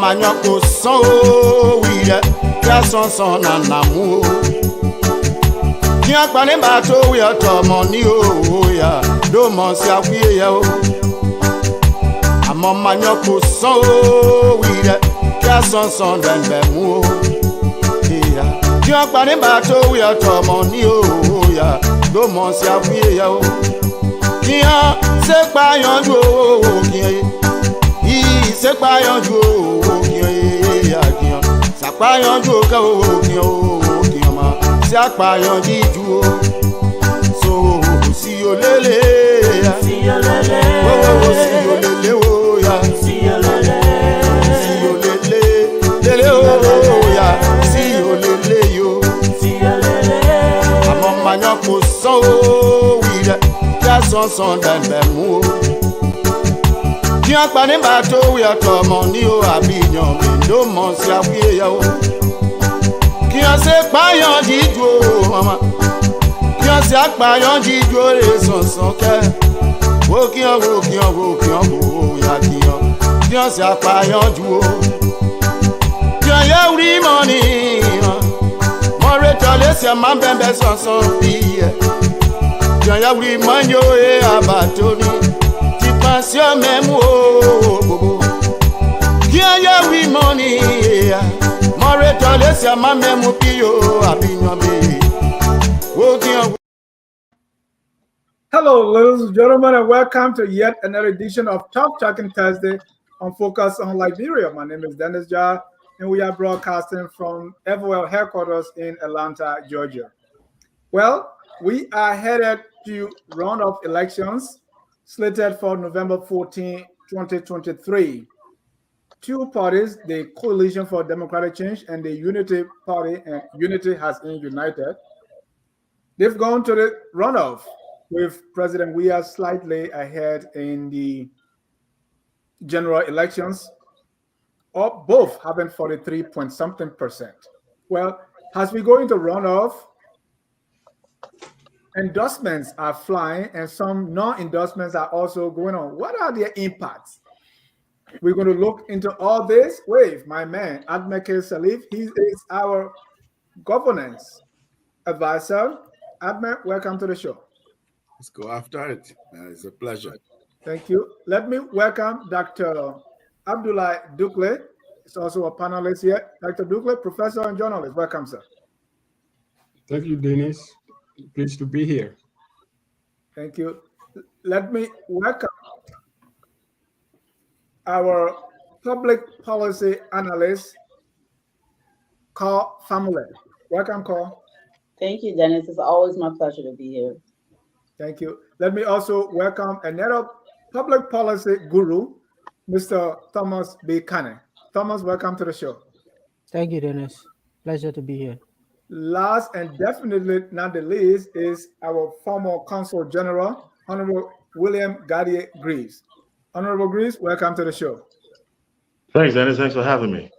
manyoko so wire ya son anamu Kian kpane bato we otomo ni o ya do mo si akwie ya o Amo manyoko so wire ya son dembe mu o ya Kian kpane bato we otomo ni o ya do mo si akwie ya o Kian se pa yanju o kian se pa yanju o kian ya kian sa pa yanju ka o kian ma si pa yanju ju o so si o lele ya si o lele o ya si o lele lele o ya si o lele yo si o lele amo manyoko so wi ya son dembe mu Kian kpane bato we otomo ni o abiyan mi do mo si akwie ya o Kian se payan jiju o mama Kian se payan jiju o re son ke wo kian ya Kian se payan ju o Kian ya uri money mo re tole se ma bembe son bi Kian ya uri manjo e abato ni Passion même oh Kian ya we money More tole se ma même pio abinyo be wo kian Hello, ladies and gentlemen, and welcome to yet another edition of Talk Talking Thursday on Focus on Liberia. My name is Dennis Jar, and we are broadcasting from FOL headquarters in Atlanta, Georgia. Well, we are headed to runoff elections slated for November 14, 2023. Two parties, the Coalition for Democratic Change and the Unity Party, and Unity has been united. They've gone to the runoff with President Weah slightly ahead in the general elections, or both having 43-point-something%. Well, as we go into runoff, endorsements are flying and some non-endorsements are also going on. What are their impacts? We're going to look into all this with my man, Admeke Salif. He is our governance advisor. Adme, welcome to the show. Let's go after it. It's a pleasure. Thank you. Let me welcome Dr. Abdullah Dukle. He's also a panelist here. Dr. Dukle, professor and journalist. Welcome, sir. Thank you, Dennis. Pleased to be here. Thank you. Let me welcome our public policy analyst, Carl Famule. Welcome, Carl. Thank you, Dennis. It's always my pleasure to be here. Thank you. Let me also welcome another public policy guru, Mr. Thomas B. Kane. Thomas, welcome to the show. Thank you, Dennis. Pleasure to be here. Last and definitely not the least is our former Consul General, Honorable William Gadier Greaves. Honorable Greaves, welcome to the show. Thanks, Dennis. Thanks for having me.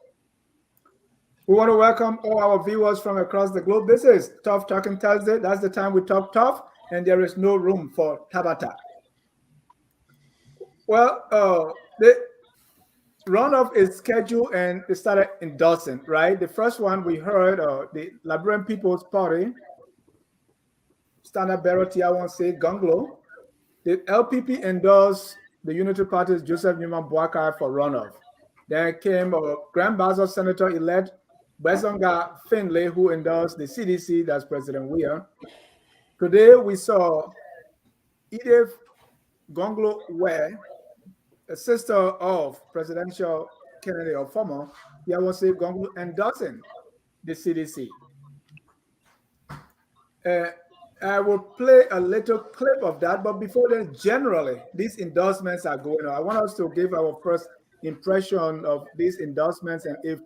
We want to welcome all our viewers from across the globe. This is Tough Talking Thursday. That's the time we talk tough, and there is no room for Tabata. Well, the runoff is scheduled and it started endorsing, right? The first one we heard, the Liberian People's Party, Standard Bearer Edith Gongo, the LPP endorsed the Unity Party's Joseph Newman Boakai for runoff. Then came Grand Bassa Senator-elect Besonga Finlay, who endorsed the CDC, that's President Weah. Today we saw Edith Gongo, a sister of presidential candidate or former, Yawase Gongo, endorsing the CDC. I will play a little clip of that, but before then, generally, these endorsements are going on. I want us to give our first impression of these endorsements and if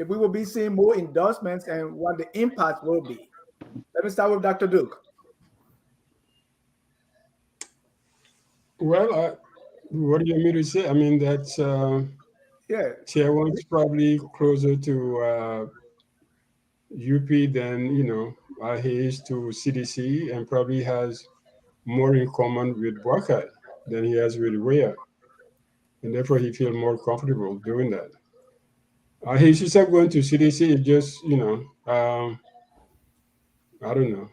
we will be seeing more endorsements and what the impact will be. Let me start with Dr. Duke. Well, what do you want me to say? I mean, that's Tier 1's probably closer to UP than, he is to CDC, and probably has more in common with Boakai than he has with Weah. And therefore, he feels more comfortable doing that. He should start going to CDC. It just, I don't know.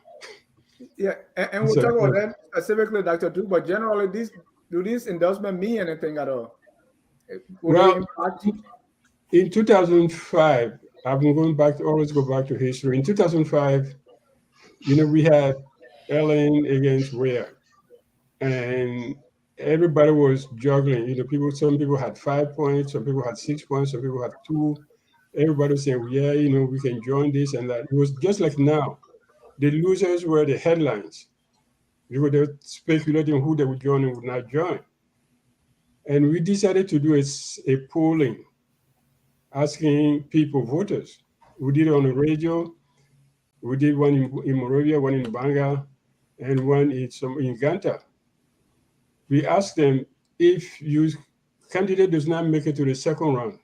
Yeah, and we'll talk about that specifically, Dr. Tu, but generally, do these endorsements mean anything at all? Would they impact? In 2005, I've been going back to always go back to history. In 2005, we had Ellen against Ware, and everybody was juggling. Some people had 5 points, some people had 6 points, some people had 2. Everybody was saying, yeah, we can join this and that. It was just like now. The losers were the headlines. They were speculating who they would join and would not join. And we decided to do a polling, asking people, voters. We did it on the radio. We did one in Moravia, one in Banga, and one in Ganta. We asked them, if your candidate does not make it to the second round,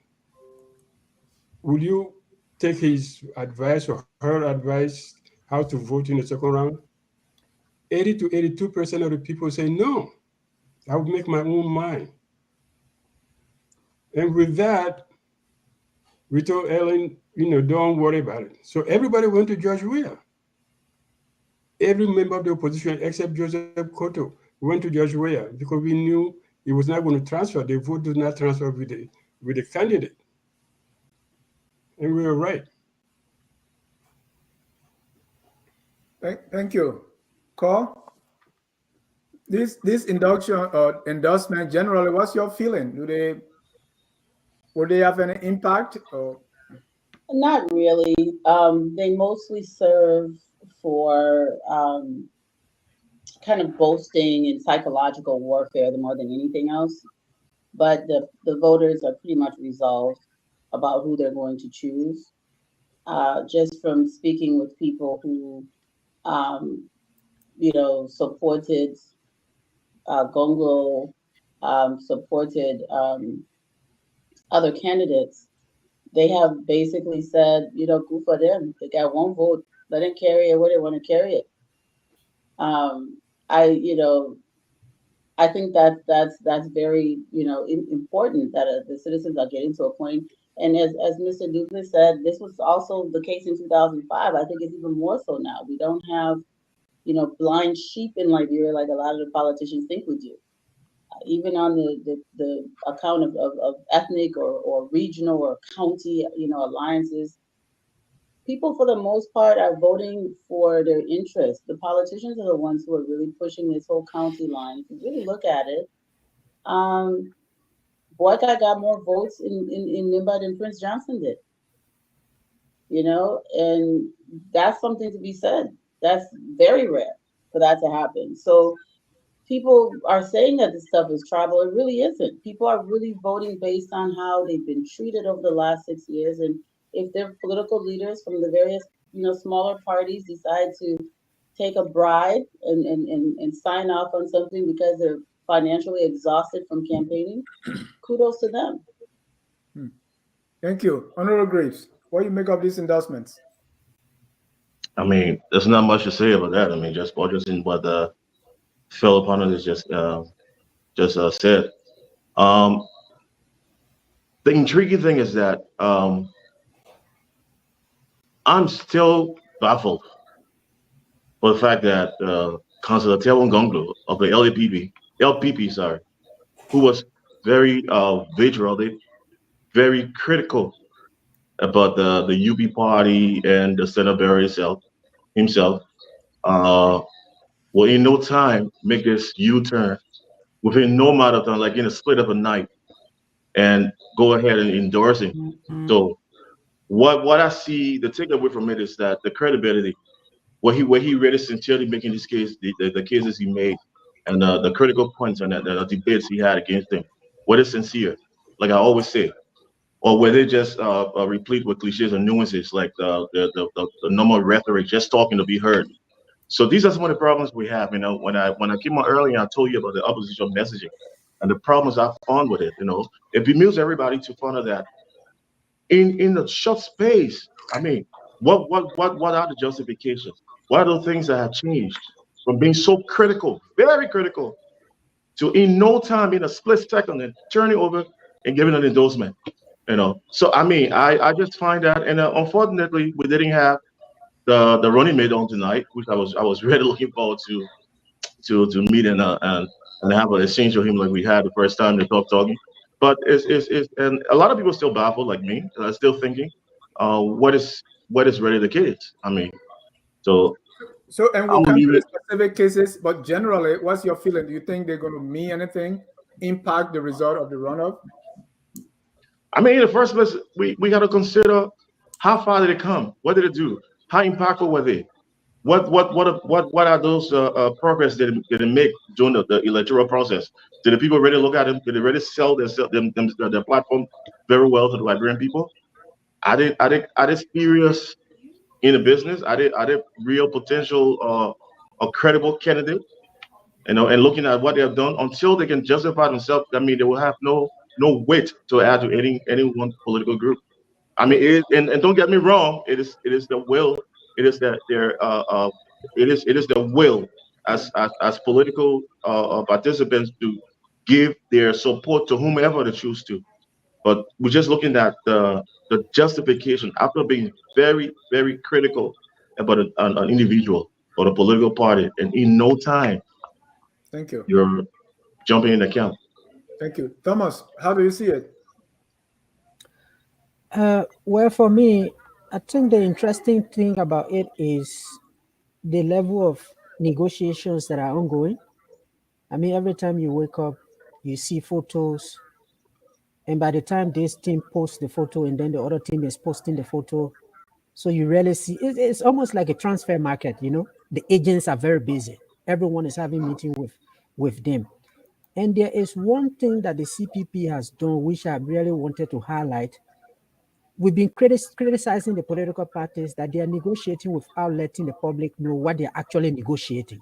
will you take his advice or her advice how to vote in the second round? 80 to 82% of the people say no. I would make my own mind. And with that, we told Ellen, don't worry about it. So everybody went to George Weah. Every member of the opposition except Joseph Cotto went to George Weah because we knew he was not going to transfer. The vote did not transfer with the candidate. And we were right. Thank you. Cole? This endorsement generally, what's your feeling? Would they have any impact? Or? Not really. They mostly serve for kind of boasting and psychological warfare more than anything else. But the voters are pretty much resolved about who they're going to choose. Just from speaking with people who, supported Gongo, supported other candidates, they have basically said, go for them. They got one vote. Let them carry it where they want to carry it. I think that's very, important that the citizens are getting to a point. And as Mr. Douglas said, this was also the case in 2005. I think it's even more so now. We don't have, blind sheep in Liberia like a lot of the politicians think we do. Even on the account of ethnic or regional or county, alliances, people for the most part are voting for their interests. The politicians are the ones who are really pushing this whole county line. If you really look at it, Boycott got more votes in Nimba than Prince Johnson did. And that's something to be said. That's very rare for that to happen. So people are saying that this stuff is tribal. It really isn't. People are really voting based on how they've been treated over the last 6 years. And if their political leaders from the various, smaller parties decide to take a bribe and sign off on something because they're financially exhausted from campaigning, kudos to them. Thank you. Honorable Graves, what do you make of these endorsements? I mean, there's not much to say about that. I mean, just in what the fellow panelists just said. The intriguing thing is that I'm still baffled by the fact that Councillor Edith Gongo of the LPP, who was very vigilant, very critical about the UP party and the Senator himself, will in no time make this U-turn within no matter of time, like in a split of a night, and go ahead and endorse him. Mm-hmm. So what I see, the takeaway from it is that the credibility, where he really sincerely making this case, the cases he made, and the critical points and the debates he had against him, whether sincere, like I always say, or whether just replete with cliches and nuances, like the normal rhetoric, just talking to be heard. So these are some of the problems we have. When I came on earlier, I told you about the opposition messaging and the problems I found with it. It bemused everybody to find out that in the short space, I mean, what are the justifications? What are the things that have changed from being so critical, very critical, to in no time, in a split second, and turning over and giving an endorsement? So I mean, I just find that, and unfortunately, we didn't have the running mate on tonight, which I was really looking forward to meet and have an exchange with him like we had the first time they talking. But it's and a lot of people still baffled like me, still thinking, what is really the case? I mean, so And I we'll will come to leave the it. specific cases, but generally, what's your feeling? Do you think they're going to mean anything, impact the result of the runoff? I mean, in the first place, we got to consider how far did it come? What did it do? How impactful were they? What are those progress did it make during the electoral process? Did the people really look at them? Did they really sell their platform very well to the Liberian people? Are they serious in the business? Are they real potential a credible candidate? And looking at what they have done until they can justify themselves, I mean, they will have no weight to add to any one political group. I mean, and don't get me wrong, it is the will, it is it is the will as political participants to give their support to whomever they choose to. But we're just looking at the justification after being very, very critical about an individual or a political party, and in no time Thank you. you're jumping in the camp. Thank you. Thomas, how do you see it? Well, for me, I think the interesting thing about it is the level of negotiations that are ongoing. I mean, every time you wake up, you see photos, and by the time this team posts the photo and then the other team is posting the photo, so you really see it's almost like a transfer market. The agents are very busy. Everyone is having meeting with them. And there is one thing that the CPP has done, which I really wanted to highlight. We've been criticizing the political parties that they are negotiating without letting the public know what they're actually negotiating.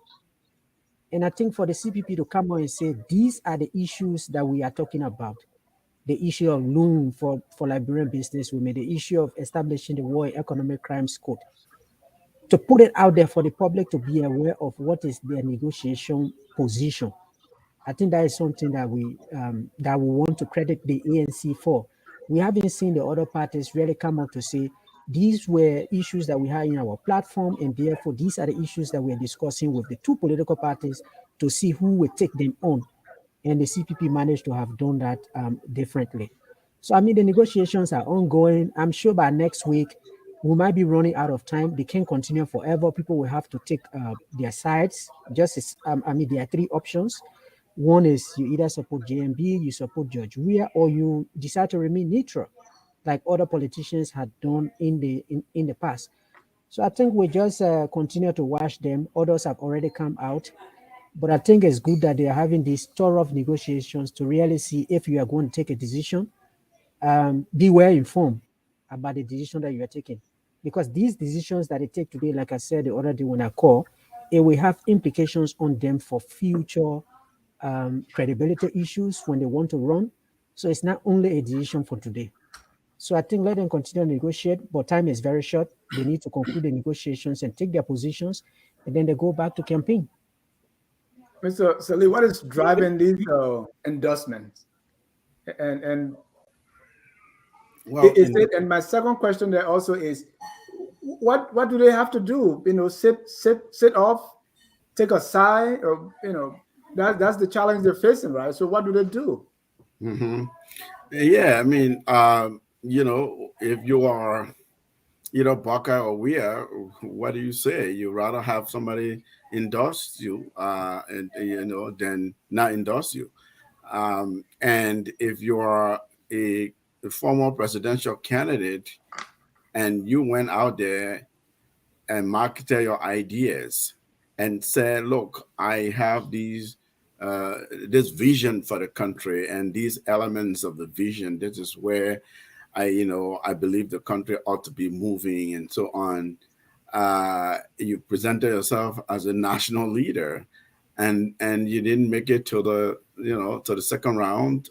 And I think for the CPP to come on and say, these are the issues that we are talking about. The issue of loan for Liberian businesswomen, the issue of establishing the War Economic Crimes Code, to put it out there for the public to be aware of what is their negotiation position. I think that is something that we want to credit the ANC for. We haven't seen the other parties really come out to say these were issues that we had in our platform, and therefore these are the issues that we're discussing with the two political parties to see who will take them on. And the CPP managed to have done that differently. So, I mean, the negotiations are ongoing. I'm sure by next week, we might be running out of time. They can't continue forever. People will have to take their sides. Just as, I mean, there are three options. One is you either support JMB, you support George Weah, or you decide to remain neutral, like other politicians had done in the past. So I think we just continue to watch them. Others have already come out. But I think it's good that they are having these thorough negotiations to really see if you are going to take a decision. Be well informed about the decision that you are taking. Because these decisions that they take today, like I said the other day when I call, it will have implications on them for future credibility issues when they want to run. So it's not only a decision for today. So I think let them continue to negotiate, but time is very short. They need to conclude the negotiations and take their positions, and then they go back to campaign. Mr. Salih, what is driving these endorsements? And Well, is it? And my second question there also is, what do they have to do? Sit off, take a side, or that's the challenge they're facing, right? So what do they do? mm-hmm. Yeah, I mean, if you are, Baka or Weah, what do you say? You rather have somebody endorse you, than not endorse you. And if you are a former presidential candidate and you went out there and marketed your ideas and said, look, I have this vision for the country and these elements of the vision. This is where I believe the country ought to be moving and so on. You presented yourself as a national leader, and you didn't make it to the second round,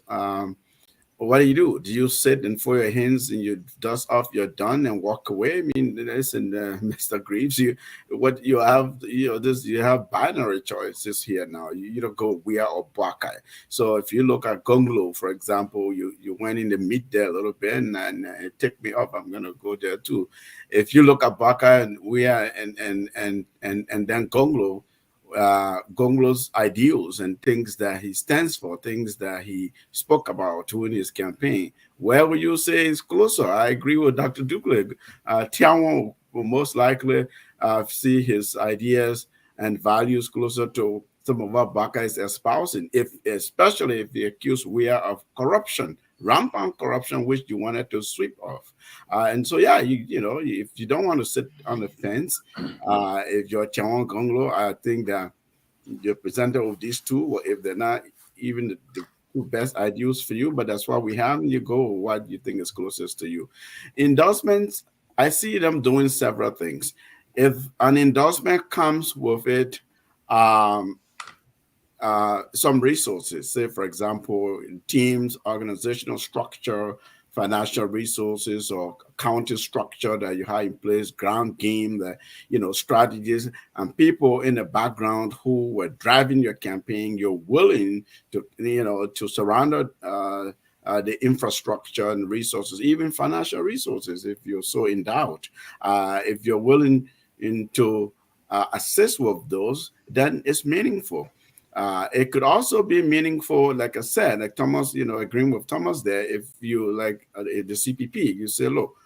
what do? Do you sit and fold your hands and you dust off, you're done and walk away? I mean, listen, Mr. Greaves, what you have, you have binary choices here now. You don't go Wea or Buckeye. So if you look at Gonglo, for example, you went in the mid there a little bit and take me up. I'm gonna go there too. If you look at Buckeye and Wea and then Gonglo, Gonglo's ideals and things that he stands for, things that he spoke about during his campaign. Where would you say is closer? I agree with Dr. Dukley. Tianwan will most likely see his ideas and values closer to some of what Baka is espousing, especially if they accuse Wea of corruption, rampant corruption, which you wanted to sweep off. And so, yeah, if you don't want to sit on the fence, if you're Tianwan Gonglo, I think that the presenter of these two, or if they're not even the two best ideals for you, but that's why we have, you go what you think is closest to you. Endorsements, I see them doing several things. If an endorsement comes with it, some resources, say for example, teams, organizational structure, financial resources, or accounting structure that you have in place, ground game, that strategies, and people in the background who were driving your campaign. You're willing to to surround the infrastructure and resources, even financial resources, if you're so in doubt. If you're willing to assist with those, then it's meaningful. It could also be meaningful, like I said, like Thomas, agreeing with Thomas there. If you like the CPP, you say, look,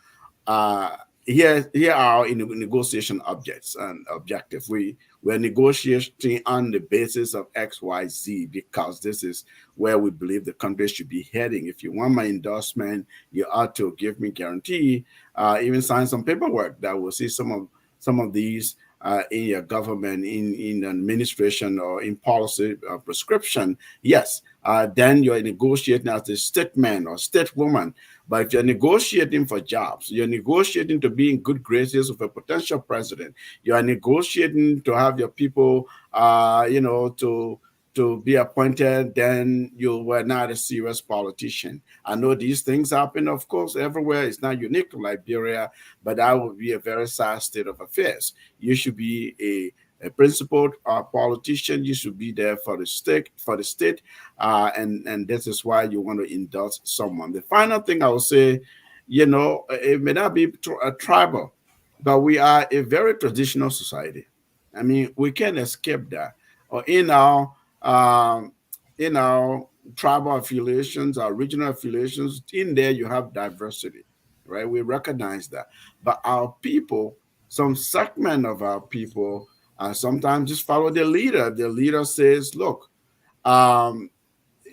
here are our negotiation objects and objectives. We're negotiating on the basis of XYZ because this is where we believe the country should be heading. If you want my endorsement, you ought to give me guarantee, even sign some paperwork that will see some of these in your government, in administration, or in policy prescription. Yes, then you're negotiating as a state man or state woman. But if you're negotiating for jobs, you're negotiating to be in good graces with a potential president, you are negotiating to have your people, to be appointed, then you were not a serious politician. I know these things happen, of course, everywhere. It's not unique to Liberia, but that would be a very sad state of affairs. You should be a principled politician. You should be there for the state, and this is why you want to endorse someone. The final thing I will say, it may not be a tribal, but we are a very traditional society. I mean, we can't escape that. Or in our tribal affiliations, our regional affiliations, in there you have diversity, right? We recognize that. But our people, some segment of our people, sometimes just follow the leader. The leader says, look,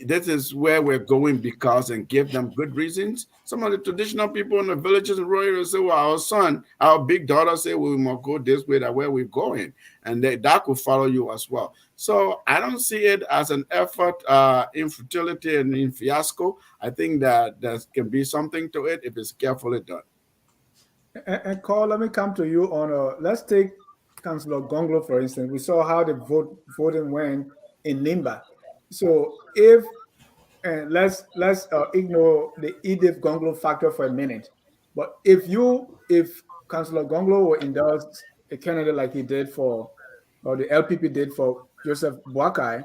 this is where we're going because, and give them good reasons. Some of the traditional people in the villages and rural areas say, well, our big daughter say, we must go this way, that where we're going. And that could follow you as well. So I don't see it as an effort in futility and in fiasco. I think that there can be something to it if it's carefully done. And Carl, let me come to you on let's take Councillor Gonglo, for instance. We saw how the voting went in Nimba. So and let's ignore the Edith Gongo factor for a minute. But if Councillor Gonglo will endorse a candidate like he did or the LPP did for Joseph Boakai,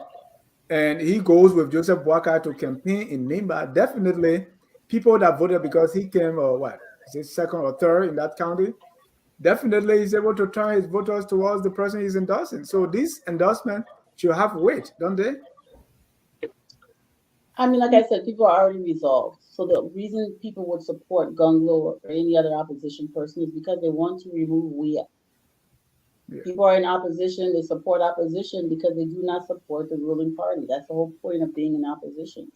and he goes with Joseph Boakai to campaign in Nimba, definitely people that voted because he came second or third in that county, definitely he's able to turn his voters towards the person he's endorsing. So this endorsement should have weight, don't they? I mean, like I said, people are already resolved. So the reason people would support Gonglo or any other opposition person is because they want to remove Wea. Yeah. People are in opposition. They support opposition because they do not support the ruling party. That's the whole point of being in opposition.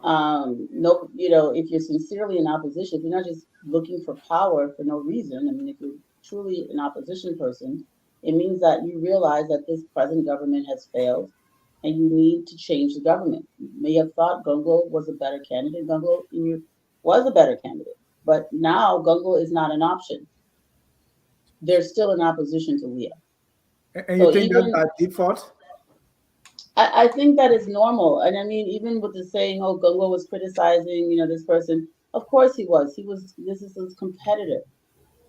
If you're sincerely in opposition, if you're not just looking for power for no reason, I mean, if you're truly an opposition person, it means that you realize that this present government has failed and you need to change the government. You may have thought Gongo was a better candidate. Gongo was a better candidate, but now Gongo is not an option. They're still in opposition to Wea. And you think that's by default? I think that is normal. And I mean, even with the saying, oh, Gongo was criticizing, this person. Of course he was. This is his competitor.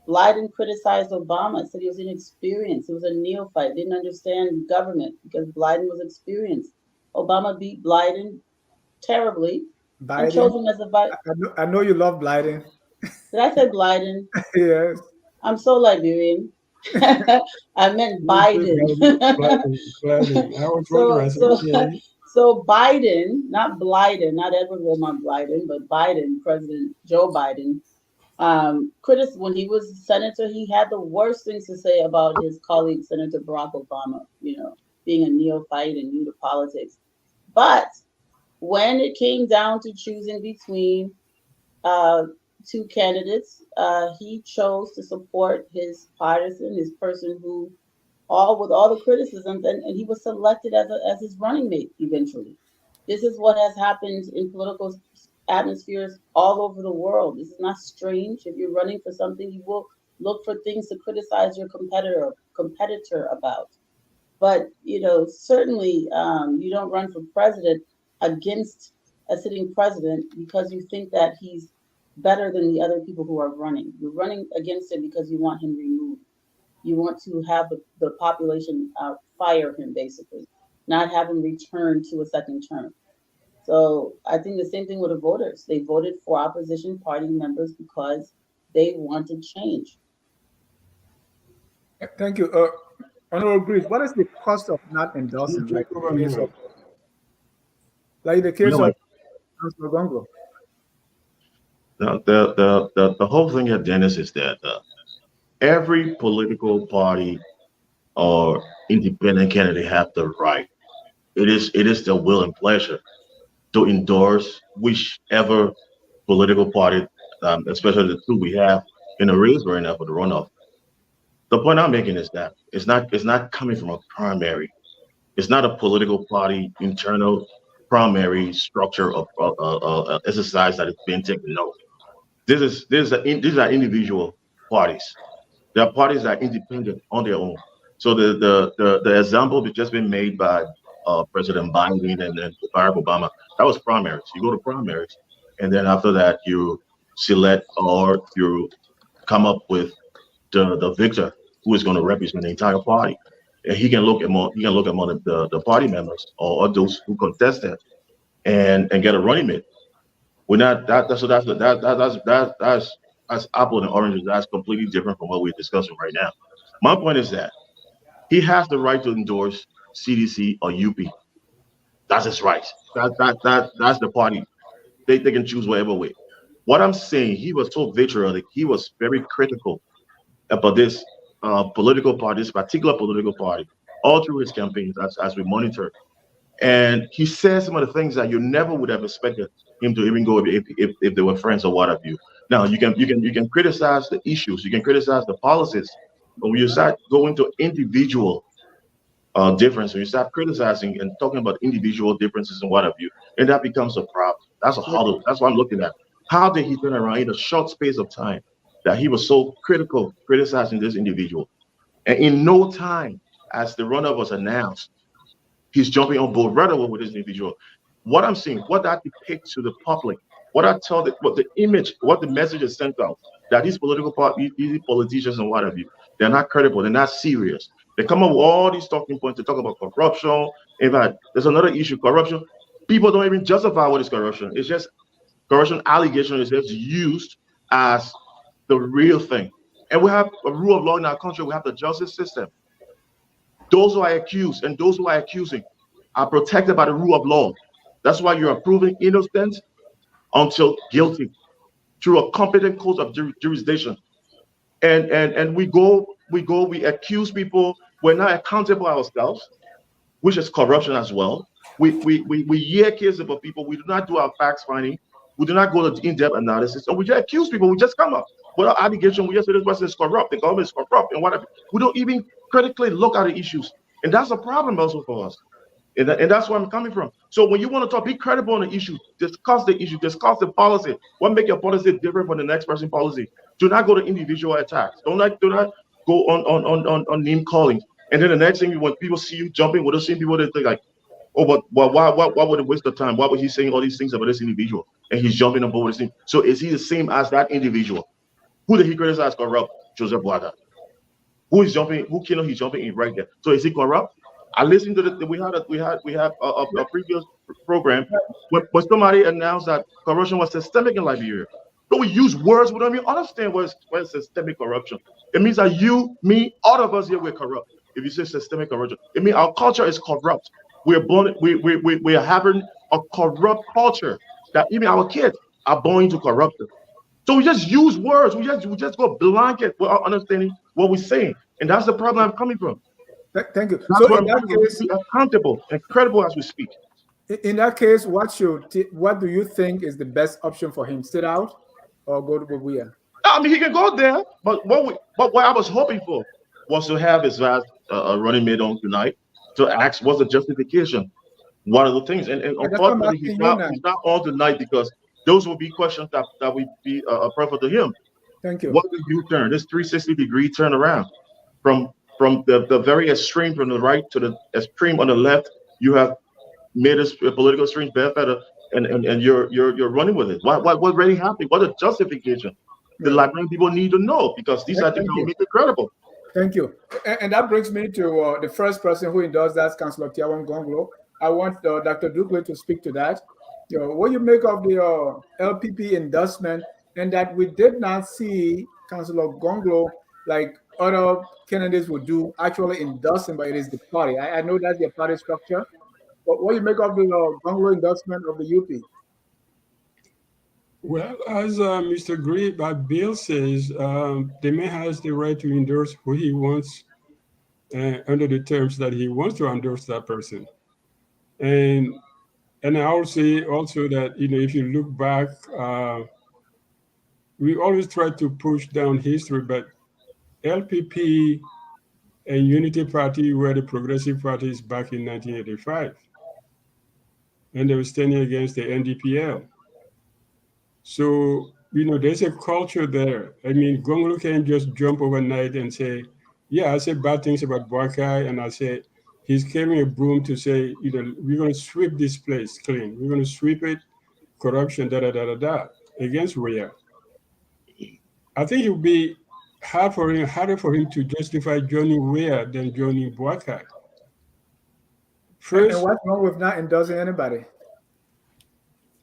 Biden criticized Obama, said he was inexperienced. He was a neophyte, didn't understand government because Biden was experienced. Obama beat Biden terribly and chose him as a vice. I know you love Biden. Did I say Biden? Yes. I'm so Liberian. I meant Biden. So Biden, not Blyden, not Edward Wilmot Blyden, but Biden, President Joe Biden, when he was senator, he had the worst things to say about his colleague, Senator Barack Obama, being a neophyte and new to politics. But when it came down to choosing between two candidates, he chose to support his partisan, his person who, with all the criticisms, and he was selected as his running mate eventually. This is what has happened in political atmospheres all over the world. This is not strange. If you're running for something, you will look for things to criticize your competitor about. But certainly, you don't run for president against a sitting president because you think that he's better than the other people who are running. You're running against him because you want him removed. You want to have the population fire him, basically, not have him return to a second term. So I think the same thing with the voters. They voted for opposition party members because they wanted change. Thank you. Honorable Greece, what is the cost of not endorsing, like the case of Councilor Gongo? The whole thing at Dennis is that every political party or independent candidate have the right. It is their will and pleasure to endorse whichever political party, especially the two we have in the race right now for the runoff. The point I'm making is that it's not coming from a primary. It's not a political party internal primary structure of exercise that is being taken. No, these are individual parties. There are parties that are independent on their own. So the example that's just been made by President Biden and Barack Obama, that was primaries. You go to primaries, and then after that you select or you come up with the victor who is going to represent the entire party. And he can look among the party members or those who contested and get a running mate. We're not that's apple and oranges. That's completely different from what we're discussing right now. My point is that he has the right to endorse CDC or UP. That's his right. That's the party. They can choose whatever way. What I'm saying, he was so vitriolic. He was very critical about this political party, this particular political party, all through his campaigns as we monitor. And he said some of the things that you never would have expected him to even go if they were friends or what have you. Now you can criticize the issues, you can criticize the policies, but when you start going to individual difference, when you start criticizing and talking about individual differences and what have you, and that becomes a problem. That's what I'm looking at. How did he turn around in a short space of time that he was so critical, criticizing this individual? And in no time, as the runner was announced, he's jumping on board right away with this individual. What I'm seeing, what that depicts to the public, what the image, what the message is sent out, that these political parties, these politicians and what have you, they're not credible, they're not serious. They come up with all these talking points to talk about corruption. In fact, there's another issue, corruption. People don't even justify what is corruption. It's just corruption allegation is just used as the real thing. And we have a rule of law in our country. We have the justice system. Those who are accused and those who are accusing are protected by the rule of law. That's why you're proving innocent until guilty through a competent court of jurisdiction. And we accuse people. We're not accountable ourselves, which is corruption as well. We hear cases about people. We do not do our facts finding. We do not go to in-depth analysis. And we just accuse people. We just come up with an allegation. We just say this person is corrupt. The government is corrupt and whatever. We don't even critically look at the issues. And that's a problem also for us. And that's where I'm coming from. So when you want to talk, be credible on the issue, discuss the policy. What make your policy different from the next person's policy? Do not go to individual attacks. Do not go on name calling. And then the next thing, when people see you jumping with the same people, they think like, Oh, but why would it waste the time? Why was he saying all these things about this individual? And he's jumping on board with this thing. So is he the same as that individual? Who did he criticize corrupt? Joseph Boada. Who is jumping? Who killed? He's jumping in right there. So is he corrupt? I listened to the. We had a previous program when somebody announced that corruption was systemic in Liberia. So we use words we don't even understand what is systemic corruption. It means that you, me, all of us here we're corrupt. If you say systemic corruption, it means our culture is corrupt. We're born. We are having a corrupt culture that even our kids are born into corruption. So we just use words. We just go blanket without understanding what we're saying, and that's the problem I'm coming from. Thank you. That's So what in that case, be accountable and credible as we speak. In that case, what do you think is the best option for him? Sit out or go to Bubuya? I mean, he can go there, but what I was hoping for was to have his last running mate on tonight to ask what's the justification. One of the things, and unfortunately, he's not on tonight because those will be questions that would be preferred to him. Thank you. What the U-turn? This 360-degree turnaround from the very extreme from the right to the extreme on the left. You have made a political extreme better, and you're running with it. What really happened? What a justification? The Liberian people need to know because these are things that will make it credible. Thank you. And that brings me to the first person who endorsed that, Councillor Tiawan Gonglo. I want Dr. Dugley to speak to that. What you make of the LPP endorsement, and that we did not see Councillor Gonglo, like other candidates would do, actually endorsing, but it is the party. I know that's their party structure. But what you make of the Gonglo endorsement of the UP? Well, as Mr. Bill says, the man has the right to endorse who he wants under the terms that he wants to endorse that person. And I will say also that, if you look back, we always try to push down history, but LPP and Unity Party were the progressive parties back in 1985. And they were standing against the NDPL. So, there's a culture there. I mean, Gonglo can't just jump overnight and say, yeah, I said bad things about Boakai, and I said he's carrying a broom to say, we're going to sweep this place clean. We're going to sweep it, corruption, against Weah. I think it would be harder for him to justify joining Weah than joining Boakai. First, and what's wrong with not endorsing anybody?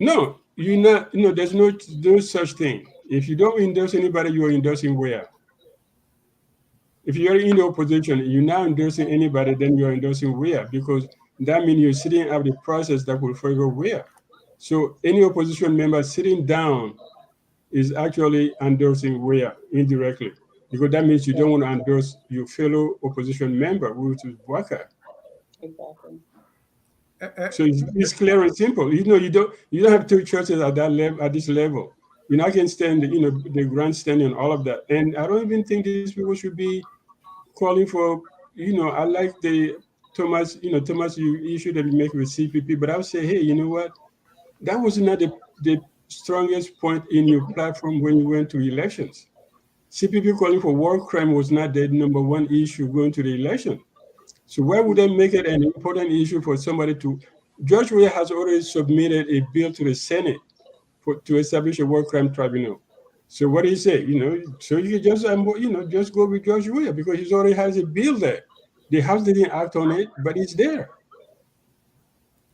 No, there's no such thing. If you don't endorse anybody, you are endorsing Weah. If you're in the opposition, you're not endorsing anybody, then you're endorsing Weah, because that means you're sitting out the process that will favor Weah. So any opposition member sitting down is actually endorsing Weah indirectly, because that means you don't want to endorse your fellow opposition member, which is Boakai. Exactly. So it's clear and simple. You don't have two choices at that level, at this level. I can stand the grandstanding and all of that. And I don't even think these people should be calling for, I like the Thomas, you issue that you make with CPP, but I would say, hey, you know what? That was not the strongest point in your platform when you went to elections. CPP calling for war crime was not the number one issue going to the election. So why would they make it an important issue for somebody to? George Weah has already submitted a bill to the Senate to establish a war crime tribunal. So what do you say? So you can just just go with George Weah because he already has a bill there. The House didn't act on it, but it's there.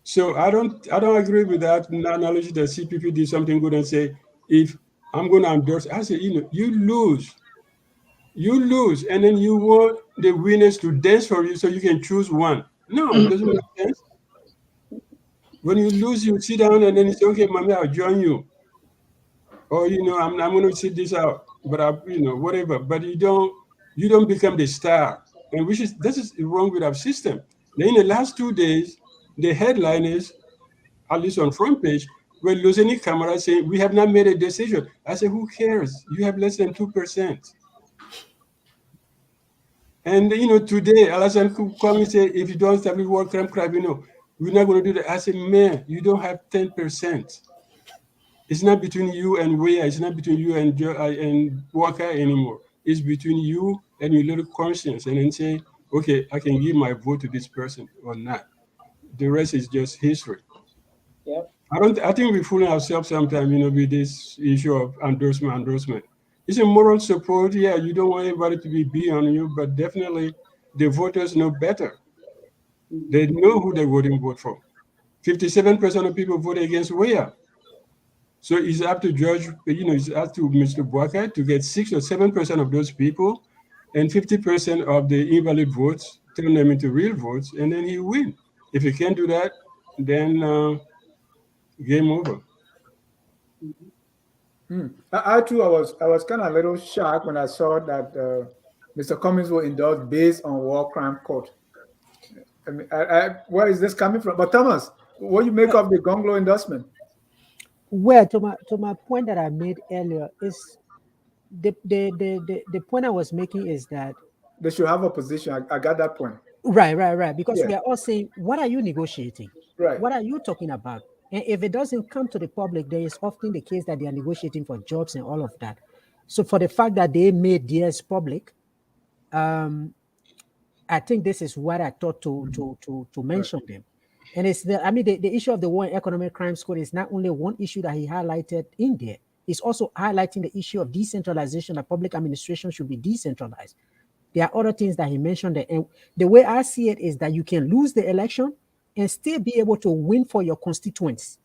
So I don't agree with that analogy that CPP did something good and say, if I'm going to endorse, I say, you lose, and then you want the winners to dance for you so you can choose one. No, it doesn't make sense. When you lose, you sit down and then you say, okay, mommy, I'll join you. Or, I'm going to sit this out, but whatever. But you don't become the star. And this is wrong with our system. Then in the last 2 days, the headline is, at least on front page, we're losing camera saying, we have not made a decision. I say, who cares? You have less than 2%. And today, Alassane could come and say, if you don't establish war crime tribunal, we're not going to do that. I say, man, you don't have 10%. It's not between you and Weah. It's not between you and Boakai anymore. It's between you and your little conscience, and then say, okay, I can give my vote to this person or not. The rest is just history. Yep. I think we fool ourselves sometimes, with this issue of endorsement. It's a moral support. Yeah, you don't want anybody to be on you, but definitely the voters know better. They know who they're vote for. 57% of people voted against Weah. So it's up to George, it's up to Mr. Boakai to get 6 or 7% of those people, and 50% of the invalid votes, turn them into real votes, and then he win. If he can't do that, then game over. I too, I was kind of a little shocked when I saw that Mr. Cummings will endorse based on war crime court. I mean, where is this coming from? But Thomas, what do you make of the Gongo endorsement? Well, to my point that I made earlier is the point I was making is that they should have a position. I got that point. Right. Because we are all saying, what are you negotiating? Right. What are you talking about? And if it doesn't come to the public, there is often the case that they are negotiating for jobs and all of that. So for the fact that they made theirs public, I think this is what I thought to mention them. And it's the issue of the War and Economic Crimes Code is not only one issue that he highlighted in there, it's also highlighting the issue of decentralization, that public administration should be decentralized. There are other things that he mentioned there. And the way I see it is that you can lose the election and still be able to win for your constituents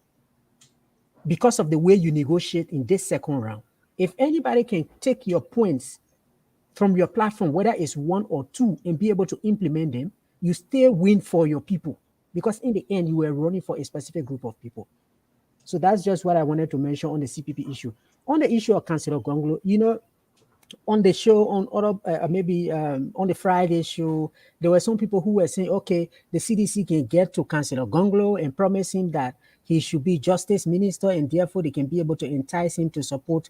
because of the way you negotiate in this second round. If anybody can take your points from your platform, whether it's 1 or 2, and be able to implement them, you still win for your people. Because in the end, you were running for a specific group of people. So that's just what I wanted to mention on the CPP issue. On the issue of Councillor Gongo, on the show, on other on the Friday show, there were some people who were saying, okay, the CDC can get to Councillor Gongo and promise him that he should be justice minister, and therefore they can be able to entice him to support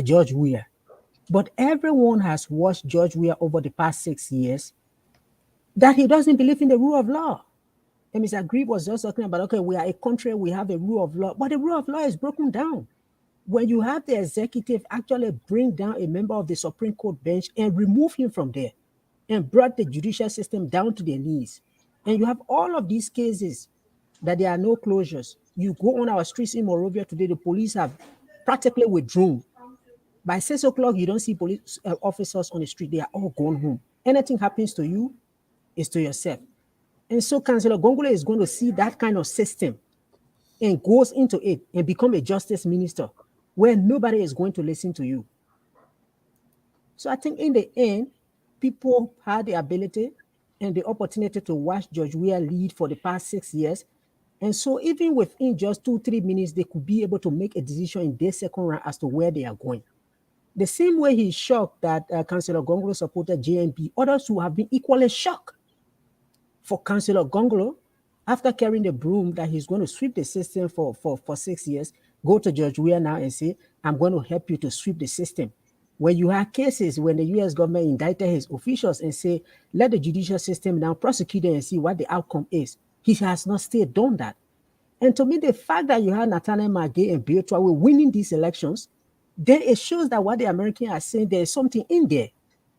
George Weah. But everyone has watched George Weah over the past 6 years that he doesn't believe in the rule of law. And Mr. Grieve was just talking about, okay, we are a country, we have a rule of law, but the rule of law is broken down. When you have the executive actually bring down a member of the Supreme Court bench and remove him from there and brought the judicial system down to their knees, and you have all of these cases that there are no closures. You go on our streets in Morovia today, the police have practically withdrawn. By 6 o'clock, you don't see police officers on the street. They are all gone home. Anything happens to you, it's to yourself. And so Councillor Gongole is going to see that kind of system and goes into it and become a justice minister where nobody is going to listen to you. So I think in the end, people had the ability and the opportunity to watch George Weah lead for the past 6 years. And so even within just 2-3 minutes, they could be able to make a decision in their second round as to where they are going. The same way he's shocked that Councillor Gongolo supported JNP, others who have been equally shocked for Councillor Gongolo, after carrying the broom that he's going to sweep the system for 6 years, go to George Weah now and say, I'm going to help you to sweep the system. When you have cases when the U.S. government indicted his officials and say, let the judicial system now prosecute them and see what the outcome is, he has not still done that. And to me, the fact that you have Nathaniel Magay and Bill Traore winning these elections, then it shows that what the Americans are saying, there is something in there.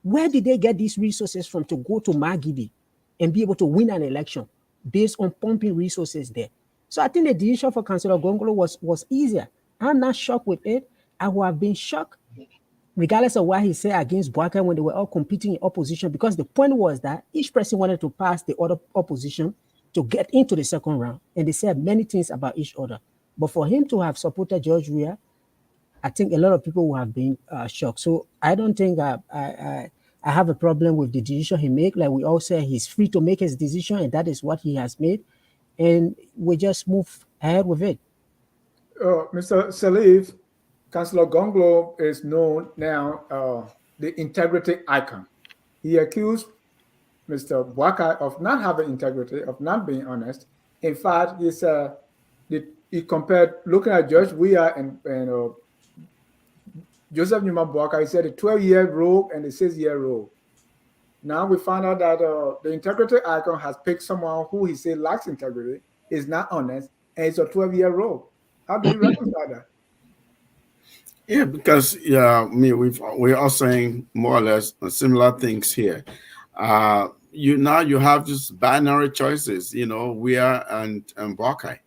Where did they get these resources from to go to Magidi and be able to win an election based on pumping resources there? So I think the decision for Councillor Gongolo was easier. I'm not shocked with it. I would have been shocked, regardless of what he said against Boakai when they were all competing in opposition, because the point was that each person wanted to pass the other opposition to get into the second round, and they said many things about each other. But for him to have supported George Weah, I think a lot of people will have been shocked. So I don't think I have a problem with the decision he made. Like we all say, he's free to make his decision, and that is what he has made. And we just move ahead with it. Mr. Salif, Councillor Gonglo is known now the integrity icon. He accused Mr. Boakai of not having integrity, of not being honest. In fact, he compared looking at George Weah and Joseph Newman Boakai. He said a 12-year rule and a 6-year rule. Now we found out that the integrity icon has picked someone who he said lacks integrity, is not honest, and it's a 12-year rule. How do you reconcile that? Yeah, because we're all saying more or less similar things here. you have just binary choices, Weir and Buckeye.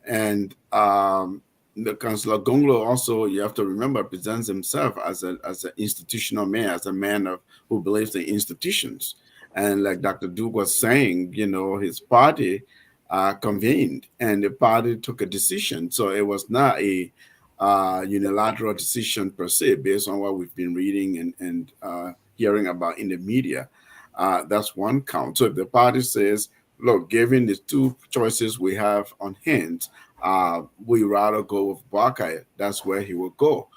And the Councillor Gonglo also, you have to remember, presents himself as an institutional man, as a man who believes in institutions. And like Dr. Duke was saying, his party convened and the party took a decision. So it was not a unilateral decision per se, based on what we've been reading and hearing about in the media. That's one count. So if the party says, look, given the two choices we have on hand, we rather go with Buckeye, that's where he will go.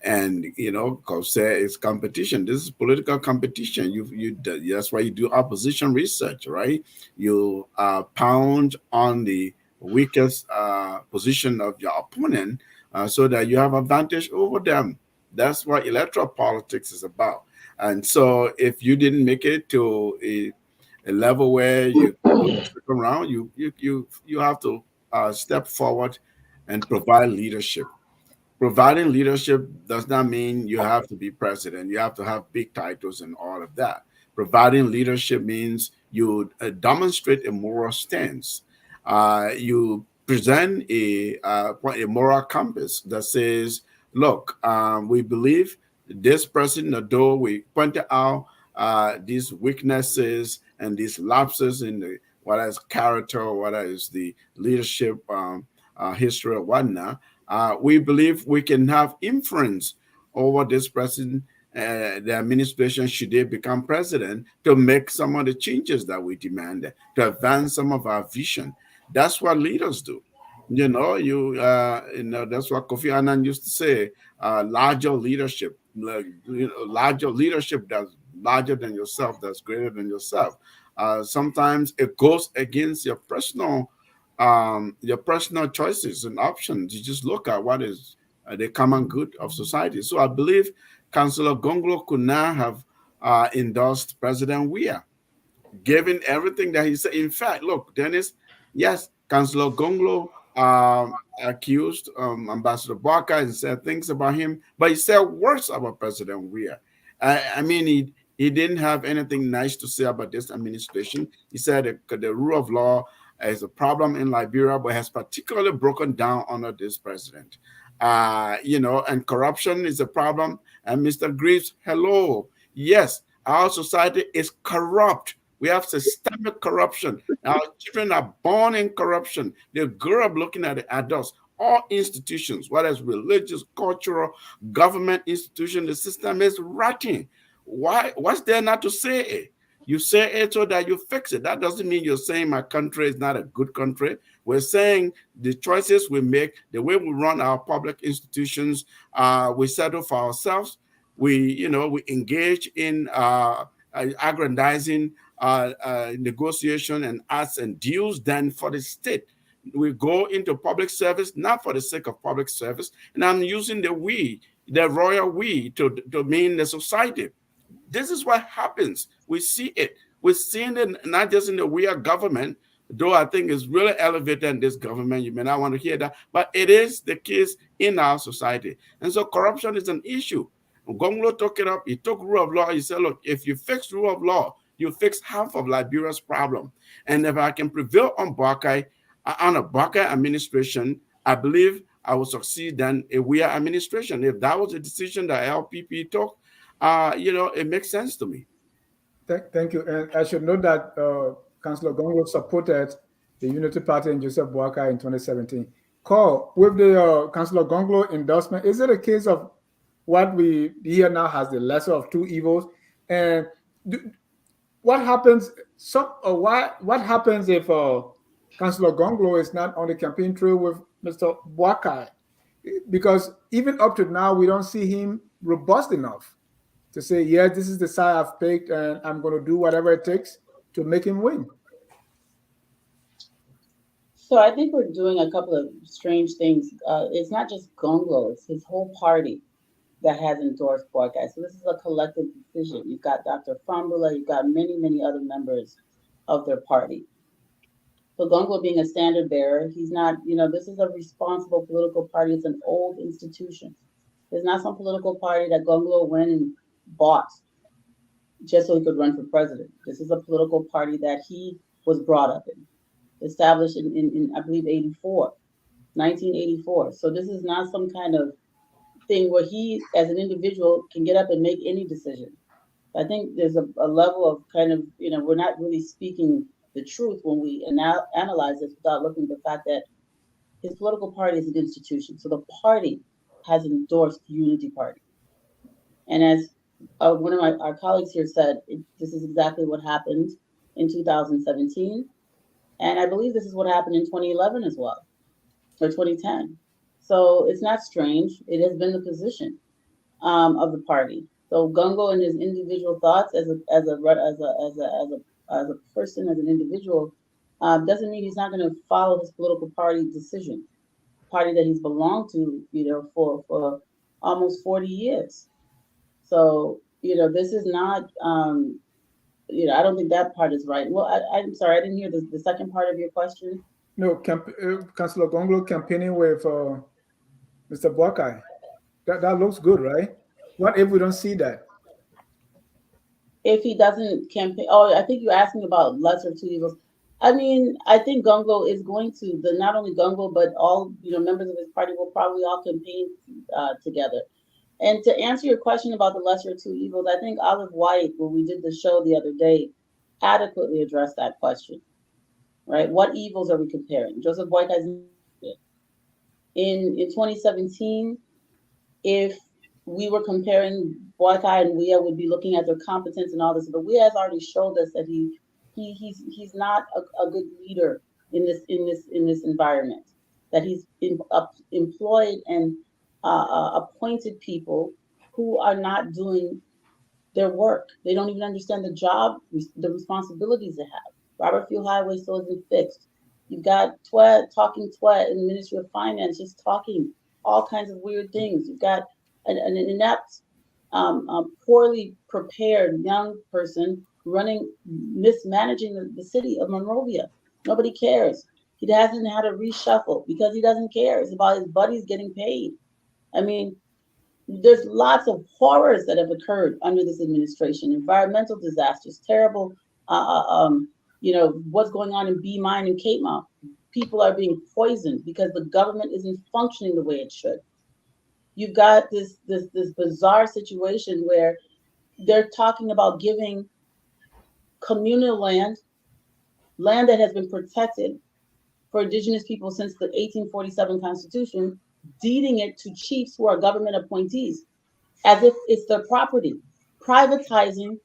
And because it's competition. This is political competition. That's why you do opposition research, right? You pound on the weakest position of your opponent so that you have advantage over them. That's what electoral politics is about. And so, if you didn't make it to a level where you go the second round, you have to step forward and provide leadership. Providing leadership does not mean you have to be president. You have to have big titles and all of that. Providing leadership means you demonstrate a moral stance. You present a moral compass that says, look, we believe this person, although we pointed out these weaknesses and these lapses in whether it's character or whether it's the leadership history or whatnot, we believe we can have influence over this person, the administration, should they become president, to make some of the changes that we demand, to advance some of our vision. That's what leaders do. That's what Kofi Annan used to say, larger leadership, larger leadership that's larger than yourself, that's greater than yourself. Sometimes it goes against your personal choices and options. You just look at what is the common good of society. So I believe Councillor Gonglo could not have endorsed President Weir, given everything that he said. In fact, look, Dennis, yes, Councillor Gonglo accused Ambassador Barker and said things about him, but he said worse about President Weir. I mean, he didn't have anything nice to say about this administration. He said the rule of law is a problem in Liberia, but has particularly broken down under this president. And corruption is a problem. And Mr. Greaves, hello. Yes, our society is corrupt. We have systemic corruption. Our children are born in corruption. They grow up looking at the adults. All institutions, whether it's religious, cultural, government institution, the system is rotting. Why? What's there not to say? You say it so that you fix it. That doesn't mean you're saying my country is not a good country. We're saying the choices we make, the way we run our public institutions, we settle for ourselves. We engage in aggrandizing negotiation and arts and deals than for the state. We go into public service not for the sake of public service. And I'm using the we, the royal we, to mean the society. This is what happens. We see it. We're seeing it not just in the Weir government, though I think it's really elevated in this government. You may not want to hear that, but it is the case in our society. And so corruption is an issue. Gonglo took it up. He took rule of law. He said, look, if you fix rule of law, you fix half of Liberia's problem. And if I can prevail on a Buckeye administration, I believe I will succeed than a Weir administration. If that was a decision that LPP took, it makes sense to me. Thank you. And I should note that Councillor Gongo supported the Unity Party and Joseph Boakai in 2017. Call, with the Councillor Gongo endorsement, is it a case of what we hear now has the lesser of two evils? And what happens? What happens if Councillor Gongo is not on the campaign trail with Mr. Boakai? Because even up to now, we don't see him robust enough to say, yeah, this is the side I've picked and I'm going to do whatever it takes to make him win. So I think we're doing a couple of strange things. It's not just Gongo, it's his whole party that has endorsed Boakai. So this is a collective decision. You've got Dr. Fambula, you've got many, many other members of their party. So Gongo being a standard bearer, he's not, this is a responsible political party. It's an old institution. There's not some political party that Gongo went and bought. just so he could run for president. This is a political party that he was brought up in, established in I believe, 1984. So this is not some kind of thing where he, as an individual, can get up and make any decision. I think there's a level of kind of, we're not really speaking the truth when we analyze this without looking at the fact that his political party is an institution. So the party has endorsed the Unity Party. And as one of our colleagues here said, this is exactly what happened in 2017. And I believe this is what happened in 2011 as well, or 2010. So it's not strange. It has been the position of the party. So Gongo and his individual thoughts as a person, as an individual, doesn't mean he's not going to follow his political party decision, party that he's belonged to, for almost 40 years. So this is not, I don't think that part is right. Well, I'm sorry, I didn't hear the second part of your question. No, Councillor Gongo campaigning with Mr. Boakai. That looks good, right? What if we don't see that? If he doesn't campaign, I think you're asking about lesser of two evils. I mean, I think Gongo is going to, not only Gongo, but all members of his party will probably all campaign together. And to answer your question about the lesser of two evils, I think Olive White, when we did the show the other day, adequately addressed that question. Right? What evils are we comparing? Joseph Boyka in 2017, if we were comparing Boyka and Weah, would be looking at their competence and all this, but Weah has already showed us that he's not a good leader in this environment. That he's employed and appointed people who are not doing their work. They don't even understand the job, the responsibilities they have. Robert Fuel Highway still isn't fixed. You've got talking twat in the Ministry of Finance, just talking all kinds of weird things. You've got an inept, poorly prepared young person mismanaging the city of Monrovia. Nobody cares. He hasn't had a reshuffle because he doesn't care. It's about his buddies getting paid. I mean, there's lots of horrors that have occurred under this administration. Environmental disasters, terrible, what's going on in B Mine and Cape Mount. People are being poisoned because the government isn't functioning the way it should. You've got this bizarre situation where they're talking about giving communal land that has been protected for indigenous people since the 1847 Constitution, deeding it to chiefs who are government appointees as if it's their property, privatizing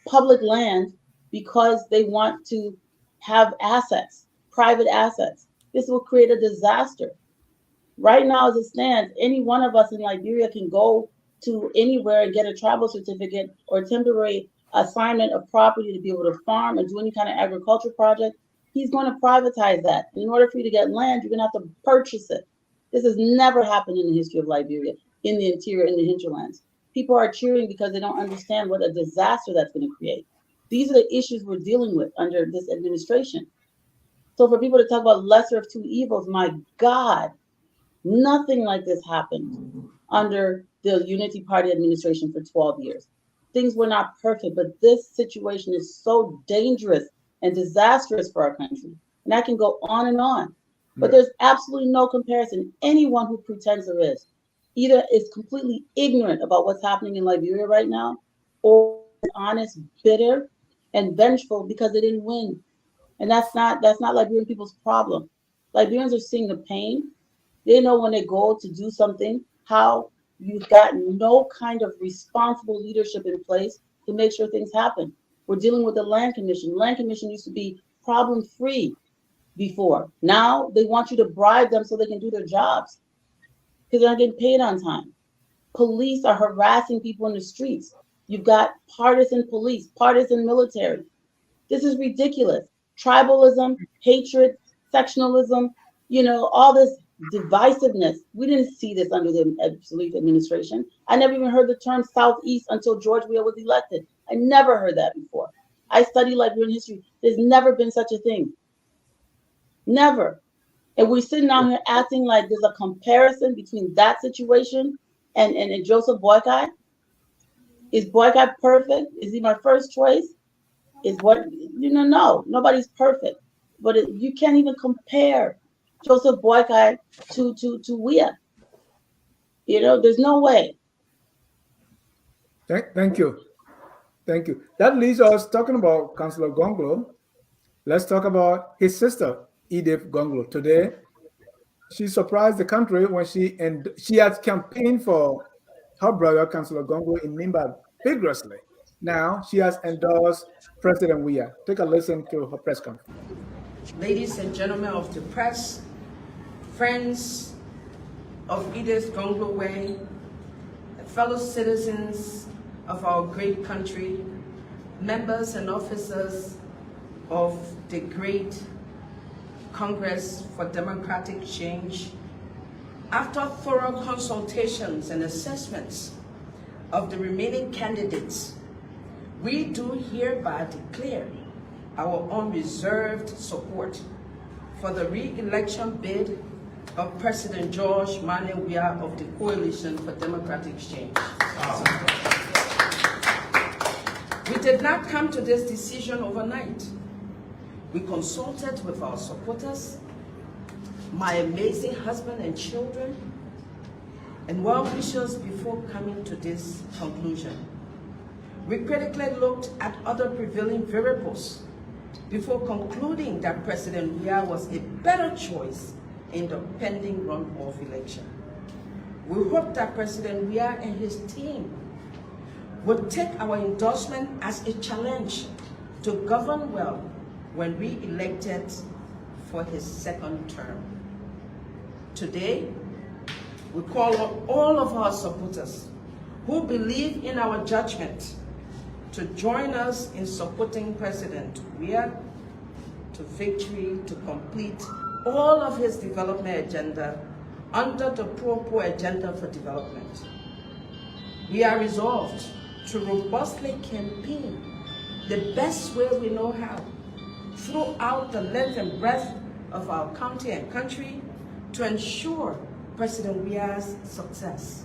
public land because they want to have assets, private assets. This will create a disaster. Right now, as it stands, any one of us in Liberia can go to anywhere and get a travel certificate or temporary assignment of property to be able to farm and do any kind of agriculture project. He's going to privatize that. In order for you to get land, you're going to have to purchase it. This has never happened in the history of Liberia, in the interior, in the hinterlands. People are cheering because they don't understand what a disaster that's going to create. These are the issues we're dealing with under this administration. So for people to talk about lesser of two evils, my God, nothing like this happened under the Unity Party administration for 12 years. Things were not perfect, but this situation is so dangerous and disastrous for our country. And I can go on and on. But there's absolutely no comparison. Anyone who pretends there is either is completely ignorant about what's happening in Liberia right now, or honest, bitter, and vengeful because they didn't win. And that's not Liberian people's problem. Liberians are seeing the pain. They know when they go to do something, how you've got no kind of responsible leadership in place to make sure things happen. We're dealing with the Land Commission. Land Commission used to be problem-free before. Now they want you to bribe them so they can do their jobs because they're not getting paid on time. Police are harassing people in the streets. You've got partisan police, partisan military. This is ridiculous. Tribalism, hatred, sectionalism, all this divisiveness. We didn't see this under the Salif administration. I never even heard the term Southeast until George Weah was elected. I never heard that before. I study Liberian history. There's never been such a thing. Never. And we're sitting down here acting like there's a comparison between that situation and Joseph Boykai. Is Boycott perfect? Is he my first choice? Is what, no, nobody's perfect. But you can't even compare Joseph Boycott to Weah. There's no way. Thank you. Thank you. That leaves us talking about Councillor Gongo. Let's talk about his sister, Edith Gongo. Today, she surprised the country when she had campaigned for her brother, Councillor Gongo, in Nimba vigorously. Now she has endorsed President Weah. Take a listen to her press conference. Ladies and gentlemen of the press, friends of Edith Gongo Way, fellow citizens of our great country, members and officers of the great Congress for Democratic Change, after thorough consultations and assessments of the remaining candidates, we do hereby declare our unreserved support for the re-election bid of President George Manuel Weah of the Coalition for Democratic Change. We did not come to this decision overnight. We consulted with our supporters, my amazing husband and children, and well-wishers before coming to this conclusion. We critically looked at other prevailing variables before concluding that President Weah was a better choice in the pending runoff election. We hope that President Weah and his team would take our endorsement as a challenge to govern well when re-elected for his second term. Today, we call on all of our supporters who believe in our judgment to join us in supporting President Weah to victory to complete all of his development agenda under the Pro Agenda for Development. We are resolved to robustly campaign the best way we know how throughout the length and breadth of our county and country to ensure President Weah's success.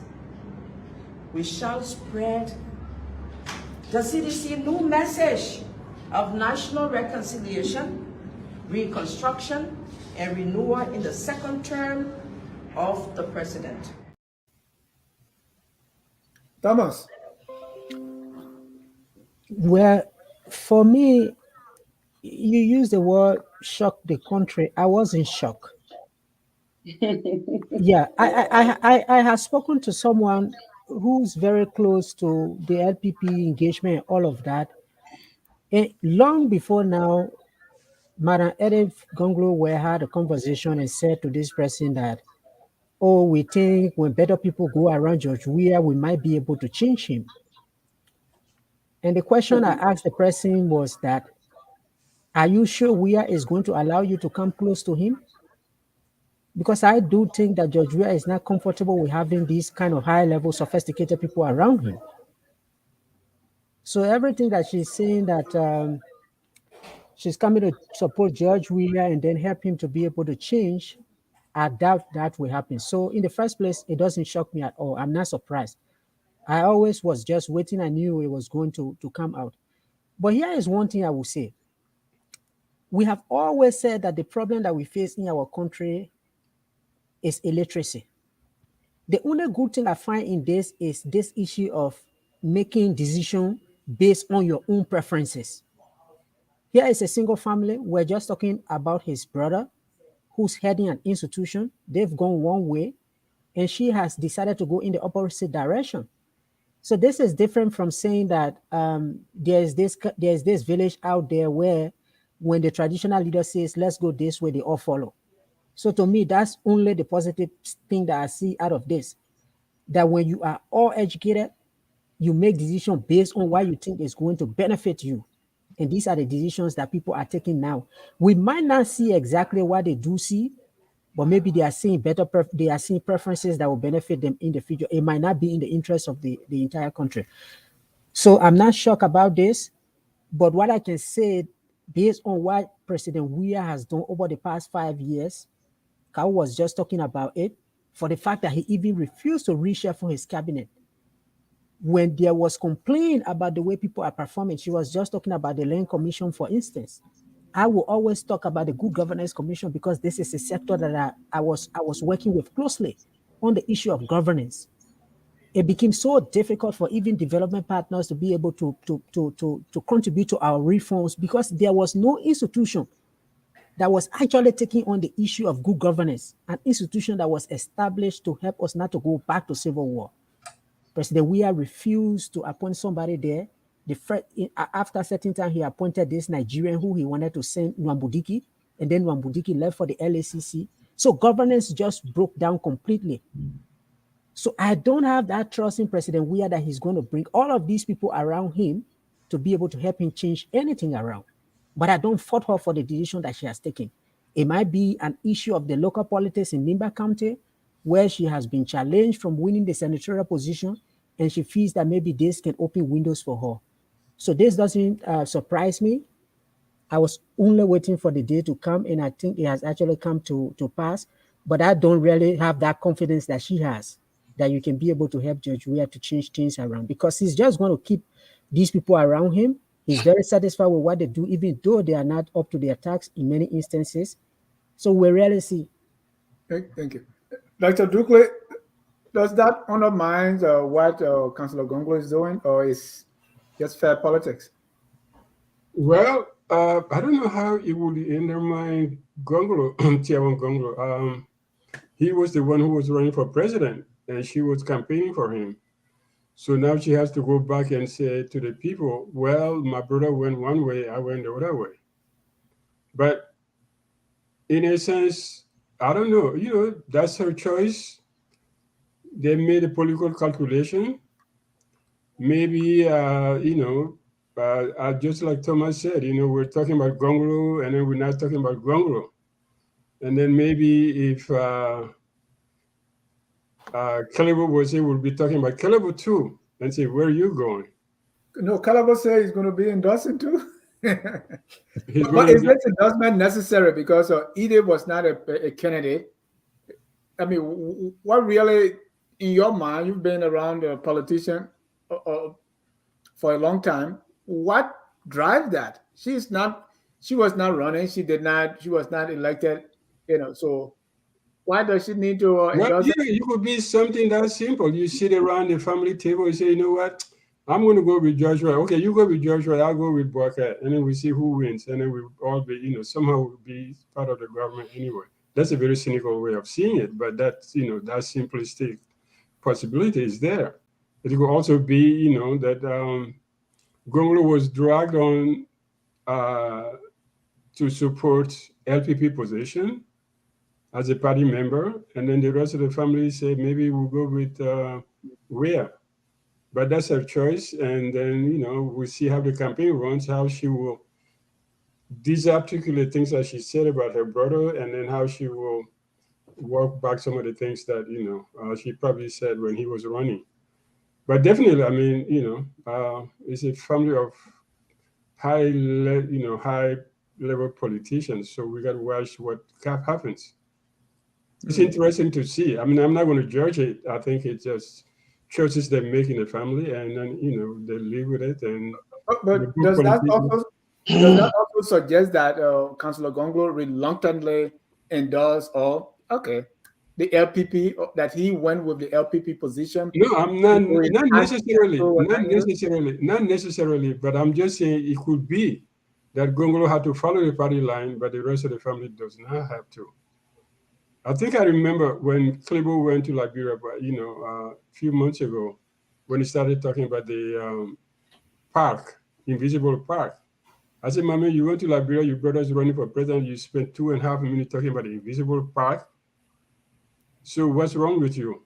We shall spread the CDC new message of national reconciliation, reconstruction, and renewal in the second term of the president. Thomas. Well, for me, you use the word shock the country. I was in shock. Yeah, I have spoken to someone who's very close to the LPP engagement, all of that. And long before now, Madam Edith Gongo had a conversation and said to this person that, oh, we think when better people go around George Weah, we might be able to change him. And the question I asked the person was that, are you sure Weah is going to allow you to come close to him? Because I do think that George Weah is not comfortable with having these kind of high-level, sophisticated people around him. So everything that she's saying that she's coming to support George Weah and then help him to be able to change, I doubt that will happen. So in the first place, it doesn't shock me at all. I'm not surprised. I always was just waiting. I knew it was going to come out. But here is one thing I will say. We have always said that the problem that we face in our country is illiteracy. The only good thing I find in this is this issue of making decisions based on your own preferences. Here is a single family. We're just talking about his brother who's heading an institution. They've gone one way and she has decided to go in the opposite direction. So this is different from saying that there's this village out there where when the traditional leader says, let's go this way, they all follow. So to me, that's only the positive thing that I see out of this. That when you are all educated, you make decisions based on what you think is going to benefit you. And these are the decisions that people are taking now. We might not see exactly what they do see, but maybe they are seeing they are seeing preferences that will benefit them in the future. It might not be in the interest of the entire country. So I'm not shocked about this, but what I can say, based on what President Weah has done over the past 5 years, Kau was just talking about it, for the fact that he even refused to reshuffle his cabinet. when there was complaint about the way people are performing, she was just talking about the Land Commission, for instance. I will always talk about the Good Governance Commission because this is a sector that I was working with closely on the issue of governance. It became so difficult for even development partners to be able to contribute to our reforms because there was no institution that was actually taking on the issue of good governance, an institution that was established to help us not to go back to civil war. President Weah refused to appoint somebody there. After a certain time, he appointed this Nigerian who he wanted to send, Nwambudiki, and then Nwambudiki left for the LACC. So governance just broke down completely. So I don't have that trust in President Weah that he's going to bring all of these people around him to be able to help him change anything around. But I don't fault her for the decision that she has taken. It might be an issue of the local politics in Nimba County, where she has been challenged from winning the senatorial position, and she feels that maybe this can open windows for her. So this doesn't surprise me. I was only waiting for the day to come, and I think it has actually come to pass. But I don't really have that confidence that she has, that you can be able to help Judge Weah to change things around, because he's just going to keep these people around him. He's very satisfied with what they do, even though they are not up to their task in many instances. So we rarely see. Thank you. Dr. Dukle, does that undermine what Councillor Gongo is doing, or is just fair politics? Well, I don't know how it would undermine Gongo, Tiawan Gongo. He was the one who was running for president, and she was campaigning for him. So now she has to go back and say to the people, well, my brother went one way, I went the other way. But in a sense, I don't know, that's her choice. They made a political calculation. Maybe, just like Thomas said, we're talking about Gongo, and then we're not talking about Gongo. And then maybe if Calebo was here, we'll be talking about Calebo too, and say, where are you going? No, Calebo said he's going to be endorsing too. But is this endorsement necessary? Because Edith was not a candidate. I mean, what really, in your mind, you've been around a politician for a long time. What drives that? She was not running. She was not elected. So why does she need to endorse it? It could be something that simple. You sit around the family table and say, you know what? I'm going to go with Joshua. Okay, you go with Joshua. I'll go with Boca. And then we see who wins. And then we'll all be, somehow we'll be part of the government anyway. That's a very cynical way of seeing it. But that, that simplistic possibility is there. It could also be, that Gongo was dragged on to support LPP position as a party member, and then the rest of the family say maybe we'll go with Weah. But that's her choice, and then we'll see how the campaign runs, how she will disarticulate things that she said about her brother, and then how she will walk back some of the things that she probably said when he was running. But definitely, I mean, it's a family of high level politicians, so we got to watch what happens. It's interesting to see. I mean, I'm not going to judge it. I think it's just choices they make in the family, and then they live with it. And but does that also suggest that Councillor Gongo reluctantly endorsed the LPP, that he went with the LPP position? No, I'm not necessarily. But I'm just saying it could be that Gongo had to follow the party line, but the rest of the family does not have to. I think I remember when Calebo went to Liberia, a few months ago, when he started talking about the invisible park. I said, Mama, you went to Liberia, your brother's running for president, you spent 2.5 minutes talking about the invisible park. So what's wrong with you?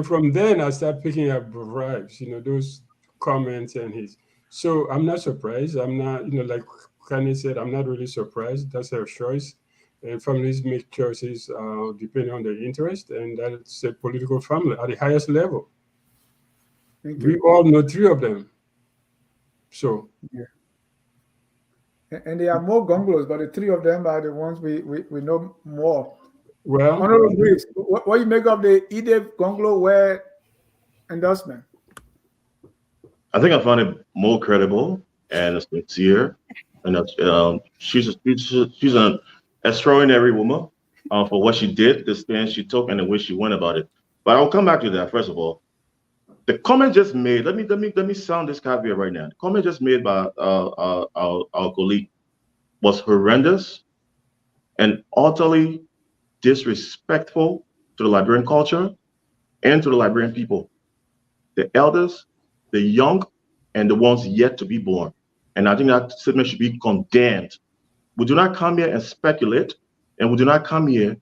From then I started picking up bribes, those comments and his. So I'm not surprised. I'm not, like Kanye said, I'm not really surprised. That's her choice. And families make choices depending on their interest, and that's a political family at the highest level. We all know 3 of them. So. Yeah. And there are more Gongos, but the 3 of them are the ones we know more. Well, Honorable Briefs, what you make of the Edith Gongo endorsement? I think I found it more credible and sincere, and she's an extraordinary woman for what she did, the stand she took, and the way she went about it. But I'll come back to that. First of all, the comment just made. Let me sound this caveat right now. The comment just made by our colleague was horrendous and utterly disrespectful to the Liberian culture and to the Liberian people, the elders, the young, and the ones yet to be born. And I think that statement should be condemned. We do not come here and speculate, and we do not come here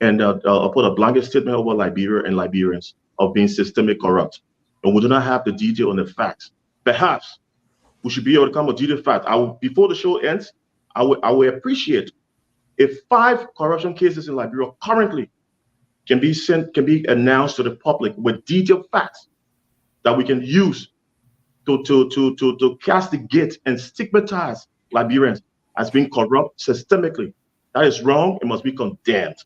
and put a blanket statement over Liberia and Liberians of being systemic corrupt. And we do not have the detail on the facts. Perhaps we should be able to come with detailed facts. Before the show ends, I will appreciate if 5 corruption cases in Liberia currently can be announced to the public with detailed facts that we can use to castigate and stigmatize Liberians as being corrupt systemically. That is wrong. It must be condemned.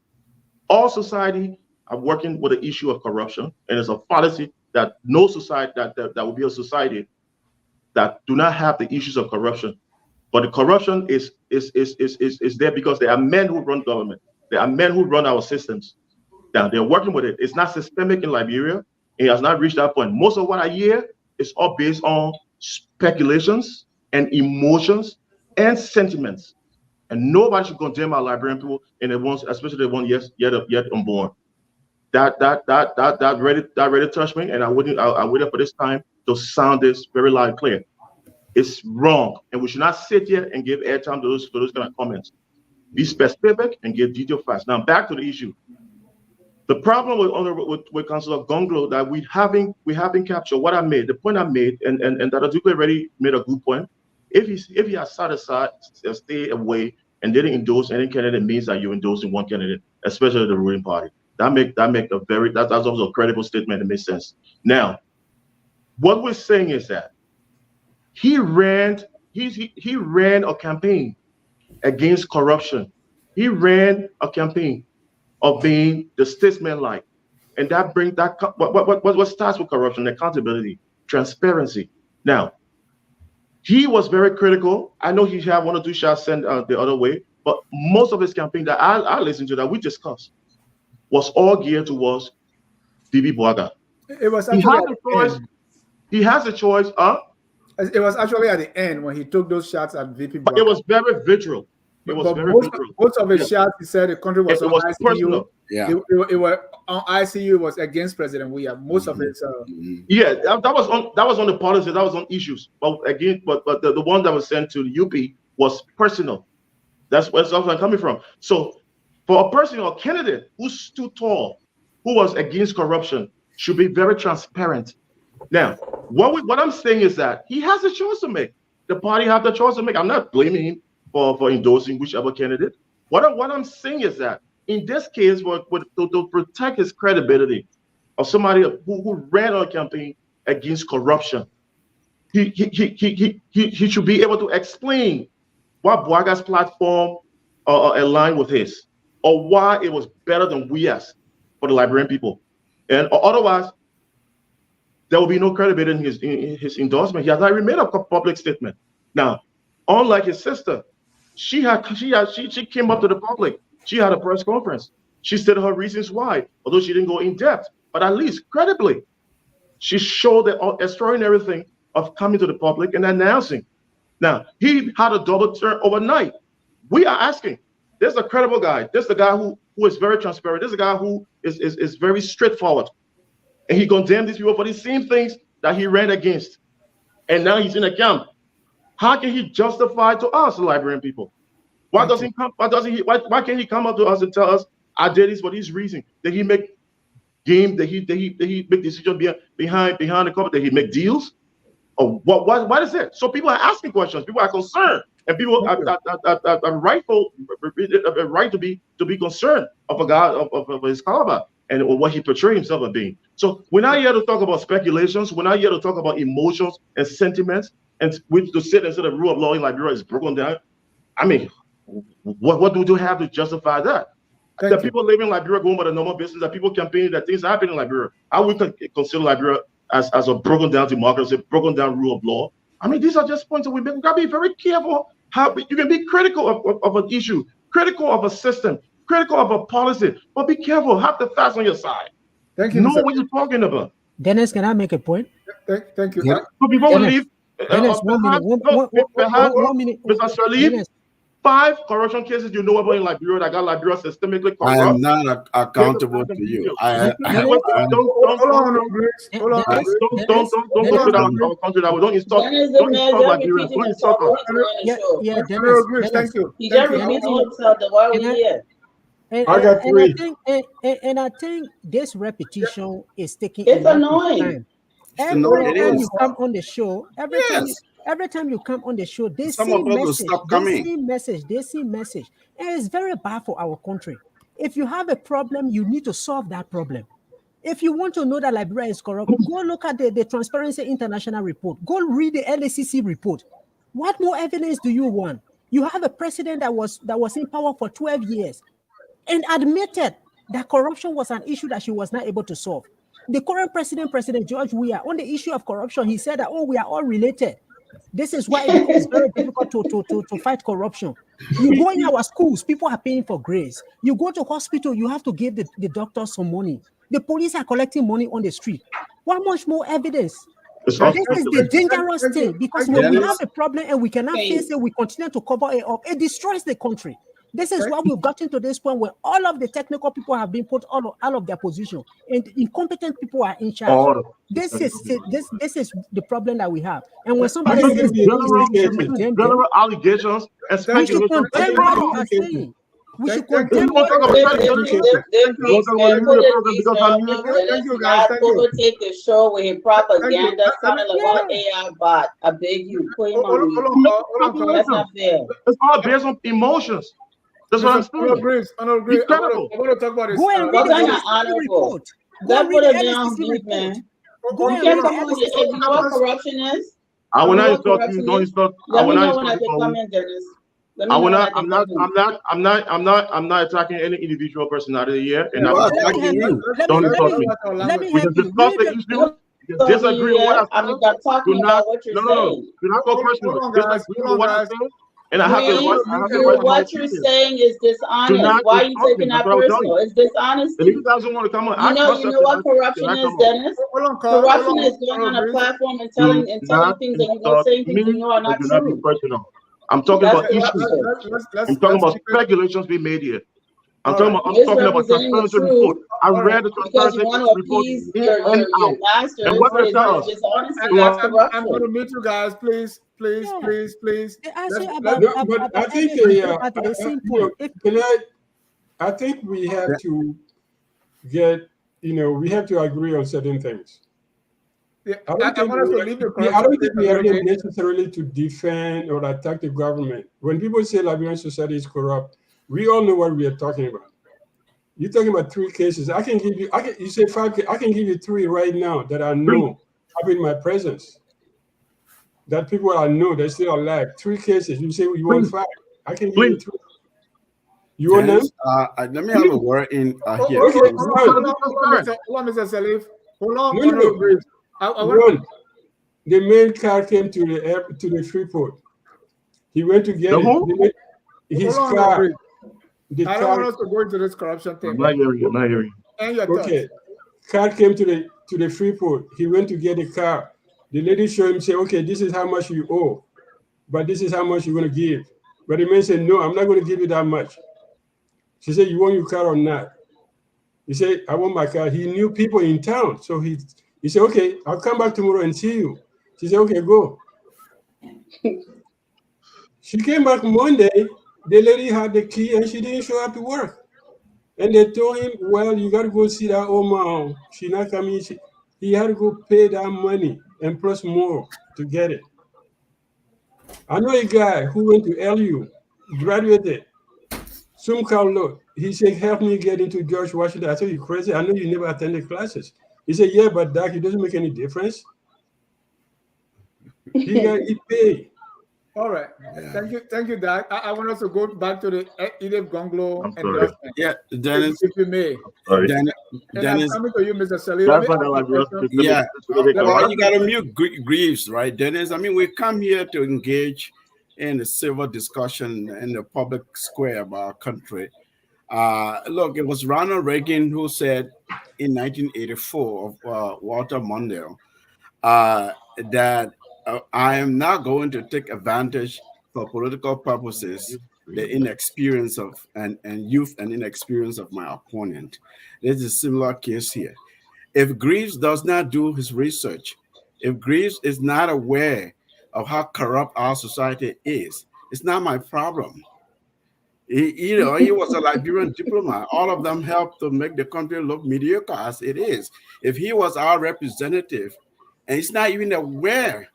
All society are working with the issue of corruption, and it's a fallacy that no society that will be a society that do not have the issues of corruption. But the corruption is there because there are men who run government. There are men who run our systems. Now they're working with it. It's not systemic in Liberia. It has not reached that point. Most of what I hear is all based on speculations and emotions and sentiments. And nobody should condemn our Liberian people, and the ones, especially the ones yet unborn. That really touched me, and I waited for this time to sound this very loud and clear. It's wrong, and we should not sit here and give airtime to those kind of comments. Be specific and give detailed facts. Now back to the issue. The problem with Councillor Gongo that we haven't captured what I made, the point I made, and that Duke already made a good point. If he has sat aside, stay away, and didn't endorse any candidate, means that you're endorsing one candidate, especially the ruling party. That's also a credible statement. It makes sense. Now, what we're saying is that he ran a campaign against corruption. He ran a campaign of being the statesman-like, and that brings that what starts with corruption: accountability, transparency. Now, he was very critical. I know he had 1 or 2 shots sent the other way, but most of his campaign that I listened to, that we discussed, was all geared towards Bibi Bouaga. It was actually he has a choice. It was actually at the end when he took those shots at VP Bouaga. But it was very vitriol. It was very vitriol. Most of his shots, he said the country was on ICU. Personal. Yeah. It was on ICU. It was against President William. Most of it. Yeah, that was on the policy. That was on issues. But again, but the one that was sent to the UP was personal. That's where I'm coming from. So, for a person or candidate who stood tall, who was against corruption, should be very transparent. Now, what I'm saying is that he has a choice to make. The party have the choice to make. I'm not blaming him for endorsing whichever candidate. What I'm saying is that in this case, to protect his credibility of somebody who ran a campaign against corruption, he should be able to explain why Bouaga's platform aligned with his, or why it was better than WEAS for the Liberian people. And otherwise, there will be no credibility in his endorsement. He has not made a public statement. Now, unlike his sister, she came up to the public. She had a press conference. She stated her reasons why, although she didn't go in depth, but at least credibly, she showed the extraordinary thing of coming to the public and announcing. Now, he had a double turn overnight. We are asking, there's a credible guy. There's the guy who is very transparent. There's a guy who is very straightforward. And he condemned these people for the same things that he ran against. And now he's in a camp. How can he justify to us, the Liberian people? Why can't he come up to us and tell us I did this for this reason? Did he make game? Did he make decisions behind the cover? Did he make deals? Or what is it? So people are asking questions. People are concerned, and people are right to be concerned of a guy of his caliber and what he portrayed himself as being. So we're not here to talk about speculations. We're not here to talk about emotions and sentiments, and to sit and say the rule of law in Liberia is broken down. I mean, what do we have to justify that? People living in Liberia going about the normal business, that people campaigning that things happen in Liberia. I would consider Liberia as a broken down democracy, broken down rule of law. I mean, these are just points that we make. We gotta be very careful how you can be critical of an issue, critical of a system, critical of a policy, but be careful. Have the facts on your side. Thank you. Know what you're talking about. Dennis, can I make a point? Thank you. Yeah. So before we leave, Dennis, 1 minute. One minute. Mr. Sharif, 5 corruption cases you know about in Liberia that got Liberia systemically corrupt. I am not accountable to you. Don't go to our country that we don't insult Liberia. Don't insult us. Dennis, thank you. He just repeated himself. The word we hear. I got 3. I think this repetition is taking. It's annoying. Every time you come on the show, every time you come on the show, they see message, and it's very bad for our country. If you have a problem, you need to solve that problem. If you want to know that Liberia is corrupt, go look at the Transparency International report. Go read the LACC report. What more evidence do you want? You have a president that was in power for 12 years and admitted that corruption was an issue that she was not able to solve. The current President George Weah, on the issue of corruption, he said that, we are all related. This is why it becomes very difficult to fight corruption. You go in our schools, people are paying for grades. You go to hospital, you have to give the doctors some money. The police are collecting money on the street. What much more evidence? This is the dangerous thing, because when we have a problem and we cannot face it, we continue to cover it up. It destroys the country. This is why we've gotten to this point where all of the technical people have been put out of their position, and incompetent people are in charge. This is the problem that we have. And when somebody says general allegations, we should condemn what you are saying. We should condemn what overtake the show with his propaganda sounding like one AI bot. I beg you, put him on mute. That's not fair. It's all based on emotions. That's what I'm saying. I don't agree. I want to talk about this. Go and read the honorable report. Go put it down, man. Go and read the you know what corruption is? I will not insult you. Don't insult. Let me know when I can come in, Dennis. I'm not attacking any individual personality here, and I'm attacking you. Don't insult me. We can discuss the issue. Disagree with what I said. Do not go personal. Disagree with what I said. And I have to what you're saying is dishonest. Why are you taking that personal? It's dishonesty. And if you guys don't want to come on, you know what corruption is, Dennis? Corruption is going on a platform and telling things that you're going to say things you know are not true. I'm talking about issues. I'm talking about speculations being made here. I'm talking about transparency report. I read the transparency report in and out. And what they tell us. I'm going to meet you guys, please. Please. I think we have to get, we have to agree on certain things. I don't think we are here necessarily to defend or attack the government. When people say Liberian society is corrupt, we all know what we are talking about. You're talking about 3 cases. You say 5. I can give you 3 right now that I know have in my presence. That people I know they're still alive. 3 cases. You say you want 5. I can give you 3. You want them? Let me have a word in here. Okay, hold on, Mr. Salif. Hold on. The main car came to the Freeport. He went to get his car. I don't want us to go into this corruption thing. I'm not hearing And your okay. Car came to the Freeport. He went to get the car. The lady showed him, say, okay, this is how much you owe, but this is how much you're going to give. But the man said, no, I'm not going to give you that much. She said, you want your car or not? He said, I want my car. He knew people in town. So he said, okay, I'll come back tomorrow and see you. She said, okay, go. She came back Monday. The lady had the key and she didn't show up to work. And they told him, well, you got to go see that old mom. She's not coming. He had to go pay that money and plus more to get it. I know a guy who went to LU, graduated, sum cum laude. He said, help me get into George Washington. I said, you crazy? I know you never attended classes. He said, yeah, but Doc, it doesn't make any difference. He paid. All right. Thank you, Doc. I want us to go back to the Edith Gongo I'm sorry. endorsement. Yeah, Dennis. If you may. Sorry. And I'm coming to you, Mr. Salih. That's not like Yeah. Well, you got to let me- mute Greaves, right, Dennis? I mean, we come here to engage in a civil discussion in the public square of our country. Look, it was Ronald Reagan who said in 1984 of Walter Mondale that I am not going to take advantage for political purposes the inexperience of and youth and inexperience of my opponent. There's a similar case here. If Greaves does not do his research, if Greaves is not aware of how corrupt our society is, it's not my problem. He was a Liberian diplomat. All of them helped to make the country look mediocre as it is. If he was our representative and he's not even aware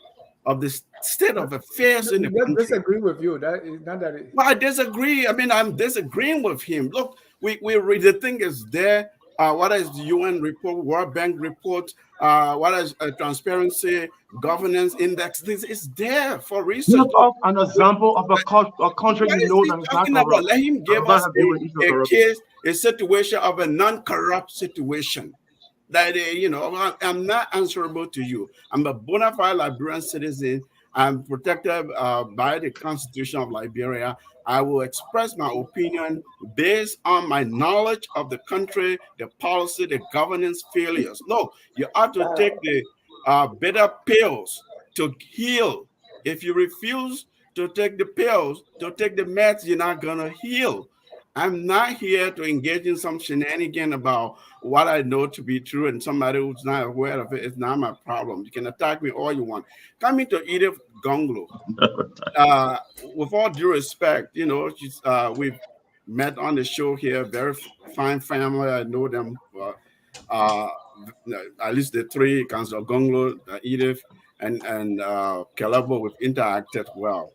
of the state of affairs in the country. I disagree with you. That is not that. Well, I disagree. I mean, I'm disagreeing with him. Look, we read the thing is there. What is the UN report, World Bank report? What is transparency, governance index? This is there for research. An example of a country you know that is not corrupt. Let him give us a case, a situation of a non-corrupt situation. That I'm not answerable to you. I'm a bona fide Liberian citizen. I'm protected by the Constitution of Liberia. I will express my opinion based on my knowledge of the country, the policy, the governance failures. No, you ought to take the bitter pills to heal. If you refuse to take the pills, to take the meds, you're not going to heal. I'm not here to engage in some shenanigan about what I know to be true, and somebody who's not aware of it is not my problem. You can attack me all you want. Coming to Edith Gongo, with all due respect, she's, we've met on the show here, very fine family. I know them, at least the three, Councilor Gongo, Edith, and Calabo, we've interacted well.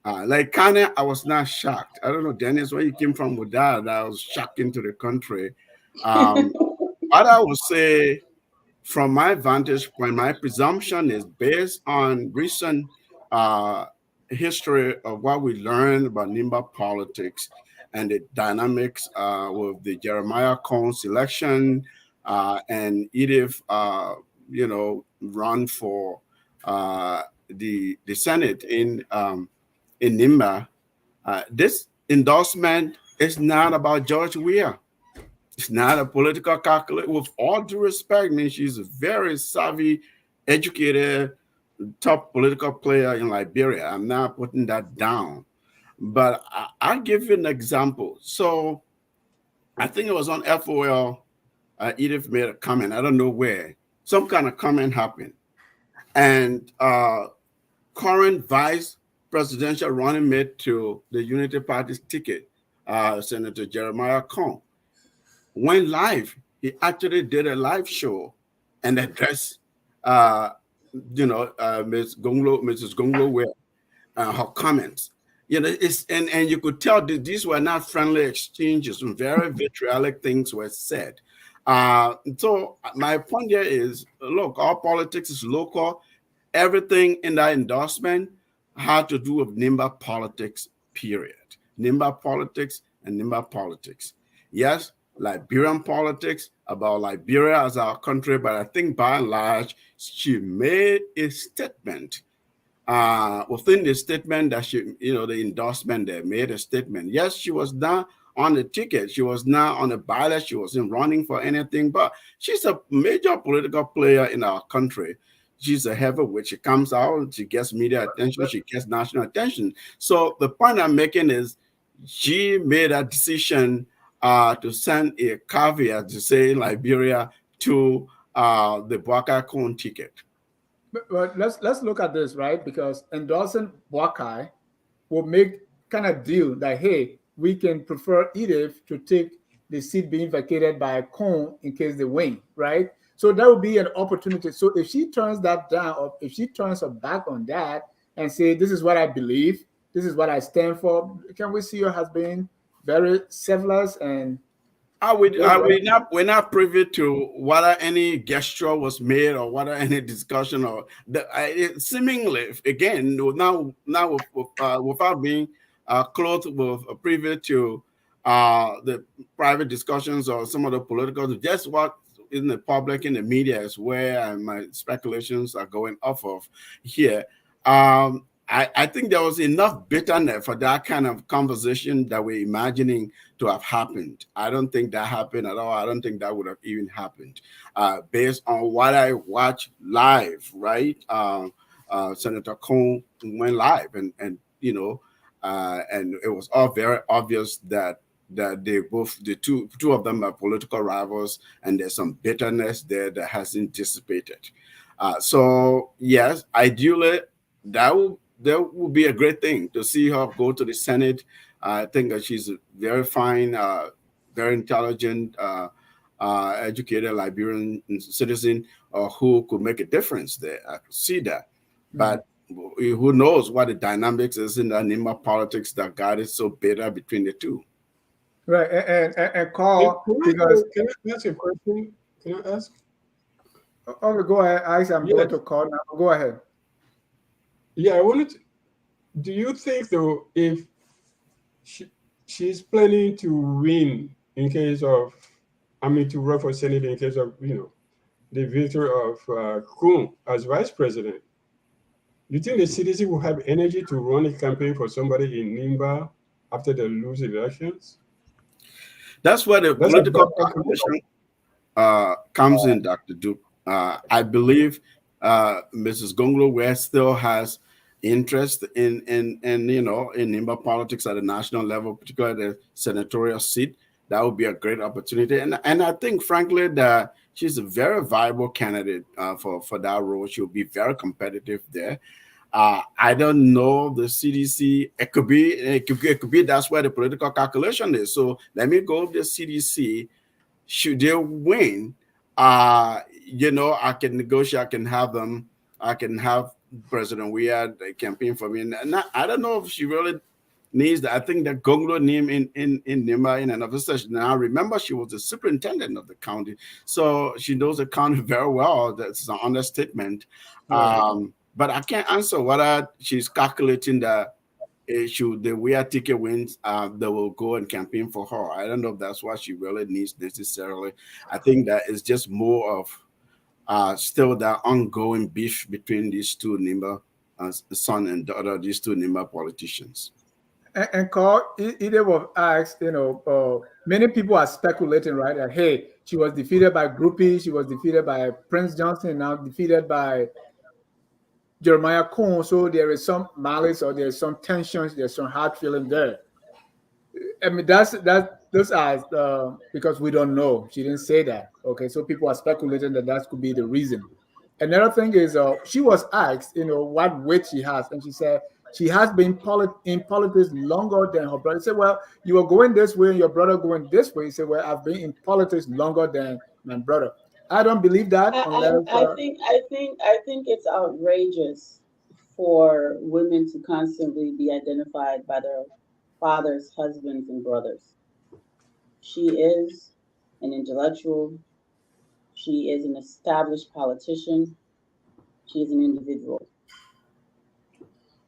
Like Kanye, I was not shocked. I don't know, Dennis, where you came from with that. I was shocked into the country. What I would say, from my vantage point, my presumption is based on recent history of what we learned about nimba politics and the dynamics with the Jeremiah Cohn selection and Edith, run for the Senate in nimba. This endorsement is not about George Weah. It's not a political calculation. With all due respect, I mean, she's a very savvy, educated, top political player in Liberia. I'm not putting that down. But I'll give you an example. So I think it was on FOL. Edith made a comment. I don't know where. Some kind of comment happened. And current vice presidential running mate to the Unity Party's ticket, Senator Jeremiah Cohn, went live. He actually did a live show and addressed, Mrs. Gongo with her comments. And you could tell that these were not friendly exchanges. Some very vitriolic things were said. So my point here is, look, our politics is local. Everything in that endorsement had to do with nimba politics, period. Nimba politics and nimba politics. Yes, Liberian politics, about Liberia as our country, but I think by and large, she made a statement. Within the statement that the endorsement there made a statement. Yes, she was not on the ticket. She was not on the ballot. She wasn't running for anything, but she's a major political player in our country. She's a heavyweight. She comes out, she gets media attention, she gets national attention. So the point I'm making is she made a decision to send a caveat to say Liberia to the Boakai Cohn ticket. But let's look at this, right? Because endorsing Boakai will make kind of deal that, hey, we can prefer Edith to take the seat being vacated by Cohn in case they win, right? So that would be an opportunity. So if she turns that down, or if she turns her back on that and say, this is what I believe, this is what I stand for, can we see her has been very selfless and we're not privy to whether any gesture was made or whether any discussion or seemingly again now without being clothed with privy to the private discussions or some of the political, just what in the public, in the media is where my speculations are going off of here. I think there was enough bitterness for that kind of conversation that we're imagining to have happened. I don't think that happened at all. I don't think that would have even happened based on what I watched live, right? Senator Cohn went live and and it was all very obvious that they both, the two of them are political rivals, and there's some bitterness there that hasn't dissipated. So yes, ideally that would be a great thing to see her go to the Senate. I think that she's a very fine, very intelligent, educated Liberian citizen who could make a difference there. I could see that. But who knows what the dynamics is in the nimba politics that got it so bitter between the two. Right. And Carl, because can I ask a question? Can I ask? Okay, go ahead. I'm going to call now. Go ahead. Yeah, I wanted to, do you think though, if she's planning to win in case of, to run for Senate in case of, the victory of Kuhn as vice president, you think the CDC will have energy to run a campaign for somebody in Nimba after they lose elections? That's where the political calculation comes in, Dr. Duke. I believe Mrs. Gongo still has interest in Nimba politics at the national level, particularly the senatorial seat. That would be a great opportunity, and I think, frankly, that she's a very viable candidate for that role. She'll be very competitive there. I don't know the CDC. It could be that's where the political calculation is. So let me go with the CDC. Should they win, I can negotiate. I can have them. I can have President Weah campaign for me. And I don't know if she really needs that. I think that Gongo name in Nimba in another session. Now remember, she was the superintendent of the county, so she knows the county very well. That's an understatement. Right. But I can't answer whether she's calculating that the Weah ticket wins, they will go and campaign for her. I don't know if that's what she really needs necessarily. I think that it's just more of still that ongoing beef between these two Nimba, son and daughter, these two Nimba politicians. And Carl, either was asked, many people are speculating, right? That, hey, she was defeated by groupies, she was defeated by Prince Johnson, now defeated by Jeremiah Cohn. So there is some malice or there's some tensions, there's some hard feeling there. I mean, those are because we don't know. She didn't say that. Okay, so people are speculating that could be the reason. Another thing is, she was asked, what weight she has, and she said she has been in politics longer than her brother. She said, well, you are going this way and your brother going this way. He said, well, I've been in politics longer than my brother. I don't believe that. I think it's outrageous for women to constantly be identified by their fathers, husbands, and brothers. She is an intellectual. She is an established politician. She is an individual.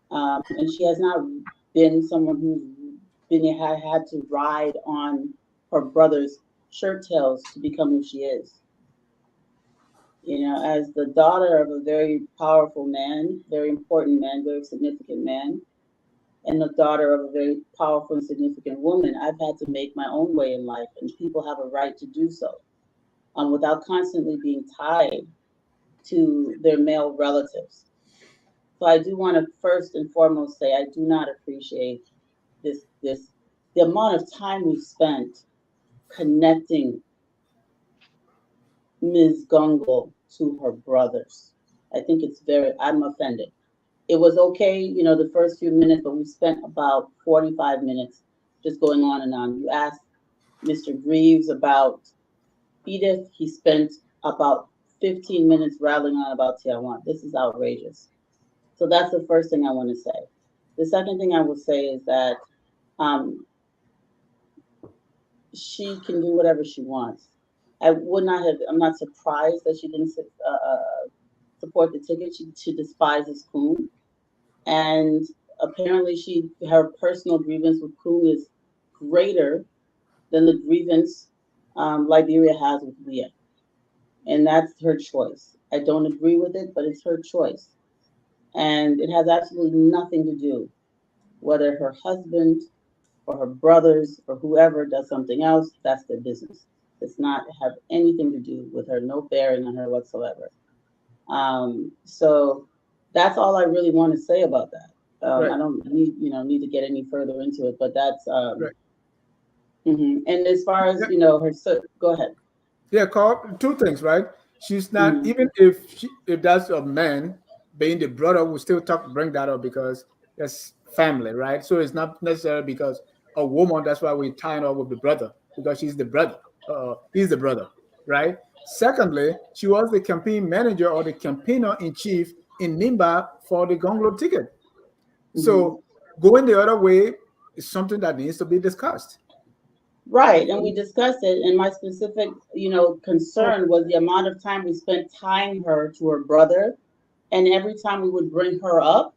And she has not been someone who's had to ride on her brother's shirt tails to become who she is. As the daughter of a very powerful man, very important man, very significant man, and the daughter of a very powerful and significant woman, I've had to make my own way in life, and people have a right to do so without constantly being tied to their male relatives. So I do want to first and foremost say I do not appreciate the amount of time we've spent connecting Ms. Gongo to her brothers. I think I'm offended. It was okay, the first few minutes, but we spent about 45 minutes just going on and on. You asked Mr. Greaves about Edith, he spent about 15 minutes rattling on about Tiawan. This is outrageous. So that's the first thing I want to say. The second thing I will say is that she can do whatever she wants. I'm not surprised that she didn't support the ticket. She despises Coon. And apparently her personal grievance with Coon is greater than the grievance Liberia has with Leah. And that's her choice. I don't agree with it, but it's her choice. And it has absolutely nothing to do whether her husband or her brothers or whoever does something else, that's their business. It's not have anything to do with her, no bearing on her whatsoever. So that's all I really want to say about that. Right. I don't need to get any further into it, but that's Right. And as far as go ahead. Yeah, Carl, two things, right? She's not even if that's a man being the brother, will still bring that up because that's family, right? So it's not necessarily because a woman. That's why we tying up with the brother because she's the brother. He's the brother, right? Secondly, she was the campaign manager or the campaigner in chief in Nimba for the Gonglo ticket. So going the other way is something that needs to be discussed. Right, and we discussed it, and my specific, concern was the amount of time we spent tying her to her brother, and every time we would bring her up,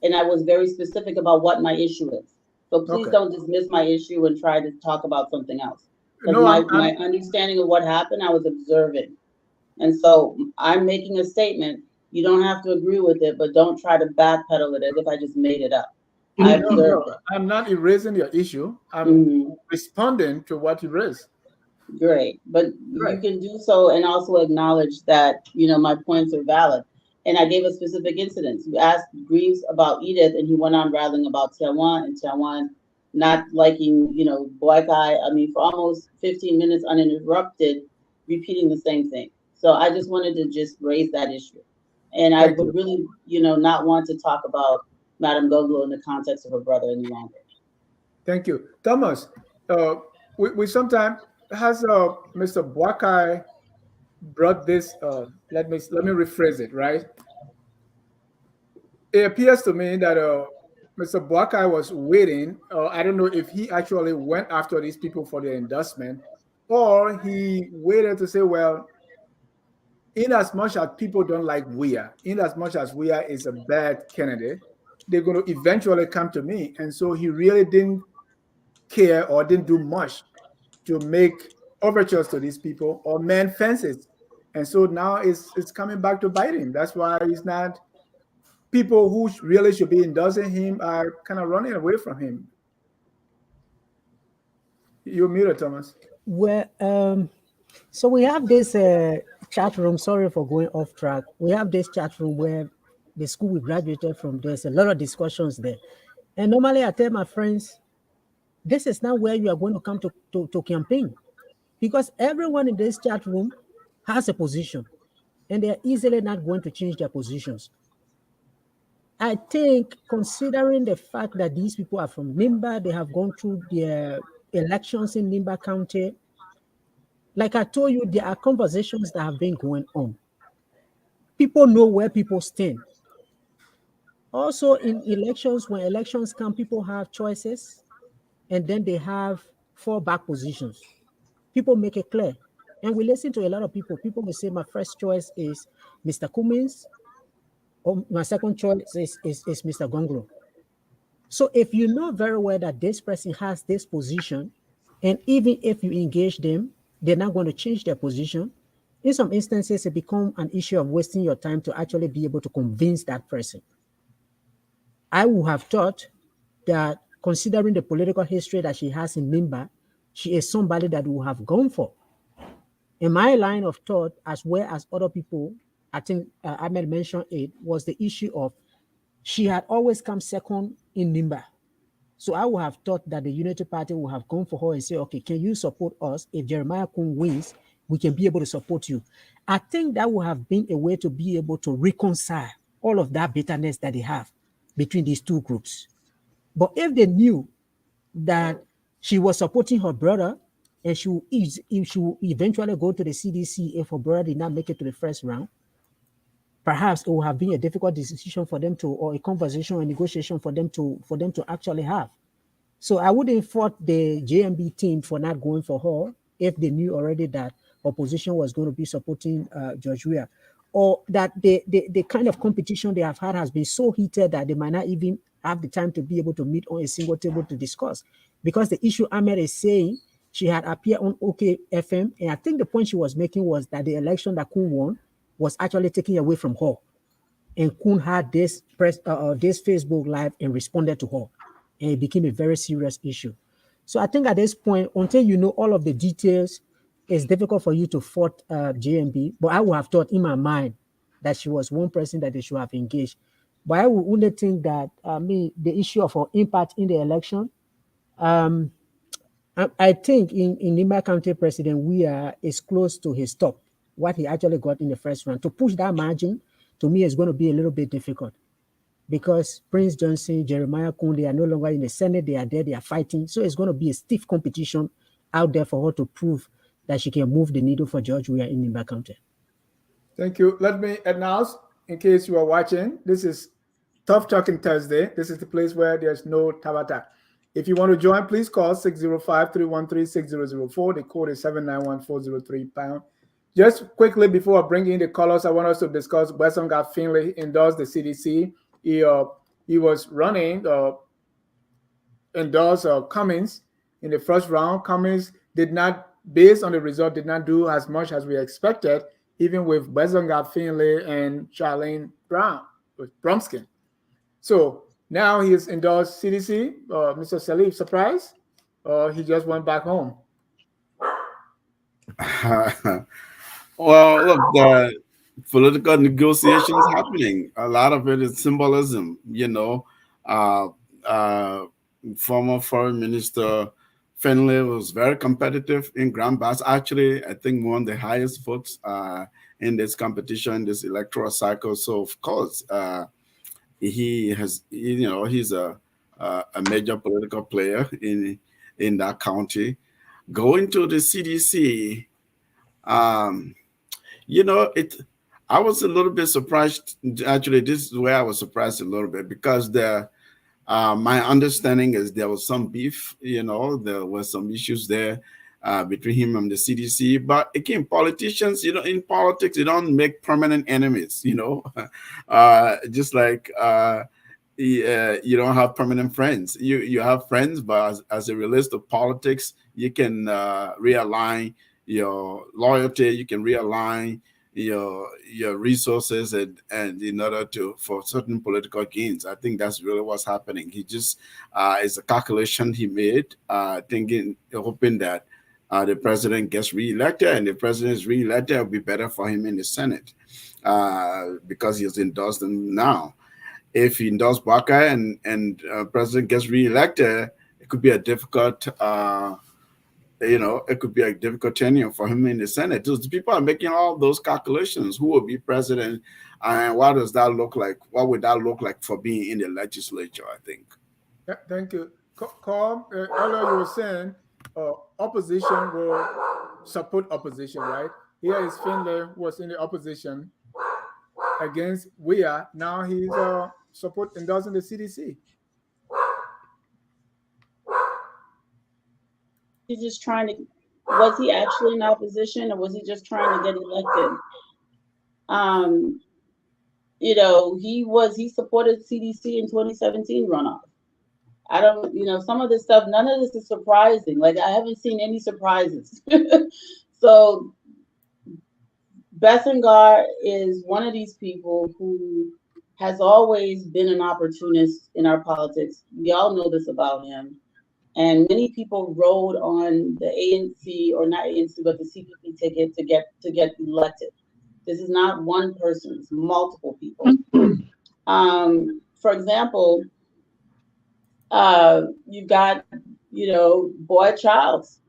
and I was very specific about what my issue is. So please don't dismiss my issue and try to talk about something else. Because my understanding of what happened, I was observing. And so I'm making a statement. You don't have to agree with it, but don't try to backpedal it as if I just made it up. I'm not erasing your issue. I'm responding to what you raised. Great, but you can do so and also acknowledge that my points are valid. And I gave a specific incident. You asked Greaves about Edith, and he went on rattling about Tiawan and Tiawan not liking Black Eye. I mean, for almost 15 minutes uninterrupted, repeating the same thing. So I just wanted to just raise that issue, and I would really not want to talk about Madame Gongo in the context of her brother any longer. Thank you. Thomas, we sometimes has Mr. Bwakai brought this, let me rephrase it, right? It appears to me that Mr. Bwakai was waiting, I don't know if he actually went after these people for their endorsement, or he waited to say, well, in as much as people don't like Weah, in as much as Weah is a bad candidate, they're going to eventually come to me. And so he really didn't care or didn't do much to make overtures to these people or mend fences. And so now it's coming back to bite him. That's why he's not, people who really should be endorsing him are kind of running away from him. You're muted, Thomas. Well, so we have this chat room. Sorry for going off track. We have this chat room where the school we graduated from, there's a lot of discussions there. And normally I tell my friends, this is not where you are going to come to campaign, because everyone in this chat room has a position and they're easily not going to change their positions. I think, considering the fact that these people are from Nimba, they have gone through their elections in Nimba County. Like I told you, there are conversations that have been going on. People know where people stand. Also, in elections, when elections come, people have choices, and then they have fallback positions. People make it clear. And we listen to a lot of people. People will say, my first choice is Mr. Cummins, or my second choice is Mr. Gongo. So if you know very well that this person has this position, and even if you engage them, they're not going to change their position, in some instances, it becomes an issue of wasting your time to actually be able to convince that person. I would have thought that, considering the political history that she has in Nimba, she is somebody that would have gone for. In my line of thought, as well as other people, I think Ahmed mentioned it, was the issue of she had always come second in Nimba. So I would have thought that the Unity Party would have gone for her and say, okay, can you support us? If Jeremiah Kun wins, we can be able to support you. I think that would have been a way to be able to reconcile all of that bitterness that they have between these two groups. But if they knew that she was supporting her brother and she will eventually go to the CDC if her brother did not make it to the first round, perhaps it would have been a difficult decision for them to, or a conversation or negotiation for them to actually have. So I wouldn't fault the JMB team for not going for her if they knew already that opposition was going to be supporting George Weah, or that the kind of competition they have had has been so heated that they might not even have the time to be able to meet on a single table to discuss. Because the issue Ahmed is saying, she had appeared on OK FM, and I think the point she was making was that the election that Kun won was actually taken away from her, and Kun had this this Facebook live and responded to her, and it became a very serious issue. So I think at this point, until you know all of the details, it's difficult for you to fault JMB. But I would have thought in my mind that she was one person that they should have engaged. But I would only think that the issue of her impact in the election. I think in Nimba County President Weah is close to his top, what he actually got in the first round. To push that margin, to me, is going to be a little bit difficult because Prince Johnson, Jeremiah Kun, they are no longer in the Senate. They are there, they are fighting. So it's going to be a stiff competition out there for her to prove that she can move the needle for George Weah in Nimba County. Thank you. Let me announce, in case you are watching, this is Tough Talking Thursday. This is the place where there's no Tabata. If you want to join, please call 605-313-6004. The code is 791-403#. Just quickly before I bring in the callers, I want us to discuss Wesongard Finley endorsed the CDC. He was running, endorsed Cummings in the first round. Cummings did not, based on the result, did not do as much as we expected, even with Wesongard Finley and Charlene Brown, with Bromskin. So now he is endorsed CDC. Mr. Salif, surprised? Or he just went back home? Well, look, the political negotiations happening. A lot of it is symbolism. Former Foreign Minister Finley was very competitive in Grand Bass. Actually, I think won the highest votes in this competition, this electoral cycle. So, of course, he has, he's a major political player in that county. Going to the CDC, I was a little bit surprised. Actually, this is where I was surprised a little bit because my understanding is there was some beef. There was some issues there between him and the CDC. But again, politicians, in politics, you don't make permanent enemies. Just like you don't have permanent friends. You have friends, but as it relates to politics, you can realign your loyalty. You can realign your resources and in order for certain political gains. I think that's really what's happening. He just it's a calculation he made, hoping that the president gets reelected, and the president is reelected, it'll be better for him in the Senate because he's endorsed him now. If he endorsed Baka and president gets reelected, it could be a difficult it could be a difficult tenure for him in the Senate. So people are making all those calculations. Who will be president, and what does that look like? What would that look like for being in the legislature? I think. Yeah, thank you, Carl. Earlier you were saying opposition will support opposition, right? Here is Finley was in the opposition against Weah. Now he's endorsing the CDC. He's just trying to, was he actually in opposition or was he just trying to get elected? He supported CDC in 2017 runoff. I don't, some of this stuff, none of this is surprising. Like, I haven't seen any surprises. So Bessengar is one of these people who has always been an opportunist in our politics. We all know this about him. And many people rode on the ANC, or not ANC, but the CPP ticket to get elected. This is not one person; it's multiple people. For example, you've got Boy Childs.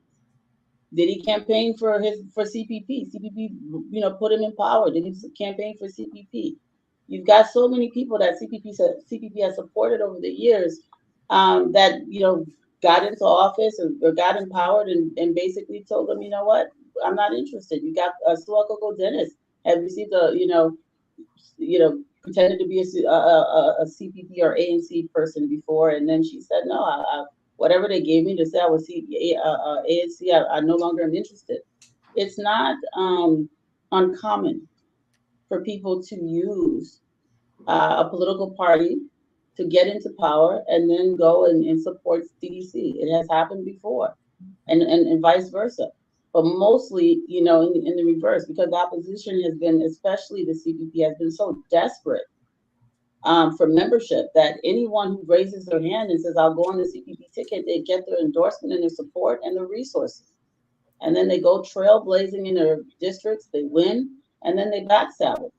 Did he campaign for CPP? CPP, put him in power. Did he campaign for CPP? You've got so many people that CPP has supported over the years that got into office or got empowered and basically told them, you know what, I'm not interested. You got Suakoko Dennis had received pretended to be a CPP or ANC person before, and then she said, no, whatever they gave me to say I was ANC, I no longer am interested. It's not uncommon for people to use a political party to get into power and then go and support CDC. It has happened before, and vice versa. But mostly, in the reverse, because the opposition has been, especially the CPP, has been so desperate for membership that anyone who raises their hand and says, I'll go on the CPP ticket, they get their endorsement and their support and their resources. And then they go trailblazing in their districts, they win, and then they backstab.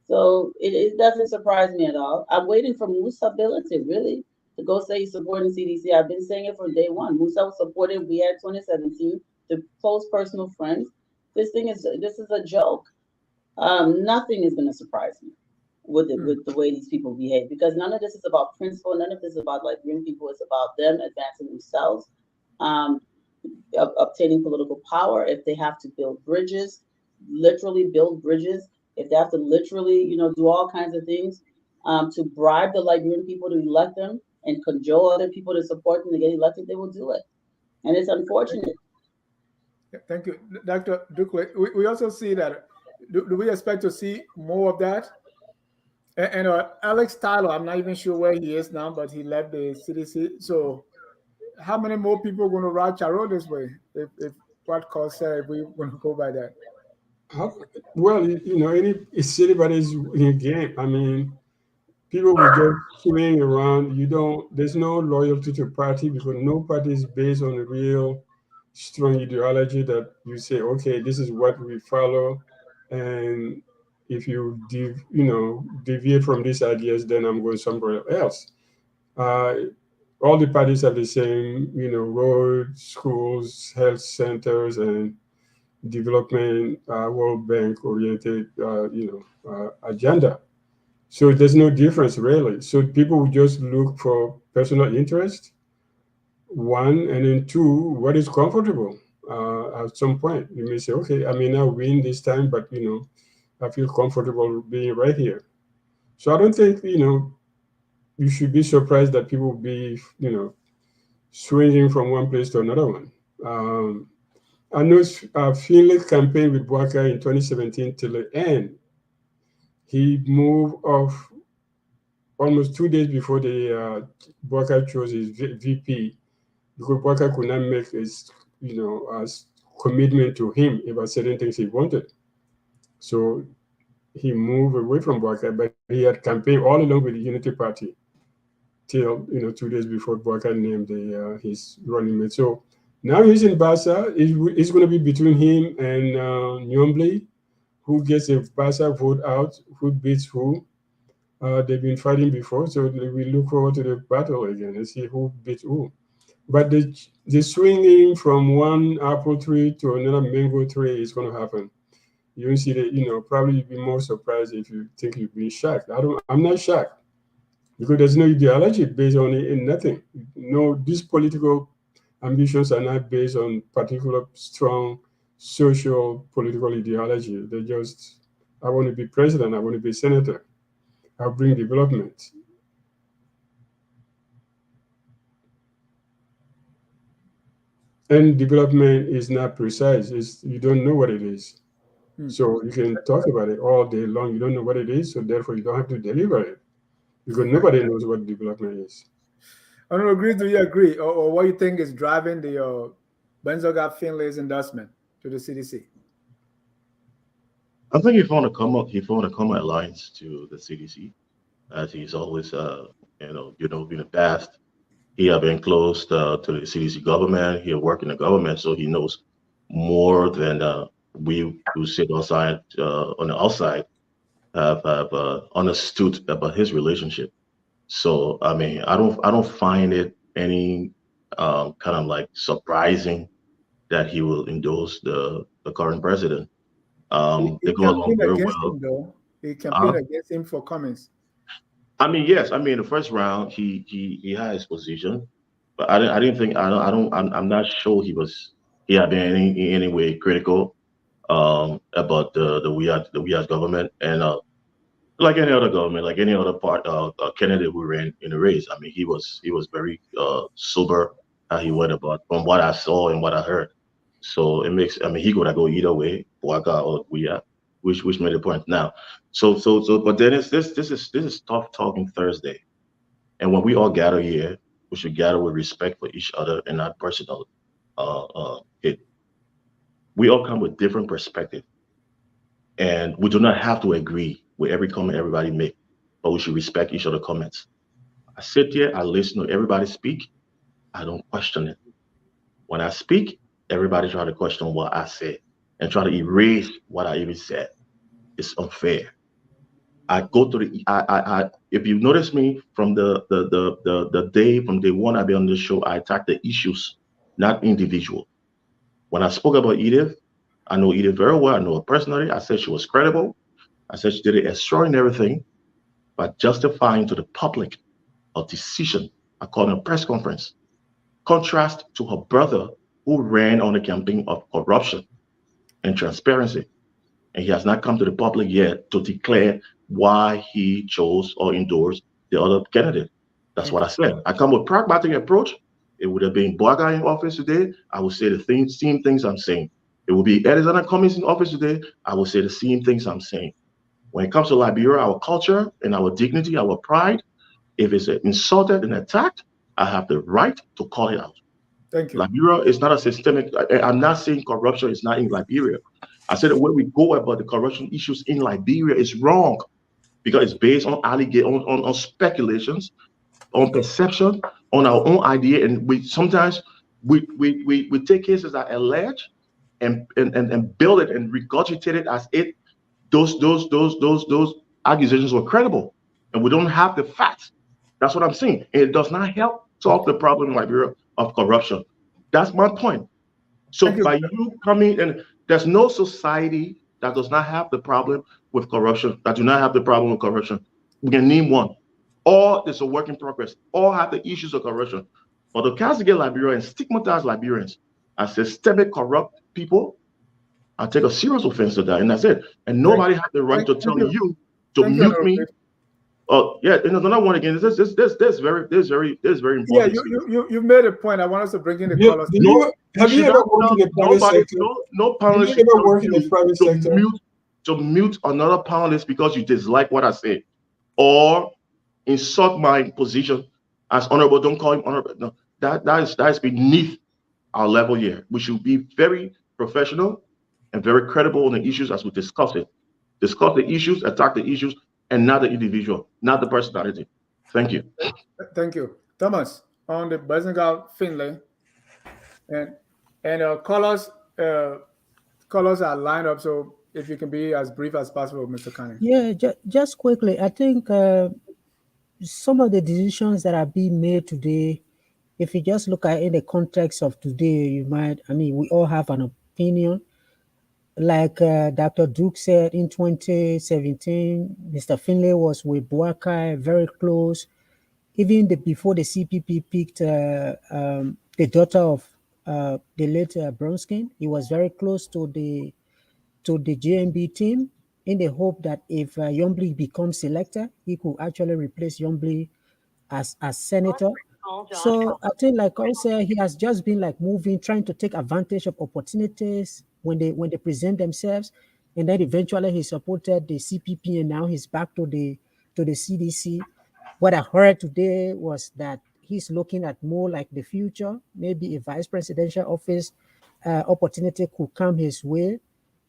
So it doesn't surprise me at all. I'm waiting for Musa Bility, really, to go say he's supporting CDC. I've been saying it from day one. Musa was supported. We had 2017, the close personal friends. This is a joke. Nothing is going to surprise me with the way these people behave, because none of this is about principle. None of this is about Liberian people. It's about them advancing themselves, obtaining political power. If they have to build bridges, literally build bridges. If they have to literally, do all kinds of things to bribe the Liberian people to elect them and cajole other people to support them to get elected, they will do it. And it's unfortunate. Thank you, Dr. Dukley. We also see that. Do we expect to see more of that? And Alex Tyler, I'm not even sure where he is now, but he left the CDC. So how many more people are going to ride Charo this way if what Carl said, if we want to go by that? Well, it's anybody's game. I mean, people will just swing around. There's no loyalty to party, because no party is based on a real strong ideology that you say, okay, this is what we follow, and if you deviate from these ideas, then I'm going somewhere else. All the parties have the same, roads, schools, health centers, and development, World Bank oriented, agenda. So there's no difference really. So people will just look for personal interest, one, and then two, what is comfortable. At some point, you may say, okay, I may not win this time, but I feel comfortable being right here. So I don't think you should be surprised that people will be swinging from one place to another one. I know Finlay campaigned with Bouaka in 2017 till the end. He moved off almost 2 days before the Bouaka chose his VP, because Bouaka could not make his commitment to him about certain things he wanted. So he moved away from Bouaka, but he had campaigned all along with the Unity Party till 2 days before Bouaka named his running mate. So now he's in Bassa. It's going to be between him and Nyombli, who gets the Bassa vote out, who beats who. They've been fighting before, so we look forward to the battle again and see who beats who. But the swinging from one apple tree to another mango tree is going to happen. You see that, probably you'd be more surprised if you think you've been shocked. I'm not shocked, because there's no ideology based on it in nothing. No, these political ambitions are not based on particular strong social political ideology. They're just, I want to be president, I want to be senator, I'll bring development. And development is not precise. You don't know what it is. So you can talk about it all day long. You don't know what it is, so therefore you don't have to deliver it, because nobody knows what development is. I don't agree. Do you agree, or what you think is driving the Benzoga Finlay's endorsement to the CDC? I think he found a common alliance to the CDC, as he's always, in the past. He have been close to the CDC government. He worked in the government, so he knows more than we who sit outside on the outside have understood about his relationship. So I mean, I don't find it any kind of like surprising that he will endorse the current president. They go along very well. He campaigned against him for comments. I mean, yes. I mean, the first round, he had his position, but I didn't think I'm not sure he had been in any way critical about the WIA's government, and like any other government, like any other candidate who ran in the race. I mean, he was very sober how he went about from what I saw and what I heard. So it makes, I mean, he could go either way, Waka or Guya, which made a point. Now, but then this is tough talking Thursday, and when we all gather here, we should gather with respect for each other and not personal. It We all come with different perspective, and we do not have to agree with every comment everybody make, but we should respect each other's comments. I sit here, I listen to everybody speak, I don't question it. When I speak, everybody try to question what I said and try to erase what I even said. It's unfair. I go to the if you notice me from the day from day one I've been on the show, I attack the issues, not individual. When I spoke about Edith, I know Edith very well. I know her personally. I said she was credible. I said she did an extraordinary thing by justifying to the public a decision according to a press conference. Contrast to her brother who ran on a campaign of corruption and transparency. And he has not come to the public yet to declare why he chose or endorsed the other candidate. That's what I said. I come with pragmatic approach. It would have been Boaga in office today. I would say the same things I'm saying. It would be Edison Cummings in office today. I would say the same things I'm saying. When it comes to Liberia, our culture and our dignity, our pride, if it's insulted and attacked, I have the right to call it out. Thank you. Liberia is not a systemic. I'm not saying corruption is not in Liberia. I said the way we go about the corruption issues in Liberia is wrong because it's based on on speculations, on perception, on our own idea, and we sometimes we take cases that allege and build it and regurgitate it as it those accusations were credible, and we don't have the facts. That's what I'm saying. And it does not help solve the problem in Liberia of corruption. That's my point. So by you coming and there's no society that does not have the problem with corruption, that do not have the problem with corruption. We can name one. All is a work in progress. All have the issues of corruption. But to castigate Liberia and stigmatize Liberians as systemic corrupt people, I take a serious offense to that. And that's it. And nobody has the right to tell you to mute me. Oh yeah, and another one again. This very important. Yeah, you made a point. I want us to bring in the callers. Have you ever worked in the private sector? No panelist should ever work in the private sector to mute another panelist because you dislike what I say, or insult my position as honorable. Don't call him honorable. No, that is beneath our level here. We should be very professional and very credible on the issues as we discuss it. Discuss the issues, attack the issues, and not the individual, not the personality. Thank you. Thank you. Thomas, on the Bazinga Finlay, and callers are lined up, so if you can be as brief as possible, Mr. Kanye. Yeah, just quickly, I think some of the decisions that are being made today, if you just look at it in the context of today, we all have an opinion. Like Dr. Duke said in 2017, Mr. Finlay was with Boakai, very close. Even before the CPP picked the daughter of the late Bronskin, he was very close to the JMB team in the hope that if Yombly becomes selector, he could actually replace Yombly as senator. So I think, like also, he has just been like moving, trying to take advantage of opportunities when they present themselves, and then eventually he supported the CPP, and now he's back to the CDC. What I heard today was that he's looking at more like the future, maybe a vice presidential office opportunity could come his way.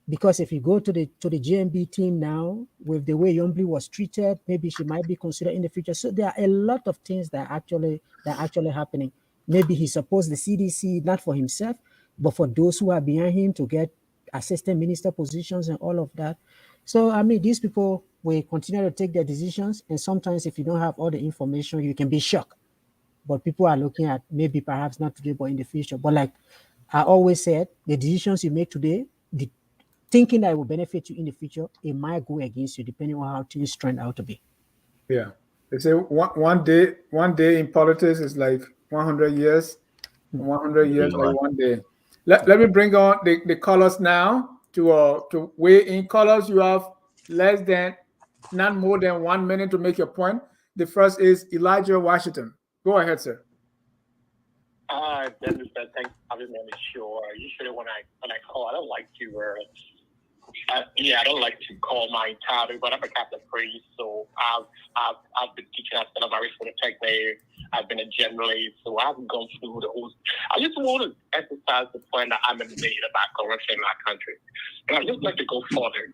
Because if you go to the GMB team now, with the way Yombly was treated, maybe she might be considered in the future. So there are a lot of things that are actually happening. Maybe he supports the CDC not for himself, but for those who are behind him to get assistant minister positions and all of that. So these people will continue to take their decisions, and sometimes if you don't have all the information, you can be shocked. But people are looking at maybe perhaps not today, but in the future. But like I always said, the decisions you make today, thinking that it will benefit you in the future, it might go against you depending on how things turn out to be. Yeah, they say one day in politics is like 100 years. 100 years like one day. Let me bring on the callers now to weigh in. Callers, you have not more than 1 minute to make your point. The first is Elijah Washington. Go ahead, sir. Dennis, thanks for having me on the show. Usually when I call, I don't like to. I don't like to call my title, but I'm a Catholic priest, so I've been teaching at St. Mary's Polytechnic. I've been a journalist, so I've gone through the whole. I just want to emphasize the point that I'm in debate about corruption in our country, and I just like to go further.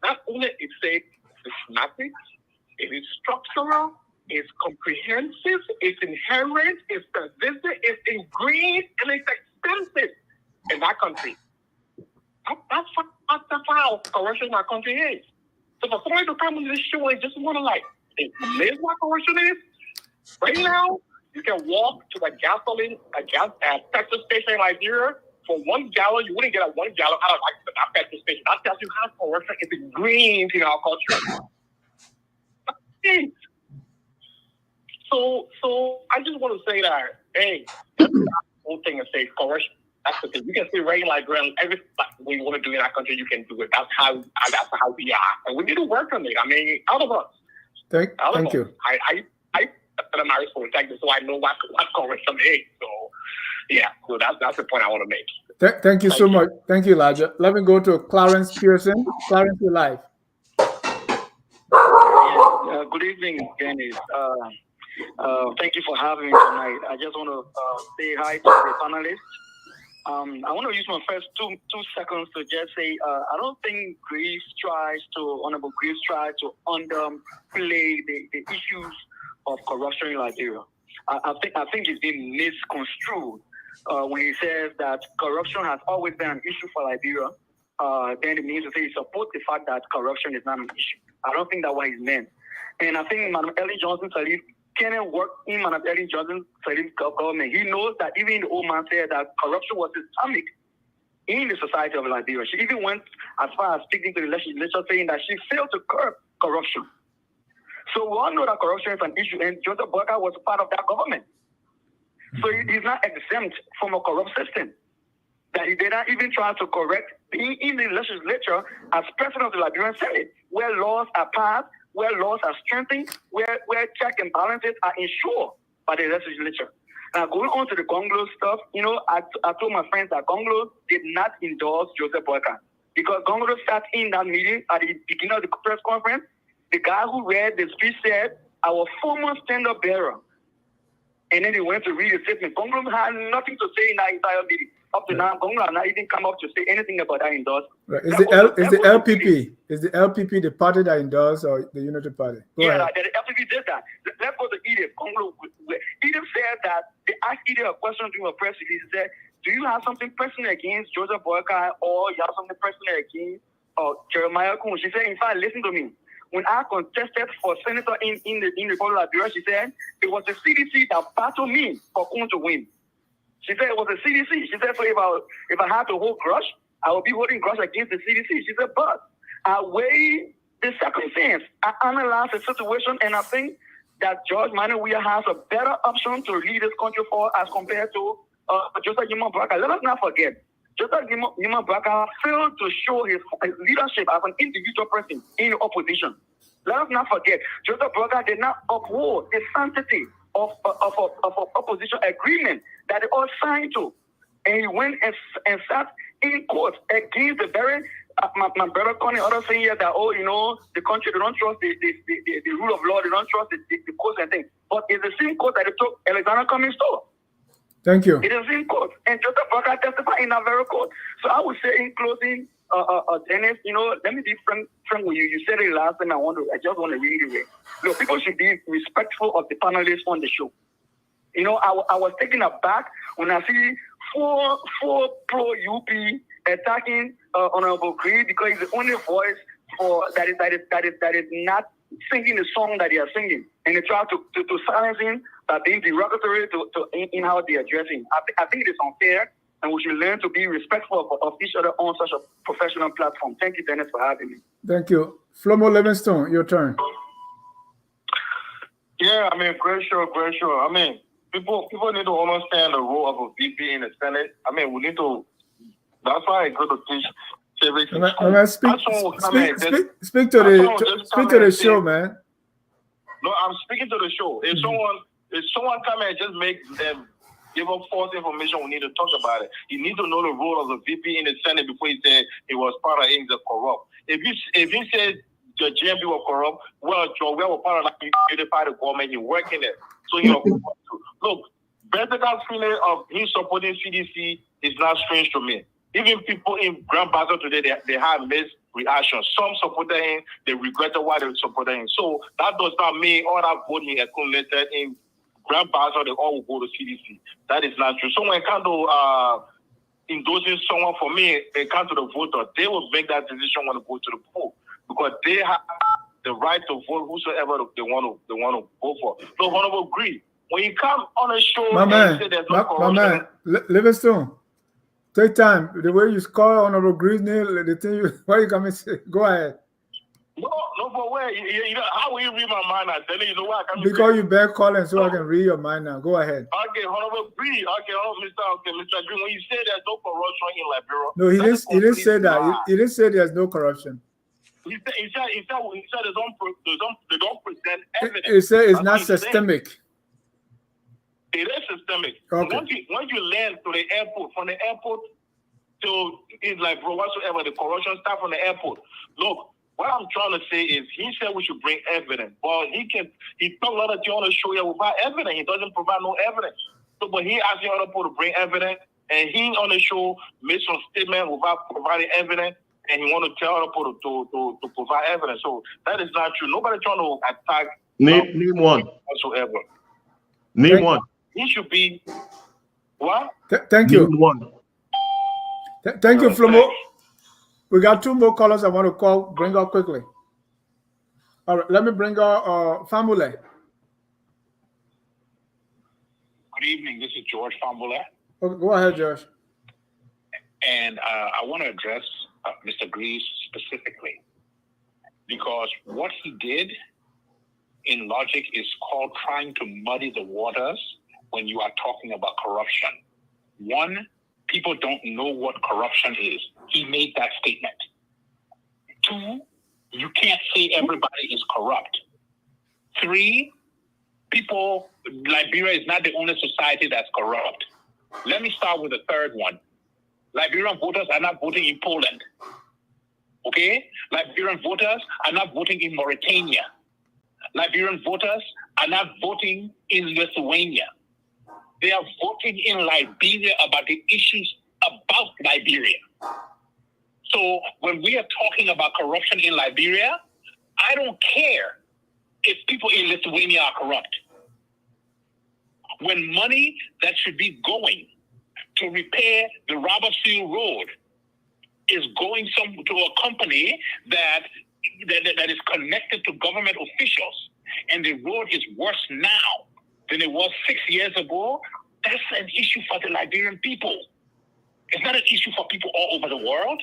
Not only is it systematic, it is structural, it's comprehensive, it's inherent, it's pervasive, it's ingrained, and it's extensive in that country. That's how corruption in our country is. So for somebody to come on this show and just want to explain what corruption is, right now, you can walk to a petrol station in Nigeria. For 1 gallon, you wouldn't get a 1 gallon out of that petrol station. That tells you how corruption is ingrained in our culture. So I just want to say that, hey, that's the whole thing and say corruption. That's the thing. You can say rain like ground. Everything we want to do in our country, you can do it. That's how we are, and we need to work on it. I mean, all of us. Thank you. I'm married for Texas, so I know what corruption is. So yeah, so that's the point I want to make. Thank you so much. Thank you, Elijah. Let me go to Clarence Pearson. Clarence, you're live. Good evening, Dennis. Thank you for having me tonight. I just want to say hi to the panelists. I want to use my first two seconds to just say I don't think Honorable Grace tries to underplay the issues of corruption in Liberia. I think it's been misconstrued when he says that corruption has always been an issue for Liberia. Then it means to say he supports the fact that corruption is not an issue. I don't think that's what he's meant. And I think Madam Ellie Johnson Sirleaf cannot work in Madam Ellie Johnson Sirleaf's government. He knows that even the old man said that corruption was systemic in the society of Liberia. She even went as far as speaking to the legislature saying that she failed to curb corruption. So we all know that corruption is an issue, and Joseph Boyka was part of that government. So he's not exempt from a corrupt system that he did not even try to correct being in the legislature as president of the Liberian Senate, where laws are passed, where laws are strengthened, where check and balances are ensured by the legislature. Now, going on to the Gongo stuff, I told my friends that Gongo did not endorse Joseph Boyka because Gongo sat in that meeting at the beginning of the press conference. The guy who read the speech said, our former standard bearer. And then he went to read the statement. Gongo had nothing to say in that entire meeting. Up to now, Gongo has not even come up to say anything about that endorsement. Right. Is the LPP? Is the LPP the party that endorsed or the Unity Party? Go ahead. The LPP did that. Let's go to Edith. Edith said that they asked Edith a question during a press release. He said, do you have something personal against Joseph Boyka or you have something personal against Jeremiah Kuhn? She said, in fact, listen to me. When I contested for senator in the Republic of Liberia, she said, it was the CDC that battled me for Kuhn to win. She said it was the CDC. She said, so if I had to hold grudge, I would be holding grudge against the CDC. She said, but I weigh the circumstance. I analyze the situation, and I think that George Manuel has a better option to lead this country forward as compared to Joseph Yuma Braka. Let us not forget, Joseph Yuma Braka failed to show his leadership as an individual person in the opposition. Let us not forget, Joseph Braka did not uphold the sanctity of opposition agreement that they all signed to. And he went and sat in court against the very, my brother Connie, others saying here that, the country, they don't trust the rule of law, they don't trust the courts and things. But it's the same court that they took Alexander Cummings to. Thank you. It is in court. And Joseph Braka testified in that very court. So I would say in closing, Dennis, let me be frank with you. You said it last time. I just want to reiterate. People should be respectful of the panelists on the show. I was taken aback when I see four pro-UP attacking Honorable Creed because he's the only voice that is not singing the song that they are singing, and they try to silence him by being derogatory in how they address him. I think it is unfair. And we should learn to be respectful of each other on such a professional platform. Thank you, Dennis, for having me. Thank you. Flomo Livingstone, your turn. Yeah, great show. People need to understand the role of a VP in the Senate. We need to. That's why I go to teach civics. Speak to the show, man. No, I'm speaking to the show. If someone come and just make them give up false information, we need to talk about it. You need to know the role of the VP in the Senate before you say he was part of things that corrupt. If you say the GMP was corrupt, well, Joe, we were part of the government, you work in it. So you're corrupt too. Look, Bethel feeling of him supporting CDC is not strange to me. Even people in Grand Bazaar today, they have mixed reactions. Some supported him, they regretted why they supported him. So that does not mean all that voting accumulated in Grand Bazaar, they all will go to CDC. That is not true. So when it comes to endorsing someone, for me, it comes to the voter, they will make that decision when they go to the poll because they have the right to vote whosoever they want to vote for. So, Honorable Green, when you come on a show, and say there's no corruption, Livingstone, take time. The way you score Honorable Green, the thing why you come and say, go ahead. No, but where? How will you read my mind? I tell you, what I because you back calling, so I can read your mind now. Go ahead. Okay, Honorable Green. Okay, Mr. Green. When you say there's no corruption in Liberia, no, he didn't say that. He didn't say there's no corruption. He said they don't present evidence. He said it's not systemic. It is systemic. Okay. Once you land to the airport, from the airport to it's like whatsoever, the corruption start from the airport. Look. What I'm trying to say is he said we should bring evidence. Well, he talk a lot of things on the show here without evidence. He doesn't provide no evidence. So, but he asking other people to bring evidence, and he on the show made some statement without providing evidence, and he want to tell other people to provide evidence. So that is not true. Nobody trying to attack. Name one. Whatsoever. Name one. He should be what? Thank you. Name one. Thank you, Flomo. We got two more callers I want to bring up quickly. All right, let me bring up Famule. Good evening. This is George Famule. Okay, go ahead, George. And I want to address Mr. Greaves specifically because what he did in logic is called trying to muddy the waters when you are talking about corruption. One, people don't know what corruption is. He made that statement. Two, you can't say everybody is corrupt. Three, Liberia is not the only society that's corrupt. Let me start with the third one. Liberian voters are not voting in Poland. Okay? Liberian voters are not voting in Mauritania. Liberian voters are not voting in Lithuania. They are voting in Liberia about the issues about Liberia. So when we are talking about corruption in Liberia, I don't care if people in Lithuania are corrupt. When money that should be going to repair the Robertson Road is going to a company that is connected to government officials, and the road is worse now than it was 6 years ago, that's an issue for the Liberian people. It's not an issue for people all over the world.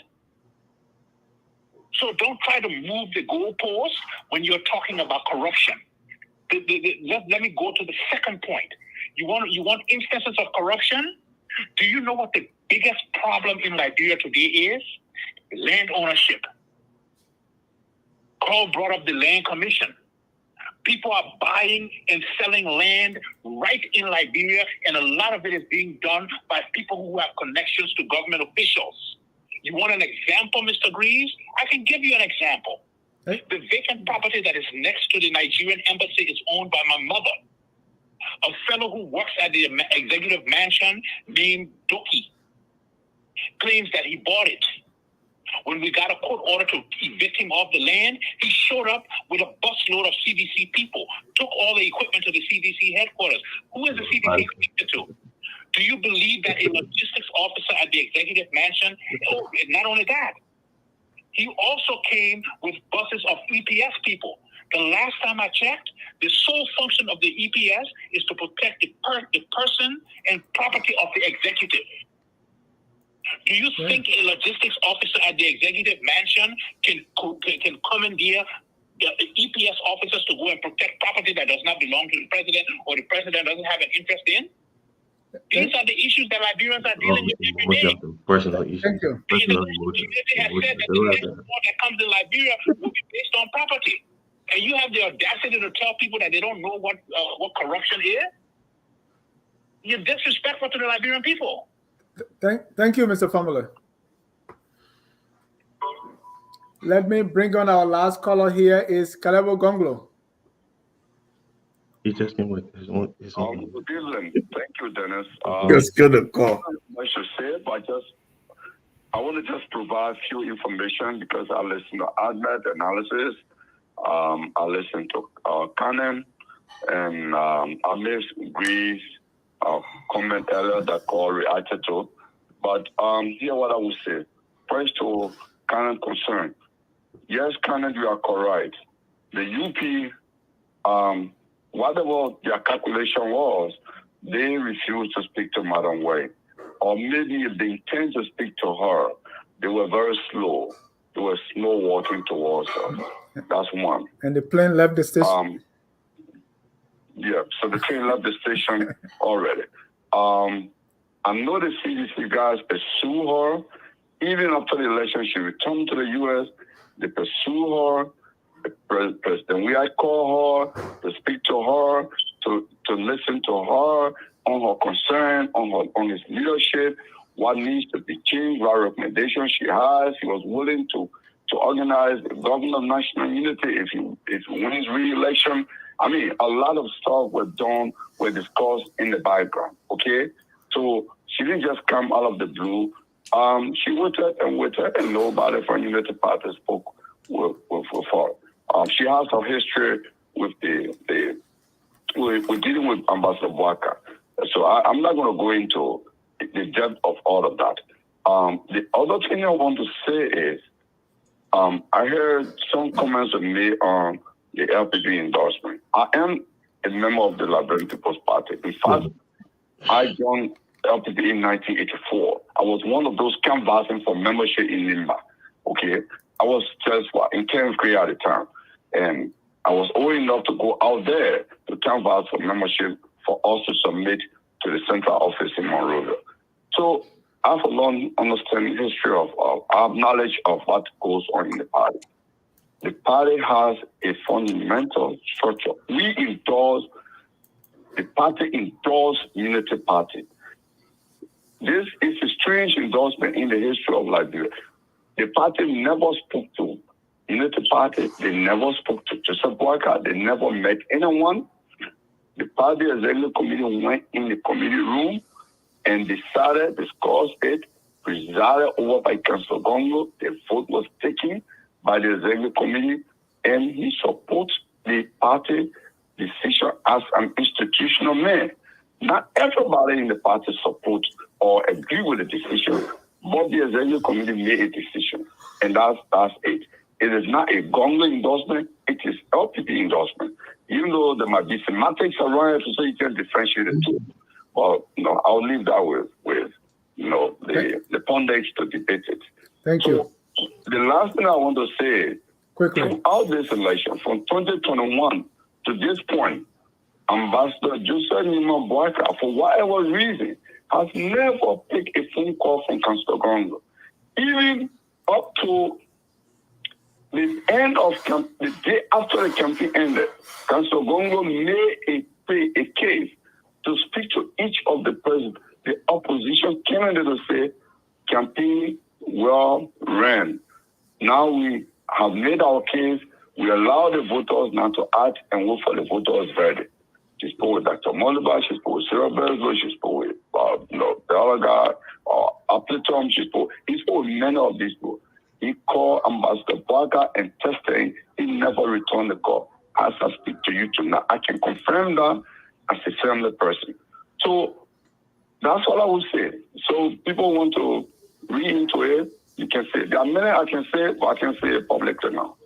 So don't try to move the goalposts when you're talking about corruption. Let me go to the second point. You want instances of corruption? Do you know what the biggest problem in Liberia today is? Land ownership. Carl brought up the land commission. People are buying and selling land right in Liberia, and a lot of it is being done by people who have connections to government officials. You want an example, Mr. Greaves? I can give you an example. Hey. The vacant property that is next to the Nigerian embassy is owned by my mother. A fellow who works at the executive mansion named Doki claims that he bought it. When we got a court order to evict him off the land, he showed up with a busload of CDC people, took all the equipment to the CDC headquarters. Who is the CDC connected to? Do you believe that a logistics officer at the executive mansion? Oh, not only that, he also came with buses of EPS people. The last time I checked, the sole function of the EPS is to protect the person and property of the executive. Do you think a logistics officer at the executive mansion can commandeer EPS officers to go and protect property that does not belong to the president or the president doesn't have an interest in? These are the issues that Liberians are dealing with every day. Personal issues. Thank you. Personal They have said that the next war that comes to Liberia will be based on property. And you have the audacity to tell people that they don't know what corruption is? you're disrespectful to the Liberian people. Thank you, Mr. Formula. Let me bring on our last caller here is Kalebo Gonglo. He just came with his own. Good evening. Thank you, Dennis. Just get a call. I should say, but I want to just provide few information because I listen to Ahmed analysis. I listen to Canon, and I missed Greece comment earlier that call reacted to. But here what I would say. First to Canon concern. Yes, Canon, you are correct. The UP, whatever their calculation was, they refused to speak to Madam Way. Or maybe if they intend to speak to her, they were very slow. They were slow walking towards her. That's one. And the plane left the station? Yeah, so the plane left the station already. I know the CDC guys pursue her. Even after the election, she returned to the U.S. They pursue her. President we call her to speak to her, to listen to her on her concern, on his leadership, what needs to be changed, what recommendations she has. He was willing to organize the government of national unity if he wins re-election. I mean, a lot of stuff were discussed in the background, okay? So she didn't just come out of the blue. She waited, and nobody from Unity Party spoke with her. She has a history with with dealing with Ambassador Bouaka. So I'm not going to go into the depth of all of that. The other thing I want to say is, I heard some comments of me on the LPP endorsement. I am a member of the Liberian People's Party. In fact, I joined LPP in 1984. I was one of those canvassing for membership in NIMBA. Okay, I was just in 10th grade at the time, and I was old enough to go out there to canvass for membership for us to submit to the central office in Monrovia. So I have a long understanding history I have knowledge of what goes on in the party. The party has a fundamental structure. The party endorses Unity Party. This is a strange endorsement in the history of Liberia. The party never spoke to Unity Party. They never spoke to Joseph Bouaka. They never met anyone. The party executive committee went in the committee room and decided, discussed it, presided over by Councillor Gongo. The vote was taken by the executive committee, and he supports the party decision as an institutional man. Not everybody in the party supports or agree with the decision, but the executive committee made a decision, and that's it. It is not a Gongo endorsement, it is LPP endorsement. Even though there might be semantics around it, so you can differentiate the two. Well, I'll leave that with the pundits to debate it. Thank you. The last thing I want to say, quickly, throughout this election, from 2021 to this point, Ambassador Joseph Nima Bouaka, for whatever reason, has never picked a phone call from Councillor Gongo. Even up to the end of the day after the campaign ended, Councillor Gongo made a case to speak to each of the presidents. The opposition candidate to say, campaign well ran. Now we have made our case. We allow the voters now to act and wait for the voters' verdict. She spoke with Dr. Moliba, she spoke with Cyril Berslow, she spoke with the other guy, Appleton, he spoke with many of these people. He called Ambassador Bouaka and tested him. He never returned the call. As I speak to you tonight, I can confirm that as a family person. So that's all I would say. So people want to read into it, you can say. There are many I can say, but I can say it publicly now.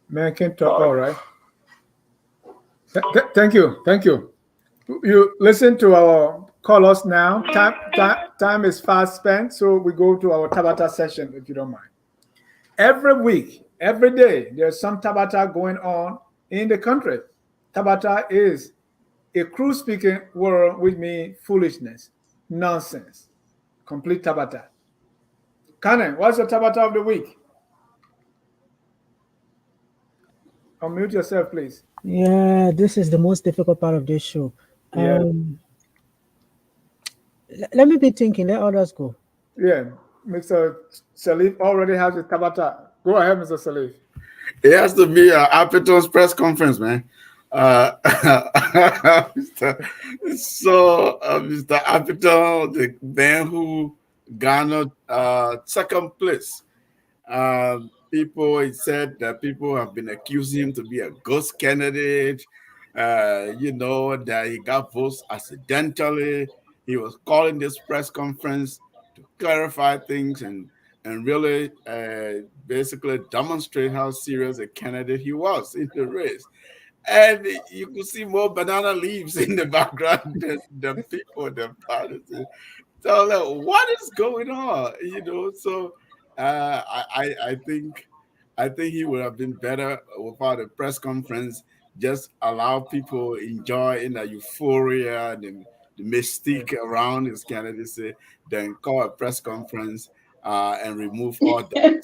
Man, I can talk, all right. Thank you. You listen to our callers now. Time is fast spent, so we go to our Tabata session, if you don't mind. Every week, every day, there's some Tabata going on in the country. Tabata is a crude speaking word which means foolishness, nonsense, complete Tabata. Kanen, what's your Tabata of the week? Unmute yourself, please. Yeah, this is the most difficult part of this show. Yeah. Let me be thinking. Let others go. Yeah, Mr. Salif already has the Tabata. Go ahead, Mr. Salif. It has to be Apito's press conference, man. Mr. Apito, the man who garnered second place. It said that people have been accusing him to be a ghost candidate. That he got votes accidentally. He was calling this press conference to clarify things and really basically demonstrate how serious a candidate he was in the race. And you could see more banana leaves in the background than people, than parties. So like, what is going on? So I think he would have been better without a press conference. Just allow people enjoy in the euphoria and the mystique around his candidacy, then call a press conference and remove all that.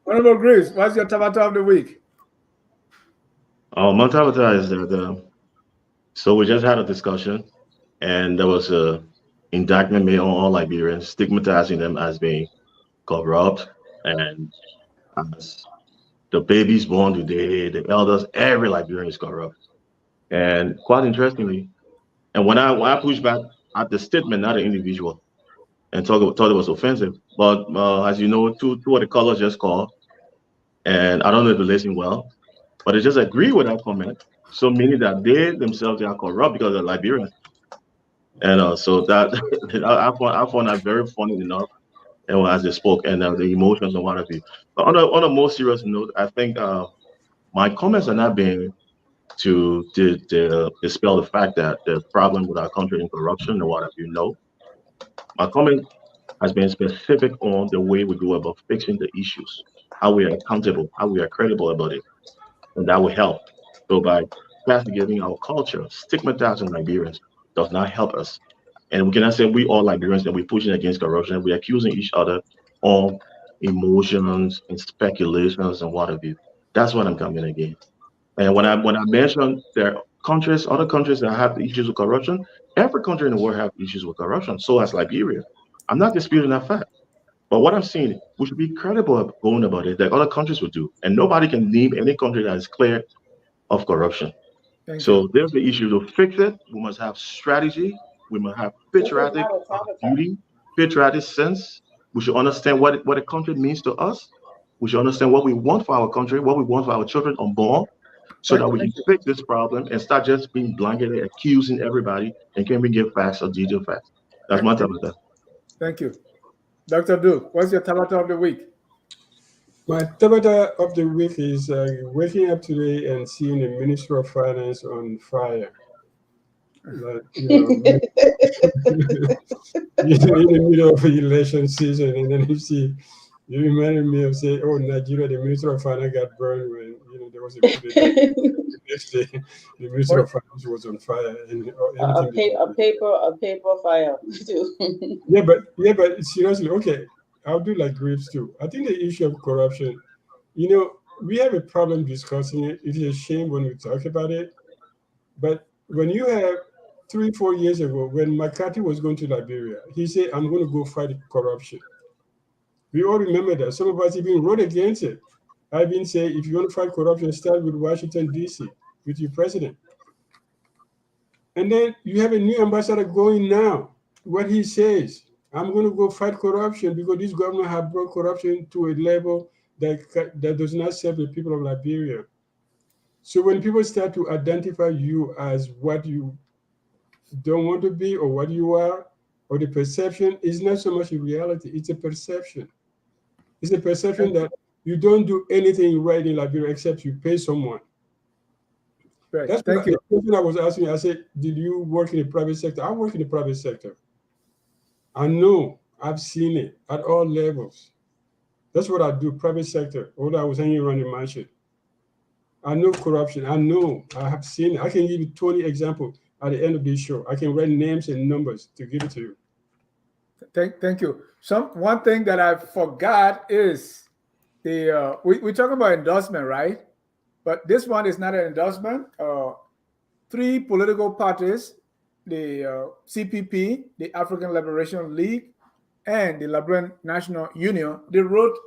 Honorable Grace, what's your Tabata of the week? My Tabata is that so we just had a discussion, and there was a indictment made on all Liberians, stigmatizing them as being corrupt, and as the babies born today, the elders, every Liberian is corrupt. And quite interestingly, and when I pushed back at the statement, not the individual, and thought it was offensive, but as you know, two of the colors just called, and I don't know if they listen well, but they just agree with that comment. So meaning that they themselves are corrupt because they're Liberians. And so that I found that very funny enough, and as they spoke, and the emotions and what have you. But on a more serious note, I think my comments are not being to dispel the fact that the problem with our country in corruption and what have you. No, my comment has been specific on the way we go about fixing the issues, how we are accountable, how we are credible about it, and that will help. So by castigating our culture, stigmatizing Liberians does not help us. And we cannot say we all Liberians that we're pushing against corruption. We're accusing each other of emotions and speculations and what have you. That's what I'm coming against. And when I mentioned there are other countries that have issues with corruption, every country in the world have issues with corruption. So has Liberia. I'm not disputing that fact. But what I'm saying, we should be credible going about it that other countries would do. And nobody can name any country that is clear of corruption. So there's the issue. To fix it, we must have strategy. We must have patriotic duty, patriotic sense. We should understand what a country means to us. We should understand what we want for our country, what we want for our children unborn, so that we can fix this problem and start just being blanketed, accusing everybody, and can we give facts or detailed facts? That's my Tabata. Thank you. Dr. Duke, what's your Tabata of the week? My Tabata of the week is waking up today and seeing the Minister of Finance on fire. Like, in the middle of the election season, and then you reminded me of saying, "Oh, Nigeria, the Minister of Finance got burned when there was a coup d'etat." The next day, the Minister of Finance was on fire, and a paper fire too. yeah, but seriously, okay, I'll do like Graves too. I think the issue of corruption, we have a problem discussing it. It is a shame when we talk about it, but when you have 3-4 years ago, when McCarthy was going to Liberia, he said, "I'm going to go fight corruption." We all remember that. Some of us even wrote against it. I've been saying, if you want to fight corruption, start with Washington, D.C., with your president. And then you have a new ambassador going now. What he says, "I'm going to go fight corruption because this government have brought corruption to a level that does not serve the people of Liberia." So when people start to identify you as what you don't want to be or what you are, or the perception is not so much a reality, it's a perception. It's a perception that you don't do anything right in Liberia except you pay someone. Right. That's the question I was asking. I said, did you work in the private sector? I work in the private sector. I know, I've seen it at all levels. That's what I do, private sector, although I was hanging around the mansion. I know corruption. I know, I have seen it. I can give you 20 examples at the end of this show. I can write names and numbers to give it to you. Thank you. One thing that I forgot is we talk about endorsement, right? But this one is not an endorsement. 3 political parties the CPP, the African Liberation League, and the Liberian National Union, they wrote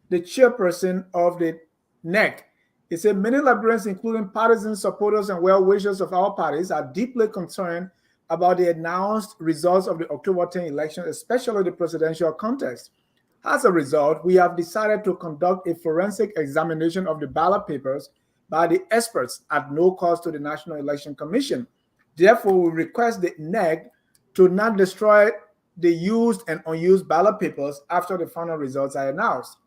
the chairperson of the NEC. It said many Liberians, including partisans, supporters, and well-wishers of our parties, are deeply concerned about the announced results of the October 10 election, especially the presidential contest. As a result, we have decided to conduct a forensic examination of the ballot papers by the experts at no cost to the National Election Commission. Therefore, we request the NEC to not destroy the used and unused ballot papers after the final results are announced.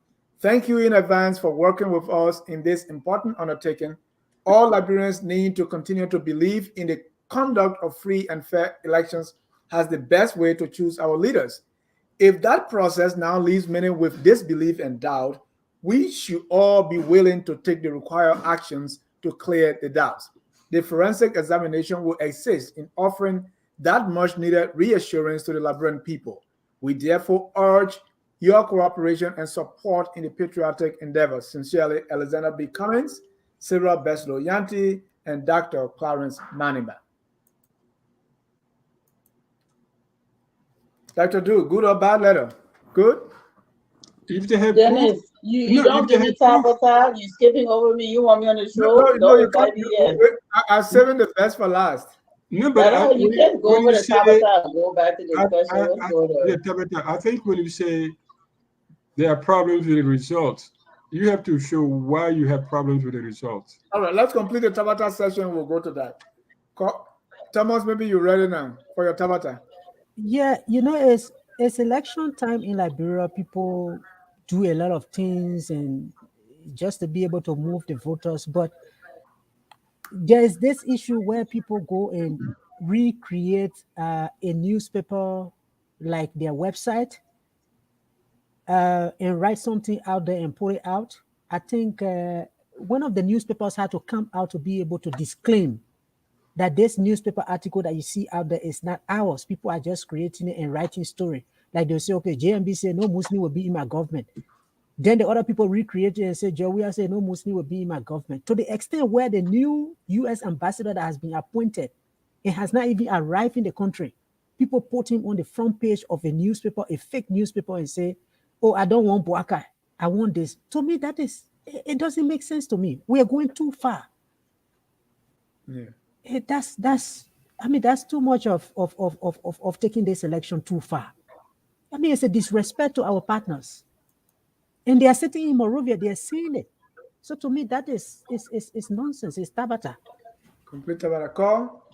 Thank you in advance for working with us in this important undertaking. All Liberians need to continue to believe in the conduct of free and fair elections as the best way to choose our leaders. If that process now leaves many with disbelief and doubt, we should all be willing to take the required actions to clear the doubts. The forensic examination will assist in offering that much needed reassurance to the Liberian people. We therefore urge your cooperation and support in the patriotic endeavor. Sincerely, Alexander B. Cummins, Cyril Beslo Yanti, and Dr. Clarence Maniba. Dr. Du, good or bad letter? Good? If they have Dennis, you don't give me Tabata. You're skipping over me. You want me on the show? No, you can't. I'm saving the best for last. No, but you can't go over the Tabata and go back to the discussion. Tabata, I think when you say there are problems with the results, you have to show why you have problems with the results. All right, let's complete the Tabata session. We'll go to that. Thomas, maybe you're ready now for your Tabata. Yeah, it's election time in Liberia. People do a lot of things and just to be able to move the voters. But there's this issue where people go and recreate a newspaper like their website and write something out there and put it out. I think one of the newspapers had to come out to be able to disclaim that this newspaper article that you see out there is not ours. People are just creating it and writing story. Like they'll say, okay, JMB said no Muslim will be in my government. Then the other people recreate it and say, Jawia said no Muslim will be in my government. To the extent where the new U.S. ambassador that has been appointed, it has not even arrived in the country. People put him on the front page of a newspaper, a fake newspaper, and say, oh, I don't want Boaka. I want this. To me, it doesn't make sense to me. We are going too far. Yeah. That's too much of taking this election too far. I mean, it's a disrespect to our partners. And they are sitting in Morovia, they are seeing it. So to me, that is nonsense. It's Tabata. Complete Tabata call.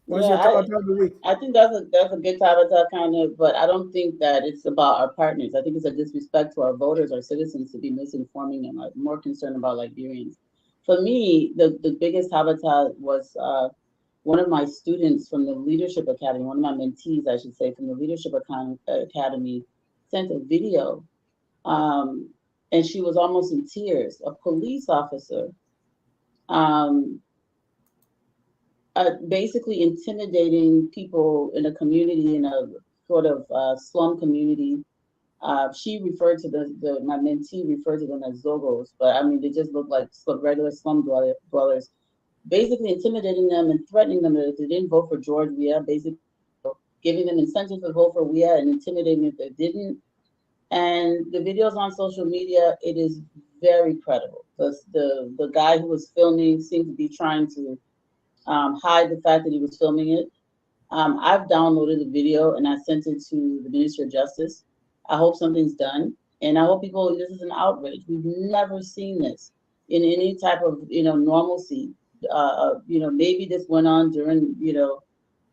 What's your Tabata of the week? I think that's a good Tabata kind of, but I don't think that it's about our partners. I think it's a disrespect to our voters, our citizens, to be misinforming them. I'm more concerned about Liberians. For me, the biggest Tabata was one of my students from the Leadership Academy, one of my mentees, I should say, from the Leadership Academy, sent a video, and she was almost in tears. A police officer basically intimidating people in a community, in a sort of slum community. She referred to my mentee referred to them as Zogos, but I mean, they just look like regular slum dwellers, basically intimidating them and threatening them that if they didn't vote for George Weah, basically giving them incentives to vote for Weah and intimidating if they didn't. And the videos on social media, it is very credible. The guy who was filming seemed to be trying to hide the fact that he was filming it. I've downloaded the video and I sent it to the Ministry of Justice. I hope something's done. And I hope people, this is an outrage. We've never seen this in any type of, normalcy. Maybe this went on during,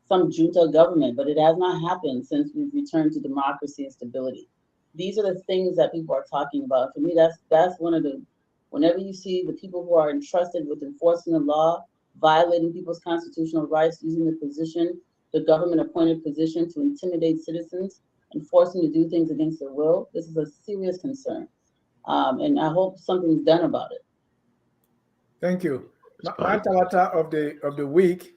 some junta government, but it has not happened since we've returned to democracy and stability. These are the things that people are talking about. For me, that's one of the, whenever you see the people who are entrusted with enforcing the law, violating people's constitutional rights, using the government appointed position to intimidate citizens and force them to do things against their will, this is a serious concern. And I hope something's done about it. Thank you. My Tabata of the week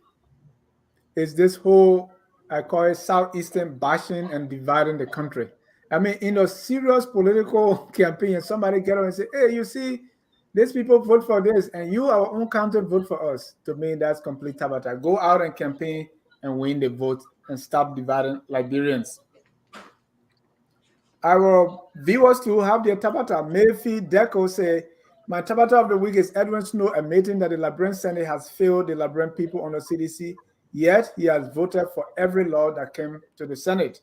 is this whole, I call it Southeastern bashing and dividing the country. I mean, in a serious political campaign, somebody get on and say, hey, you see, these people vote for this, and you, our own country, vote for us. To me, that's complete Tabata. Go out and campaign and win the vote and stop dividing Liberians. Our viewers too have their Tabata. Mayfi Deco say, my Tabata of the week is Edwin Snow admitting that the Liberian Senate has failed the Liberian people on the CDC, yet he has voted for every law that came to the Senate.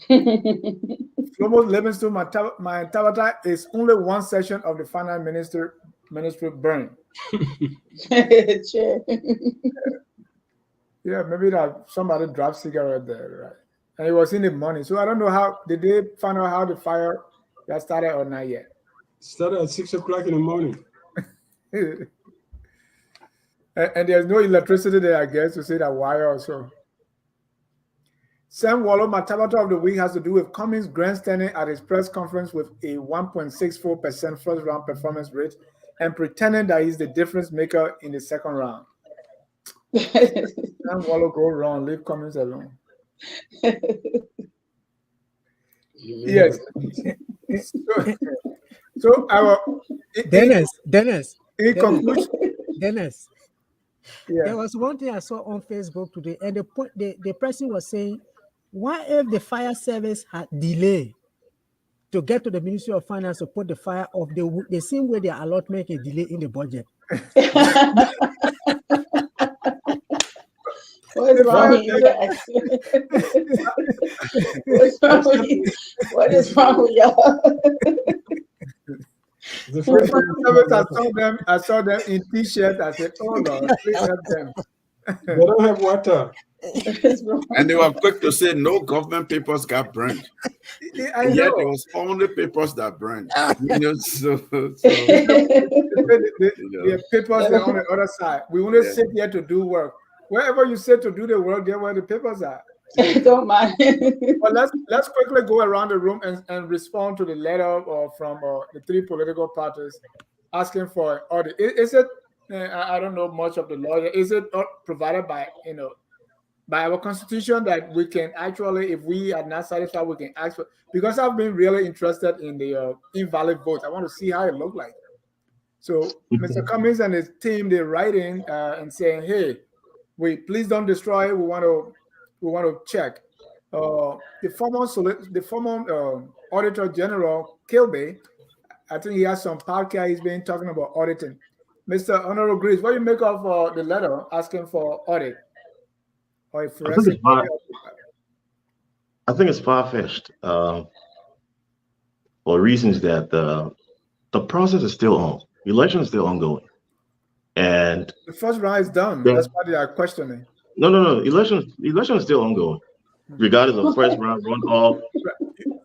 Flomo Livingston, my Tabata is only one session of the finance ministry burn. Yeah, maybe that somebody dropped cigarette there, right? And it was in the morning. So I don't know how, did they find out how the fire got started or not yet? Started at 6 o'clock in the morning. And there's no electricity there, I guess, to see that wire or so. Sam Wallow, my Tabata of the week has to do with Cummings grandstanding at his press conference with a 1.64% first round performance rate and pretending that he's the difference maker in the second round. Sam Wallow go wrong, leave Cummings alone. Yes. So our Dennis. In conclusion, Dennis. Yeah. There was one thing I saw on Facebook today, and the person was saying, "What if the fire service had delayed to get to the Ministry of Finance to put the fire off the same way their allotment is delayed in the budget?" What's wrong with you guys? What is wrong with y'all? The first time I saw them in t-shirts. I said, "Oh Lord, please help them." They don't have water. And they were quick to say no government papers got burned. And yet it was only papers that burned. The papers are on the other side. We only sit here to do work. Wherever you sit to do the work, there where the papers are. Don't mind. But let's quickly go around the room and respond to the letter from the three political parties asking for an audit. Is it? I don't know much of the law. Is it provided by by our constitution that we can actually, if we are not satisfied, we can ask for? Because I've been really interested in the invalid votes. I want to see how it looked like. So Mr. Cummings and his team, they're writing and saying, "Hey, please don't destroy it. We want to check." The former Auditor General Kilby, I think he has some podcast. He's been talking about auditing. Mr. Honorable Grease, what do you make of the letter asking for audit? Or if I think it's far-fetched for reasons that the process is still on. The election is still ongoing. And the first round is done. That's why they are questioning. No. Election is still ongoing, regardless of first round runoff.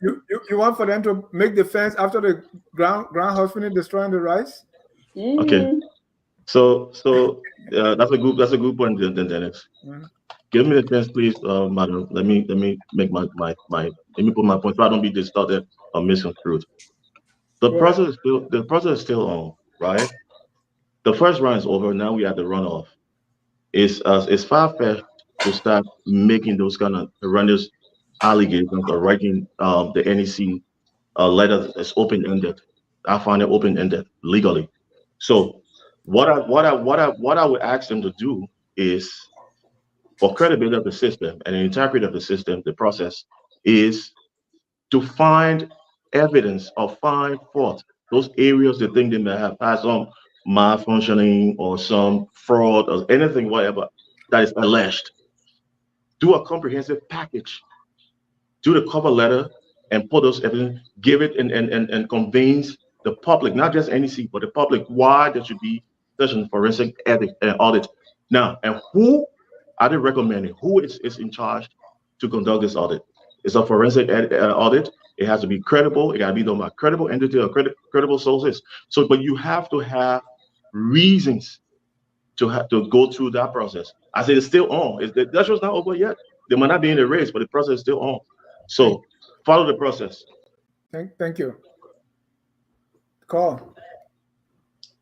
You want for them to make the fence after the ground husbanding destroying the rice? Okay, so that's a good point, Dennis. Give me the chance, please, madam. Let me make my let me put my point so I don't be distorted or misconstrued. The process is still on, right? The first round is over. Now we have the runoff. It's far-fetched to start making those kind of horrendous allegations or writing the NEC letter that's open-ended. I find it open-ended legally. So what I would ask them to do is, for credibility of the system and the integrity of the system, the process is to find evidence or find fault. Those areas they think they may have had some malfunctioning or some fraud or anything, whatever, that is alleged. Do a comprehensive package. Do the cover letter and put those evidence, give it and convince the public, not just NEC, but the public, why there should be such a forensic audit. Now, and who are they recommending? Who is in charge to conduct this audit? It's a forensic audit. It has to be credible. It got to be done by credible entity or credible sources. So, but you have to have reasons to go through that process. I say it's still on. The election's not over yet. They might not be in the race, but the process is still on. So follow the process. Thank you. Call.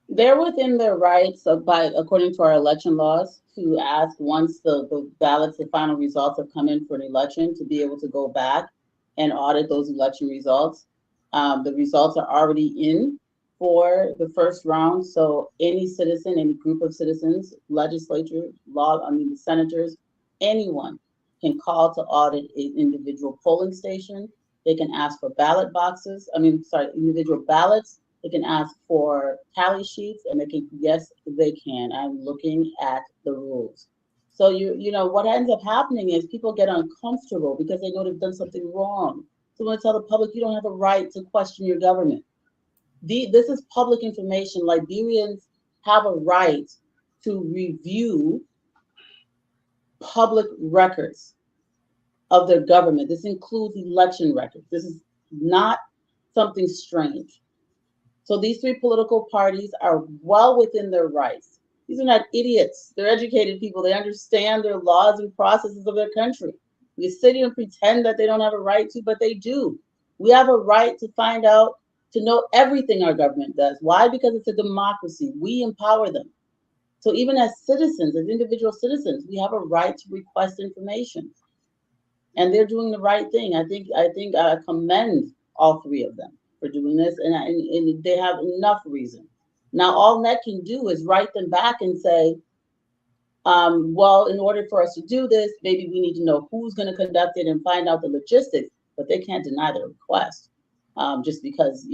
They're within their rights according to our election laws, to ask once the ballots, the final results have come in for an election, to be able to go back and audit those election results. The results are already in for the first round. So any citizen, any group of citizens, legislature, the senators, anyone can call to audit an individual polling station. They can ask for ballot boxes. Individual ballots. They can ask for tally sheets, and they can, yes, they can. I'm looking at the rules. So you know what ends up happening is people get uncomfortable because they know they've done something wrong. So when I tell the public, you don't have a right to question your government. This is public information. Liberians have a right to review public records of their government. This includes election records. This is not something strange. So these three political parties are well within their rights. These are not idiots. They're educated people. They understand their laws and processes of their country. We sit here and pretend that they don't have a right to, but they do. We have a right to find out, to know everything our government does. Why? Because it's a democracy. We empower them. So even as citizens, as individual citizens, we have a right to request information. And they're doing the right thing. I think I commend all three of them for doing this, and they have enough reason. Now, all NET can do is write them back and say, well, in order for us to do this, maybe we need to know who's going to conduct it and find out the logistics, but they can't deny the request just because,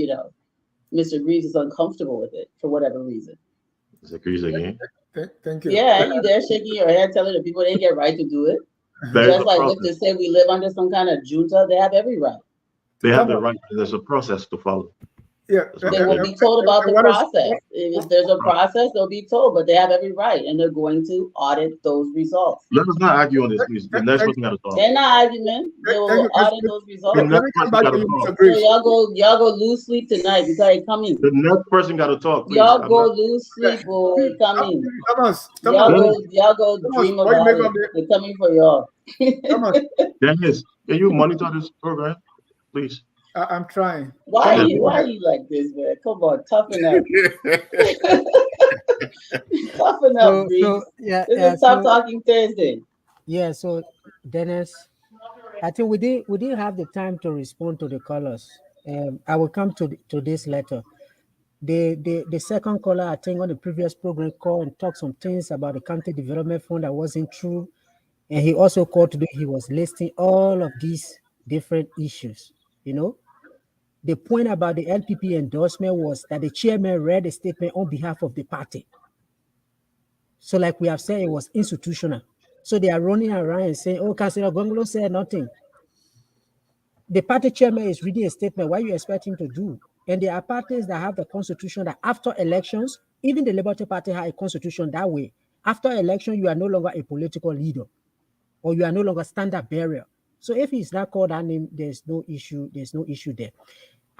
Mr. Greaves is uncomfortable with it for whatever reason. Is it Greaves again? Thank you. Yeah, you there shaking your head, telling the people they get right to do it. Just like if they say we live under some kind of junta, they have every right. They have the right. There's a process to follow. Yeah, they will be told about the process. If there's a process, they'll be told, but they have every right, and they're going to audit those results. Let us not argue on this, please. The next person got to talk. They're not arguing. They will audit those results. The next person got to talk. So y'all go lose sleep tonight because they coming. The next person got to talk. Please. Y'all go lose sleep, boy. Coming. Y'all go dream about it. They're coming for y'all. Dennis, can you monitor this program, please? I'm trying. Why are you like this, man? Come on, toughen up. Toughen up, Reese. This is Tough Talking Thursday. Yeah, so Dennis, I think we didn't have the time to respond to the callers. I will come to this letter. The second caller, I think on the previous program, called and talked some things about the county development fund that wasn't true. And he also called today, he was listing all of these different issues, The point about the LPP endorsement was that the chairman read a statement on behalf of the party. So like we have said, it was institutional. So they are running around and saying, oh, Councillor Gongo said nothing. The party chairman is reading a statement. What you expect him to do? And there are parties that have the constitution that after elections, even the Liberty Party has a constitution that way. After election, you are no longer a political leader, or you are no longer standard bearer. So if he's not called that name, there's no issue. There's no issue there.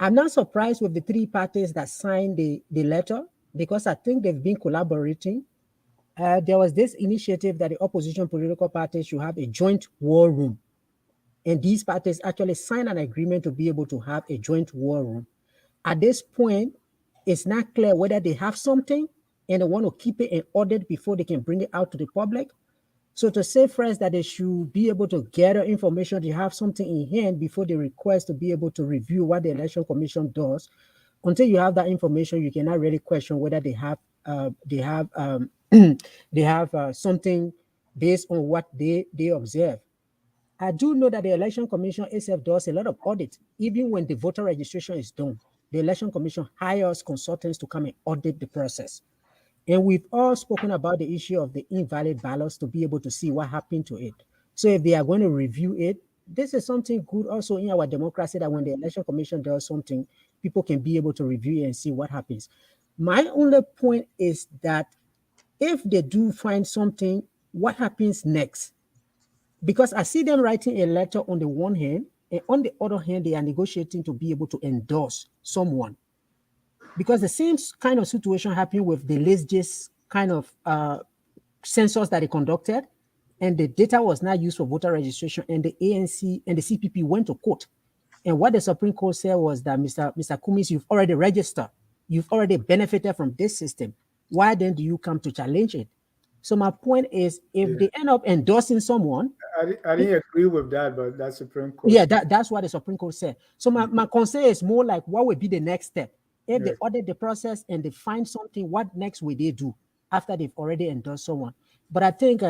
I'm not surprised with the three parties that signed the letter, because I think they've been collaborating. There was this initiative that the opposition political parties should have a joint war room. And these parties actually signed an agreement to be able to have a joint war room. At this point, it's not clear whether they have something and they want to keep it in audit before they can bring it out to the public. So to say first that they should be able to gather information, to have something in hand before they request to be able to review what the Election Commission does. Until you have that information, you cannot really question whether they have something based on what they observe. I do know that the Election Commission itself does a lot of audits. Even when the voter registration is done, the Election Commission hires consultants to come and audit the process. And we've all spoken about the issue of the invalid ballots to be able to see what happened to it. So if they are going to review it, this is something good also in our democracy, that when the Election Commission does something, people can be able to review it and see what happens. My only point is that if they do find something, what happens next? Because I see them writing a letter on the one hand, and on the other hand, they are negotiating to be able to endorse someone. Because the same kind of situation happened with the ListGIS kind of census that they conducted, and the data was not used for voter registration, and the ANC and the CPP went to court. And what the Supreme Court said was that, Mr. Kumis, you've already registered. You've already benefited from this system. Why then do you come to challenge it? So my point is, if they end up endorsing someone... I didn't agree with that, but that's Supreme Court. Yeah, that's what the Supreme Court said. So my concern is more like, what would be the next step? If they audit the process and they find something, what next will they do after they've already endorsed someone? But I think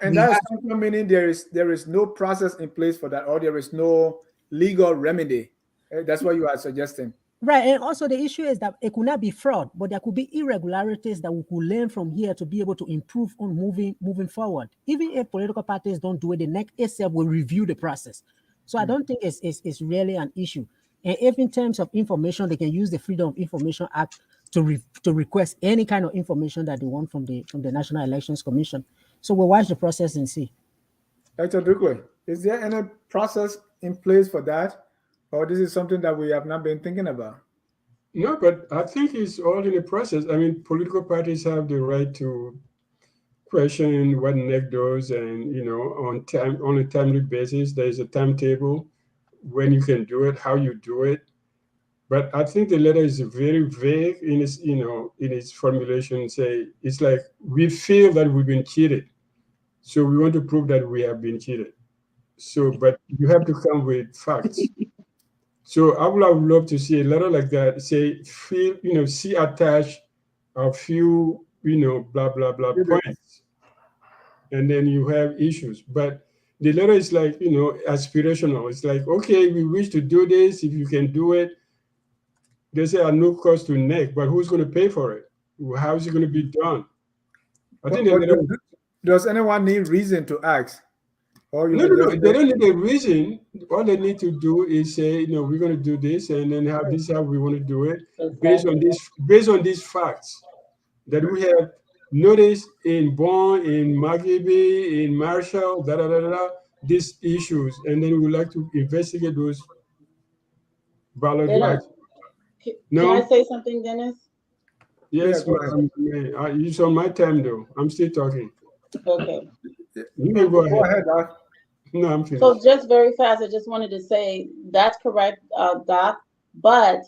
And that is meaning there is no process in place for that, or there is no legal remedy. That's what you are suggesting. Right, and also the issue is that it could not be fraud, but there could be irregularities that we could learn from here to be able to improve on moving forward. Even if political parties don't do it, the NEC itself will review the process. So I don't think it's really an issue. And if in terms of information, they can use the Freedom of Information Act to request any kind of information that they want from the National Elections Commission. So we'll watch the process and see. Dr. Dukwe, is there any process in place for that? Or this is something that we have not been thinking about? No, but I think it's all in the process. I mean, political parties have the right to question what NEC does, and on a timely basis. There is a timetable when you can do it, how you do it. But I think the letter is very vague in its formulation. Say it's like we feel that we've been cheated, so we want to prove that we have been cheated. So, but you have to come with facts. So I would have loved to see a letter like that. Say, see attached a few, blah blah blah points, and then you have issues. But the letter is like, aspirational. It's like, okay, we wish to do this. If you can do it, they say at no cost to NEC, but who's going to pay for it? How is it going to be done? I think does anyone need reason to ask? No, they don't need a reason. All they need to do is say, we're going to do this, and then this is how we want to do it, based on these facts that we have noticed in Bonn, in Magebe, in Marshall, these issues, and then we would like to investigate those ballot rights. Can I say something, Dennis? Yes, it's on my time though. I'm still talking. Okay. You may go ahead. No, I'm finished. So just very fast, I just wanted to say that's correct, Doc, but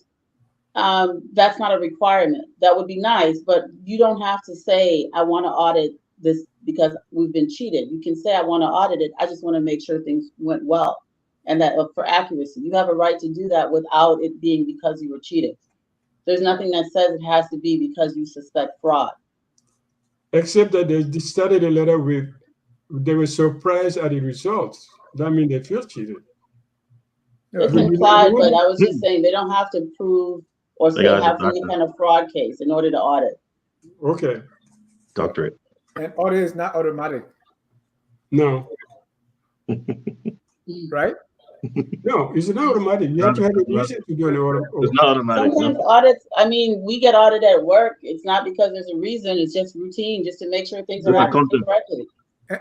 that's not a requirement. That would be nice, but you don't have to say, I want to audit this because we've been cheated. You can say, I want to audit it. I just want to make sure things went well, and that for accuracy. You have a right to do that without it being because you were cheated. There's nothing that says it has to be because you suspect fraud. Except that they started a letter with, they were surprised at the results. That means they feel cheated. It's implied, but I was just saying they don't have to prove or say have any kind of fraud case in order to audit. Okay. Doctorate. And audit is not automatic. No. Right? No, it's not automatic. You have to have a reason to do an audit. It's not automatic. Sometimes audits, we get audited at work. It's not because there's a reason. It's just routine, just to make sure things are happening correctly.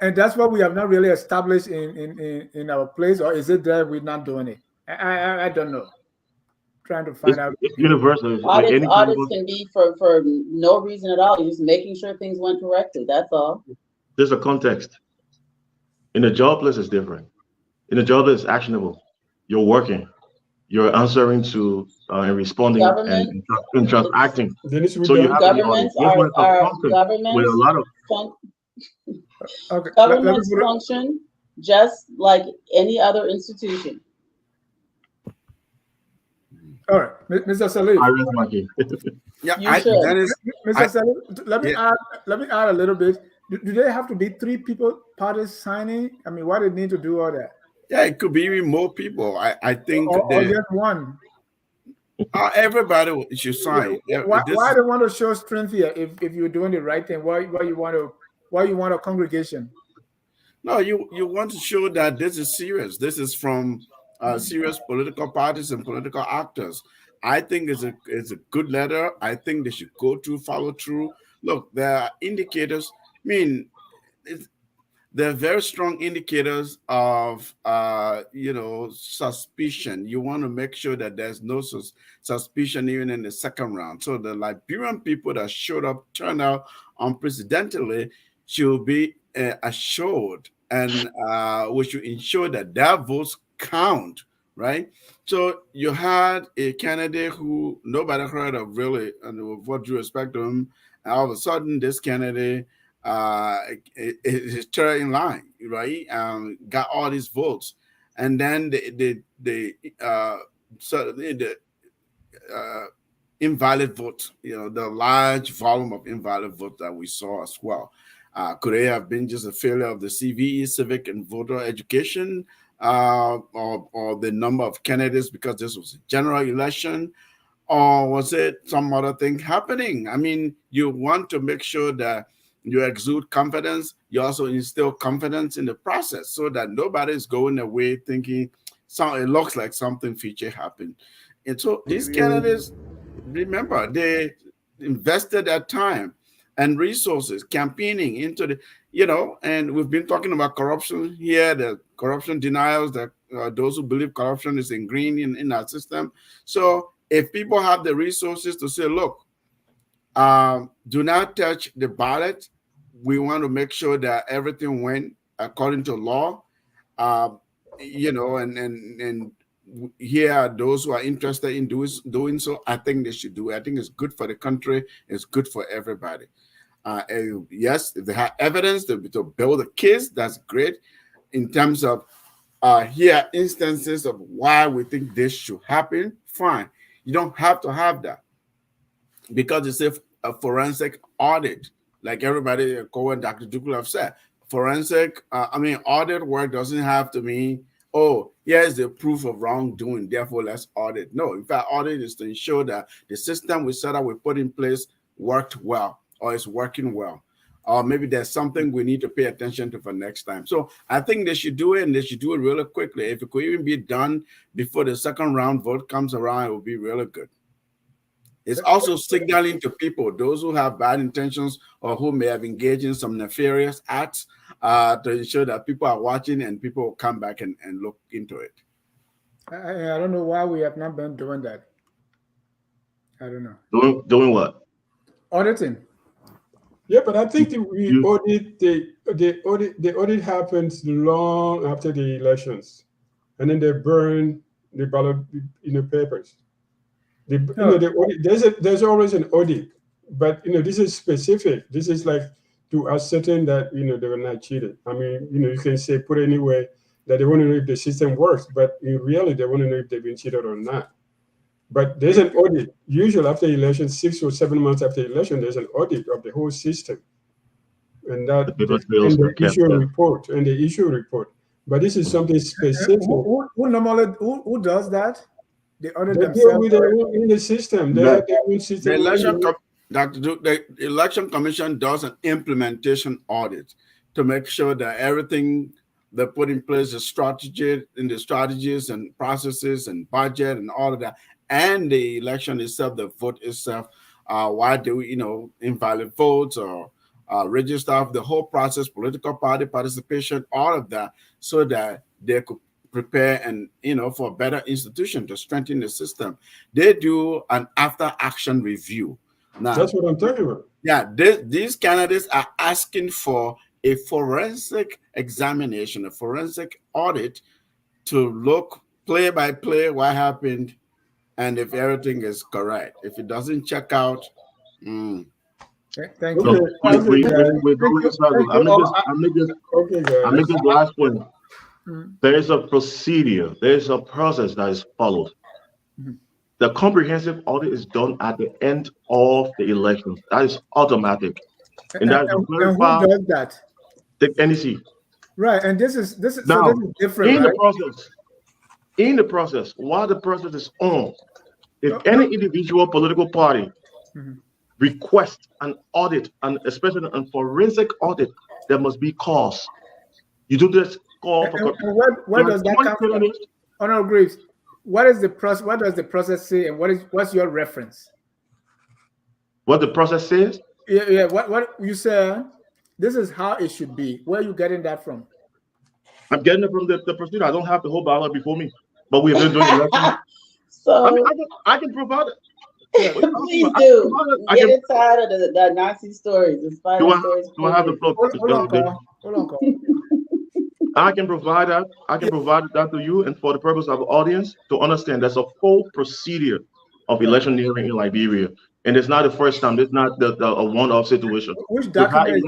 And that's what we have not really established in our place, or is it that we're not doing it? I don't know. Trying to find out. It's universal. Audits can be for no reason at all. You're just making sure things went correctly. That's all. There's a context. In a job list, it's different. In a job list, it's actionable. You're working. You're answering to and responding and interacting. So you have governments are governments with a lot of governments function just like any other institution. All right, Mr. Salih. I rest my case. Mr. Salih, let me add a little bit. Do they have to be 3 parties signing? I mean, why do they need to do all that? Yeah, it could be even more people. I think or just one. Everybody should sign. Why do they want to show strength here if you're doing the right thing? Why you want a congregation? No, you want to show that this is serious. This is from serious political parties and political actors. I think it's a good letter. I think they should go through, follow through. Look, there are indicators. I mean, there are very strong indicators of suspicion. You want to make sure that there's no suspicion even in the second round. So the Liberian people that showed up, turned out unprecedentedly, should be assured, and we should ensure that their votes count, right? So you had a candidate who nobody heard of really, and with what due respect to him, and all of a sudden this candidate is turning in line, right? Got all these votes, and then the invalid vote, the large volume of invalid vote that we saw as well. Could it have been just a failure of the CVE, civic and voter education, or the number of candidates because this was a general election? Or was it some other thing happening? I mean, you want to make sure that you exude confidence. You also instill confidence in the process so that nobody's going away thinking it looks like something future happened. And so these candidates, remember, they invested their time and resources campaigning into the, and we've been talking about corruption here, the corruption denials, that those who believe corruption is ingrained in our system. So if people have the resources to say, look, do not touch the ballot. We want to make sure that everything went according to law, and here are those who are interested in doing so. I think they should do it. I think it's good for the country. It's good for everybody. Yes, if they have evidence to build a case, that's great. In terms of here instances of why we think this should happen, fine. You don't have to have that because it's a forensic audit, like everybody, Cohen and Dr. Dukul have said. Forensic, audit work doesn't have to mean, oh, here's the proof of wrongdoing, therefore let's audit. No, in fact, audit is to ensure that the system we set up, we put in place worked well or is working well. Or maybe there's something we need to pay attention to for next time. So I think they should do it, and they should do it really quickly. If it could even be done before the second round vote comes around, it would be really good. It's also signaling to people, those who have bad intentions or who may have engaged in some nefarious acts, to ensure that people are watching and people will come back and look into it. I don't know why we have not been doing that. I don't know. Doing what? Auditing. Yeah, but I think the audit happens long after the elections, and then they burn the ballot, papers. There's always an audit, but this is specific. This is like to ascertain that they were not cheated. I mean, you can say put anyway that they want to know if the system works, but in reality they want to know if they've been cheated or not. But there's an audit. Usually after election, 6 or 7 months after election, there's an audit of the whole system, and that the issue report. But this is something specific. Who does that? The audit in the system. The election commission does an implementation audit to make sure that everything they put in place, the strategies and processes and budget and all of that, and the election itself, the vote itself. Why do we, invalid votes or register the whole process, political party participation, all of that, so that they could prepare and for a better institution to strengthen the system. They do an after action review. Now that's what I'm talking about. Yeah, these candidates are asking for a forensic examination, a forensic audit to look play by play what happened and if everything is correct. If it doesn't check out, Thank you. I'll make this last point. There is a procedure, there is a process that is followed. The comprehensive audit is done at the end of the election. That is automatic. And that is who does that? The NEC. Right, and this is now, so this is different. In the process, while the process is on, if any individual political party requests an audit, and especially a forensic audit, there must be cause. You do this call for. Where does that come from? Honorable Graves, what is the process? What does the process say, and what's your reference? What the process says? Yeah. What you said? This is how it should be. Where are you getting that from? I'm getting it from the procedure. I don't have the whole ballot before me, but we have been doing election. So I can provide it. Please do. Get it tired of the Nazi stories. Do I have the floor? Hold on. I can provide that. I can provide that to you, and for the purpose of the audience to understand, there's a full procedure of electioneering in Liberia, and it's not the first time. It's not a one-off situation. Which document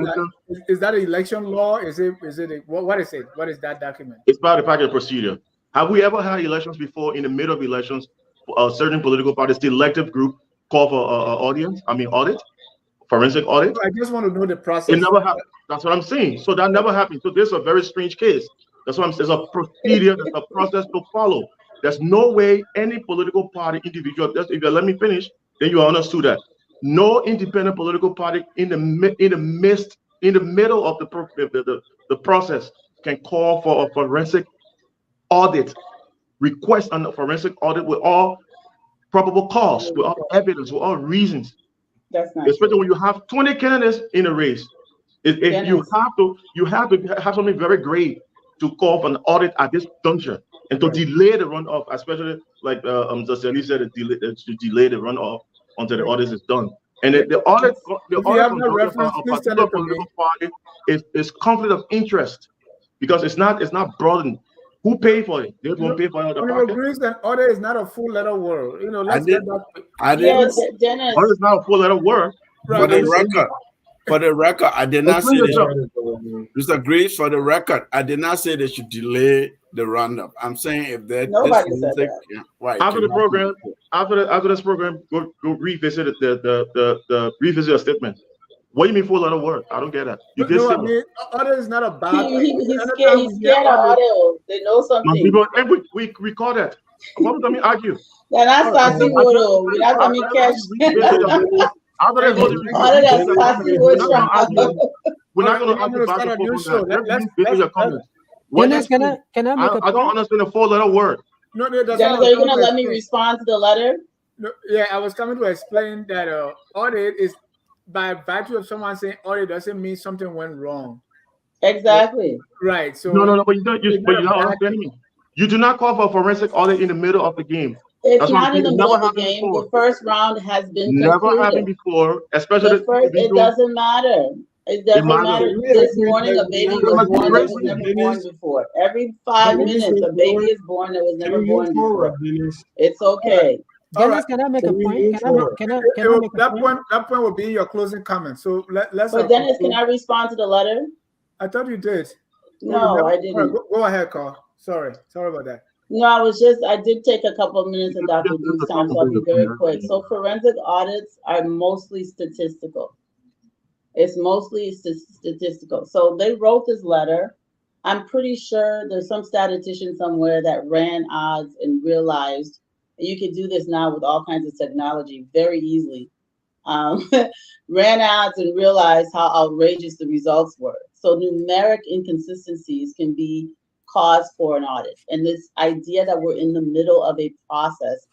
is that? An election law? Is it? What is it? What is that document? It's part of the packet procedure. Have we ever had elections before? In the middle of elections, a certain political party, the elective group, call for audit forensic audit. I just want to know the process. It never happened. That's what I'm saying. So that never happened. So this is a very strange case. That's what I'm saying. There's a procedure, there's a process to follow. There's no way any political party, individual, if you let me finish, then you understood that. No independent political party in the middle of the process can call for a forensic audit, request a forensic audit with all probable cause, with all evidence, with all reasons. That's not especially true. when you have 20 candidates in a race. If you have to have something very grave to call for an audit at this juncture and to delay the runoff, especially like Zasseli said, to delay the runoff until the audit is done. And the audit of a particular political party is conflict of interest because it's not broadened. Who paid for it? They won't pay for it. Agrees that audit is not a full letter word. You know, let's get back. Dennis. Audit is not a full letter word. For the record, I did not say Mr. Graves, for the record, I did not say they should delay the roundup. I'm saying if that nobody said that. Yeah, right. After the program, after this program, go revisit the revisit a statement. What do you mean full letter word? I don't get that. You did say audit is not a bad thing. He's scared of audit. They know something. People, and we call that. What does me argue? They're not sassy wodo. We not coming cash. We're not going to argue back and forth on that. Dennis, can I make a point? I don't understand the four-letter word. No, Dennis, are you going to let me respond to the letter? No, yeah, I was coming to explain that audit is by virtue of someone saying audit doesn't mean something went wrong. Exactly. Right. So no, but you're not understanding me. You do not call for a forensic audit in the middle of the game. It's not in the middle of the game. The first round has been never happened before, especially it doesn't matter. It doesn't matter. This morning, a baby was born that was never born before. Every 5 minutes, a baby is born that was never born before. It's okay. Dennis, can I make a point? That point will be in your closing comment. So let's. But Dennis, can I respond to the letter? I thought you did. No, I didn't. Right, go ahead, Carl. Sorry about that. No, I did take a couple of minutes of Dr. Duke's time, so I'll be very quick. So forensic audits are mostly statistical. It's mostly statistical. So they wrote this letter. I'm pretty sure there's some statistician somewhere that ran odds and realized, and you can do this now with all kinds of technology very easily, ran odds and realized how outrageous the results were. So numeric inconsistencies can be cause for an audit. And this idea that we're in the middle of a process,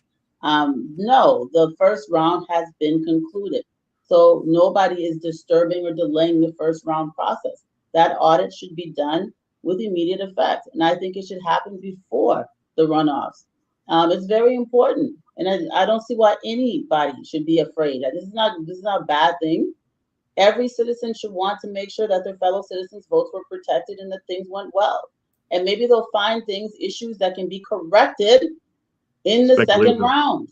no, the first round has been concluded. So nobody is disturbing or delaying the first round process. That audit should be done with immediate effect. And I think it should happen before the runoffs. It's very important. And I don't see why anybody should be afraid. This is not a bad thing. Every citizen should want to make sure that their fellow citizens' votes were protected and that things went well. And maybe they'll find issues that can be corrected in the second round.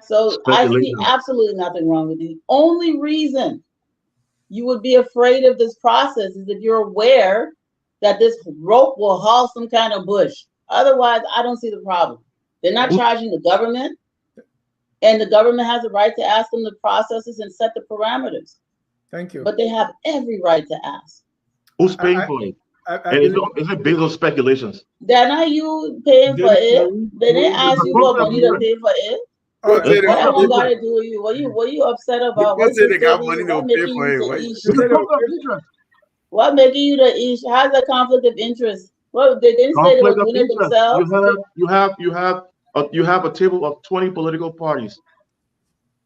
So I see absolutely nothing wrong with it. The only reason you would be afraid of this process is if you're aware that this rope will haul some kind of bush. Otherwise, I don't see the problem. They're not charging the government, and the government has a right to ask them the processes and set the parameters. Thank you. But they have every right to ask. Who's paying for it? And is it based on speculations? They're not you paying for it. They didn't ask you for money to pay for it. What that one got to do with you? What you upset about? What they got money to pay for it? What making you the ish? How's a conflict of interest? Well, they didn't say they were doing it themselves. You have a table of 20 political parties.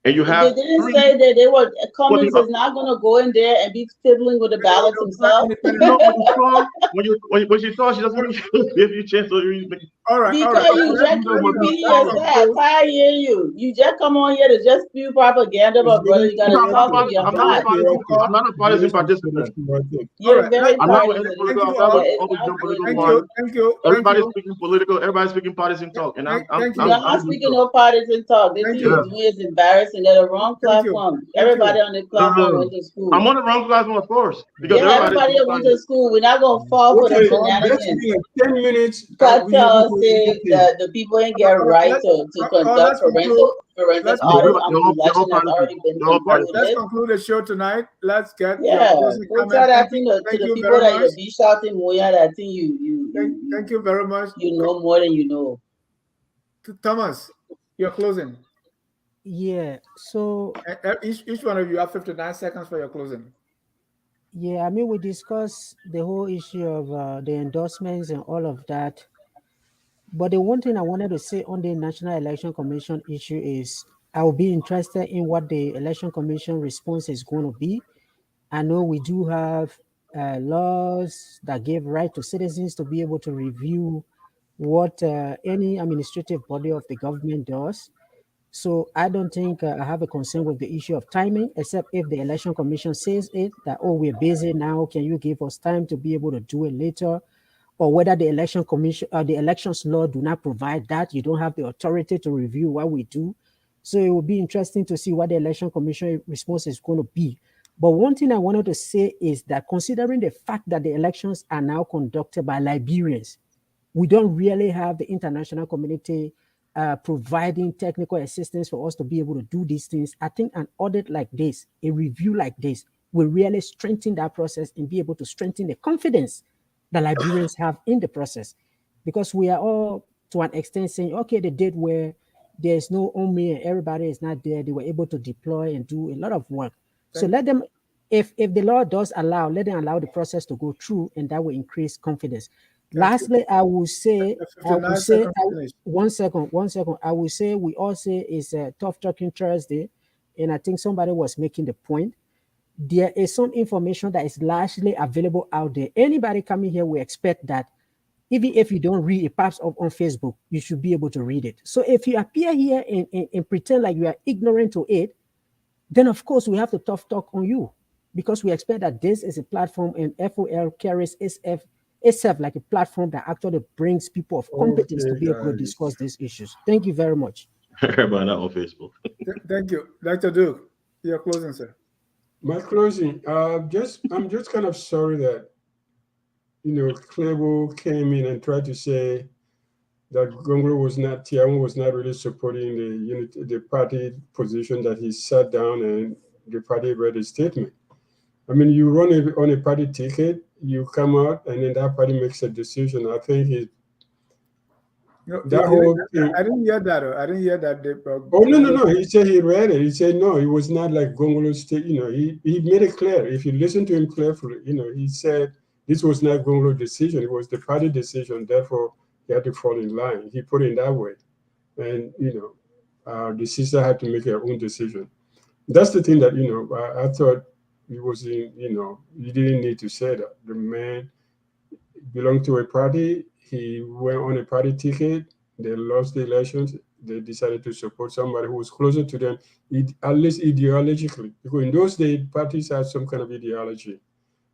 And you have. They didn't say that they were. Cummings is not going to go in there and be fiddling with the ballots himself. When she thought she doesn't give you a chance to. All right. Because you just repeat yourself. I hear you. You just come on here to just spew propaganda, but brother, you got to talk to your heart. I'm not a partisan participant. You're very partisan. Thank you. Everybody's speaking political. Everybody's speaking partisan talk, and I'm not speaking no partisan talk. This is embarrassing. They're the wrong platform. Everybody on the platform went to school. I'm on the wrong platform, of course. Because everybody went to school. We're not going to fall for the shenanigans. 10 minutes. Cut us. say that the people ain't get right to conduct forensic audit on the election has already been concluded. Let's conclude the show tonight. Let's get your closing comment. Tell that thing to the people that you be shouting Moya that thing thank you very much. You know more than you know. Thomas, your closing. Yeah, so each one of you have 59 seconds for your closing. Yeah, I mean, we discussed the whole issue of the endorsements and all of that. But the one thing I wanted to say on the National Election Commission issue is I will be interested in what the Election Commission response is going to be. I know we do have laws that give right to citizens to be able to review what any administrative body of the government does. So I don't think I have a concern with the issue of timing, except if the Election Commission says that, oh, we're busy now, can you give us time to be able to do it later? Or whether the Election Commission or the elections law do not provide that, you don't have the authority to review what we do. So it will be interesting to see what the Election Commission response is going to be. But one thing I wanted to say is that considering the fact that the elections are now conducted by Liberians, we don't really have the international community providing technical assistance for us to be able to do these things. I think an audit like this, a review like this, will really strengthen that process and be able to strengthen the confidence that Liberians have in the process. Because we are all, to an extent, saying, okay, the date where there's no OMI and everybody is not there, they were able to deploy and do a lot of work. So let them, if the law does allow, let them allow the process to go through, and that will increase confidence. Lastly, I will say, one second. I will say, we all say it's a Tough Talking Thursday, and I think somebody was making the point. There is some information that is largely available out there. Anybody coming here will expect that, even if you don't read it, perhaps on Facebook, you should be able to read it. So if you appear here and pretend like you are ignorant to it, then of course we have to tough talk on you, because we expect that this is a platform, and FOL carries itself like a platform that actually brings people of competence to be able to discuss these issues. Thank you very much. Everybody not on Facebook. Thank you. Dr. Duke, your closing, sir. My closing, I'm just kind of sorry that, Clebo came in and tried to say that Gongo Tiawan was not really supporting the party position, that he sat down and the party read a statement. I mean, you run on a party ticket, you come out, and then that party makes a decision. I think I didn't hear that. I didn't hear that. No. He said he read it. He said no, it was not like Gongolo state. He made it clear. If you listen to him carefully, he said this was not Gongolo's decision. It was the party decision. Therefore, he had to fall in line. He put it that way, and the sister had to make her own decision. That's the thing that I thought he was in. You didn't need to say that. The man belonged to a party. He went on a party ticket. They lost the elections. They decided to support somebody who was closer to them, at least ideologically. Because in those days, parties had some kind of ideology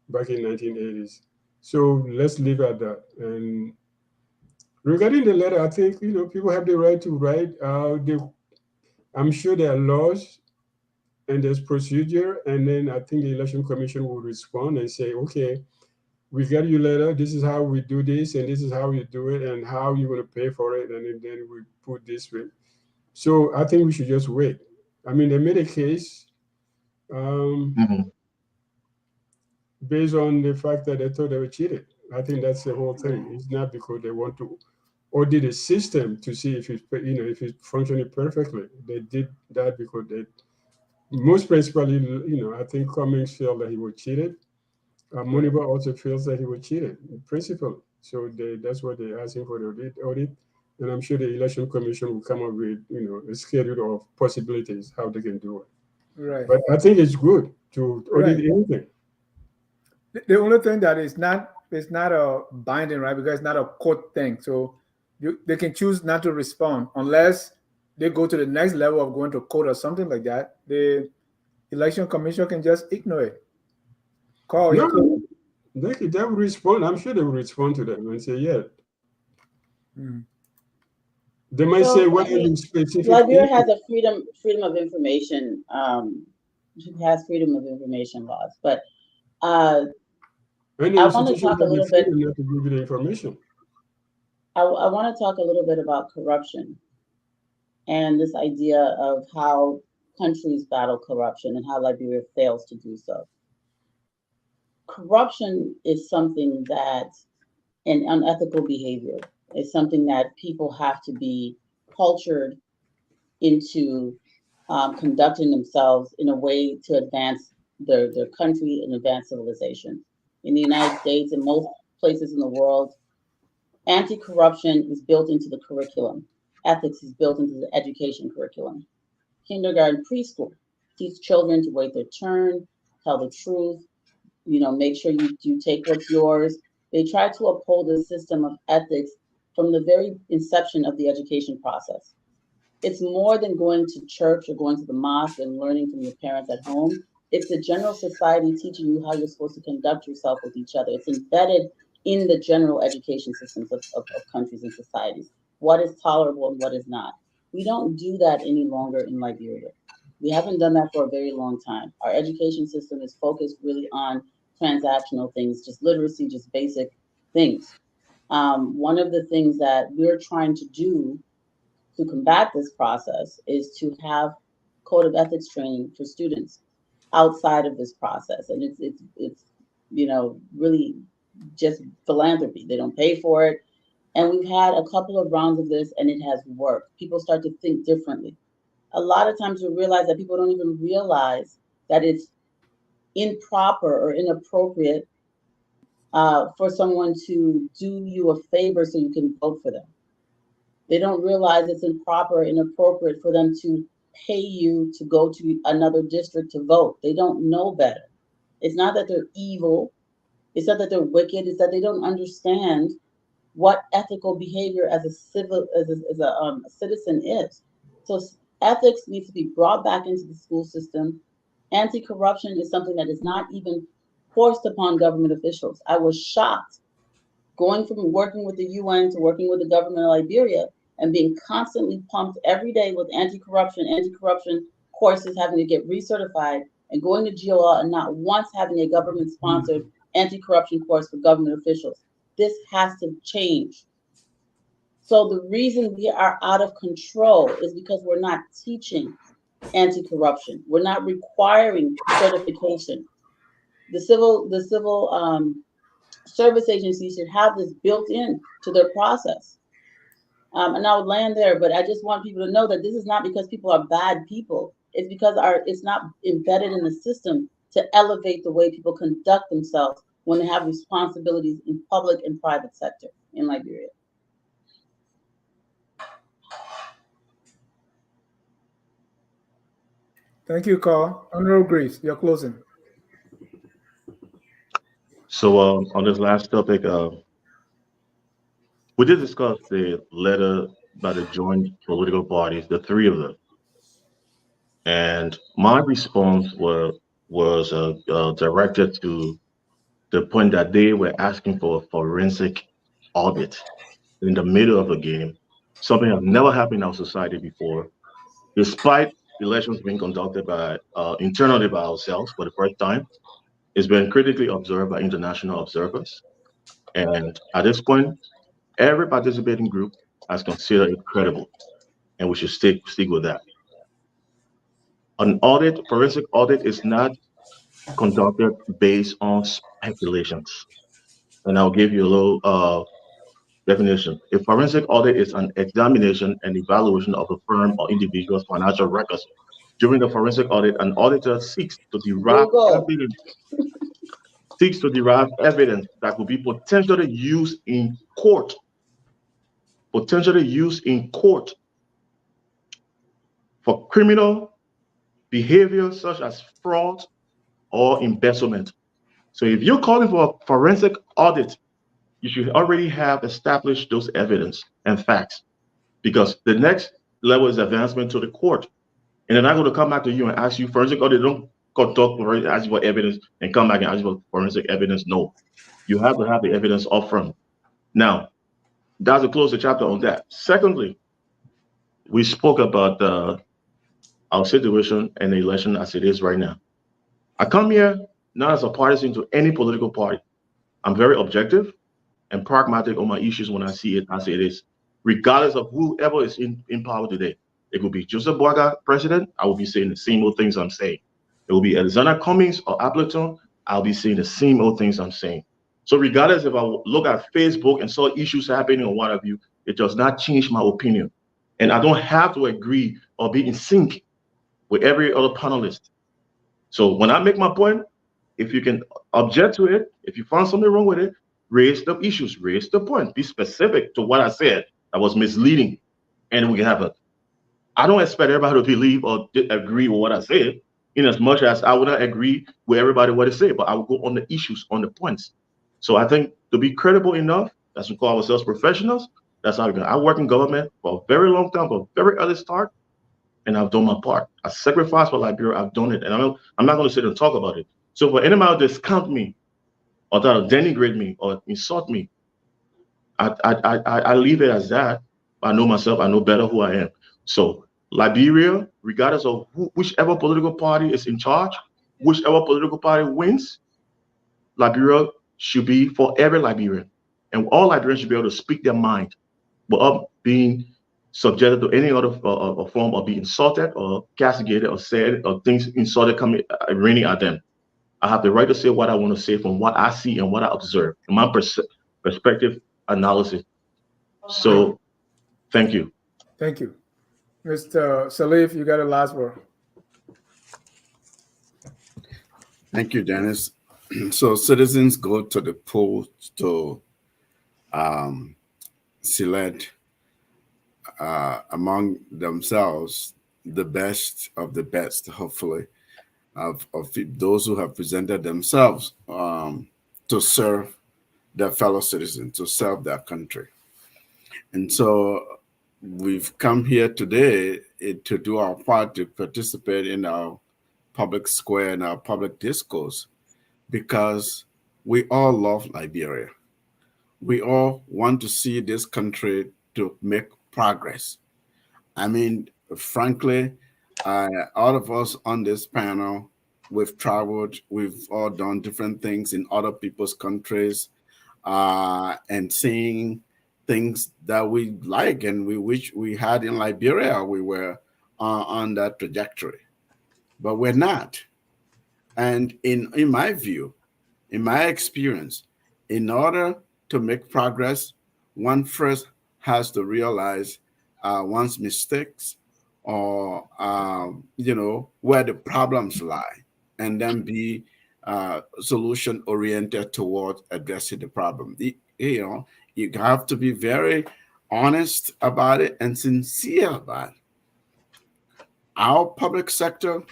back in 1980s. So let's leave at that. And regarding the letter, I think people have the right to write. I'm sure there are laws and there's procedure, and then I think the Election Commission will respond and say, okay, we got your letter, this is how we do this, and this is how you do it, and how you're going to pay for it, and then we put this way. So I think we should just wait. I mean, they made a case based on the fact that they thought they were cheated. I think that's the whole thing. It's not because they want to audit the system to see if it's functioning perfectly. They did that because most principally, I think Cummings felt that he was cheated. Moniba also feels that he was cheated, principally. So that's what they're asking for the audit. And I'm sure the Election Commission will come up with, a schedule of possibilities, how they can do it. Right. But I think it's good to audit anything. The only thing that it's not a binding, right? Because it's not a court thing. So they can choose not to respond unless they go to the next level of going to court or something like that. The Election Commission can just ignore it. They will respond. I'm sure they will respond to them and say, yeah. They might say, what are you specific? Liberia has a freedom of information. It has freedom of information laws, but I want to talk a little bit. To give you the information. I want to talk a little bit about corruption and this idea of how countries battle corruption and how Liberia fails to do so. Corruption is something that, and unethical behavior is something that people have to be cultured into conducting themselves in a way to advance their country and advance civilization. In the United States and most places in the world, anti-corruption is built into the curriculum. Ethics is built into the education curriculum. Kindergarten, preschool, teach children to wait their turn, tell the truth, make sure you take what's yours. They try to uphold a system of ethics from the very inception of the education process. It's more than going to church or going to the mosque and learning from your parents at home. It's the general society teaching you how you're supposed to conduct yourself with each other. It's embedded in the general education systems of countries and societies. What is tolerable and what is not. We don't do that any longer in Liberia. We haven't done that for a very long time. Our education system is focused really on transactional things, just literacy, just basic things. One of the things that we're trying to do to combat this process is to have code of ethics training for students outside of this process. And it's really just philanthropy. They don't pay for it. And we've had a couple of rounds of this and it has worked. People start to think differently. A lot of times we realize that people don't even realize that it's improper or inappropriate for someone to do you a favor so you can vote for them. They don't realize it's improper, inappropriate for them to pay you to go to another district to vote. They don't know better. It's not that they're evil. It's not that they're wicked. It's that they don't understand what ethical behavior as a citizen is. So ethics needs to be brought back into the school system. Anti-corruption is something that is not even forced upon government officials. I was shocked going from working with the UN to working with the government of Liberia and being constantly pumped every day with anti-corruption courses, having to get recertified and going to GOL and not once having a government-sponsored anti-corruption course for government officials. This has to change. So the reason we are out of control is because we're not teaching anti-corruption. We're not requiring certification. The civil service agencies should have this built in to their process. And I would land there, but I just want people to know that this is not because people are bad people. It's because it's not embedded in the system to elevate the way people conduct themselves when they have responsibilities in public and private sector in Liberia. Thank you, Carl. Honorable Grace, you're closing. So on this last topic, we did discuss the letter by the joint political parties, the three of them. And my response was directed to the point that they were asking for a forensic audit in the middle of the game, something that never happened in our society before, despite elections being conducted by internally by ourselves for the first time. It's been critically observed by international observers. And at this point, every participating group has considered it credible, and we should stick with that. An audit, forensic audit, is not conducted based on speculations. And I'll give you a little definition. A forensic audit is an examination and evaluation of a firm or individual's financial records. During the forensic audit, an auditor seeks to derive evidence that could be potentially used in court. For criminal behavior such as fraud or embezzlement. So if you're calling for a forensic audit, you should already have established those evidence and facts, because the next level is advancement to the court. And they're not going to come back to you and ask you forensic audit. Don't talk for ask you for evidence and come back and ask you for forensic evidence. No, you have to have the evidence up front. Now, that's a close the chapter on that. Secondly, we spoke about our situation and the election as it is right now. I come here not as a partisan to any political party. I'm very objective. and pragmatic on my issues when I see it. I say it is, regardless of whoever is in power today. It could be Joseph Boaga president. I will be saying the same old things I'm saying. It will be Alexander Cummings or Appleton. I'll be saying the same old things I'm saying. So regardless if I look at Facebook and saw issues happening or what have you, it does not change my opinion. And I don't have to agree or be in sync with every other panelist. So when I make my point, if you can object to it, if you find something wrong with it, raise the issues, raise the point, be specific to what I said that was misleading. And we can have a, I don't expect everybody to believe or agree with what I said, in as much as I would not agree with everybody what they say, but I will go on the issues, on the points. So I think to be credible enough, that's we call ourselves professionals, that's how we go. I work in government for a very long time, for a very early start, and I've done my part. I sacrificed for Liberia, I've done it, and I'm not going to sit and talk about it. So for anybody to discount me, or to denigrate me, or insult me, I leave it as that. I know myself, I know better who I am. So Liberia, regardless of whichever political party is in charge, whichever political party wins, Liberia should be for every Liberian. And all Liberians should be able to speak their mind without being subjected to any other form of being insulted or castigated or said or things insulted coming raining at them. I have the right to say what I want to say from what I see and what I observe in my perspective analysis. So thank you. Thank you. Mr. Salif, you got a last word. Thank you, Dennis. So citizens go to the polls to select among themselves the best of the best, hopefully, of those who have presented themselves to serve their fellow citizens, to serve their country. And so we've come here today to do our part to participate in our public square and our public discourse, because we all love Liberia. We all want to see this country to make progress. I mean, frankly, all of us on this panel, we've traveled, we've all done different things in other people's countries, and seeing things that we like and we wish we had in Liberia. We were on that trajectory, but we're not. And in my view, in my experience, in order to make progress, one first has to realize one's mistakes or, where the problems lie, and then be solution oriented towards addressing the problem. You have to be very honest about it and sincere about it. Our public sector,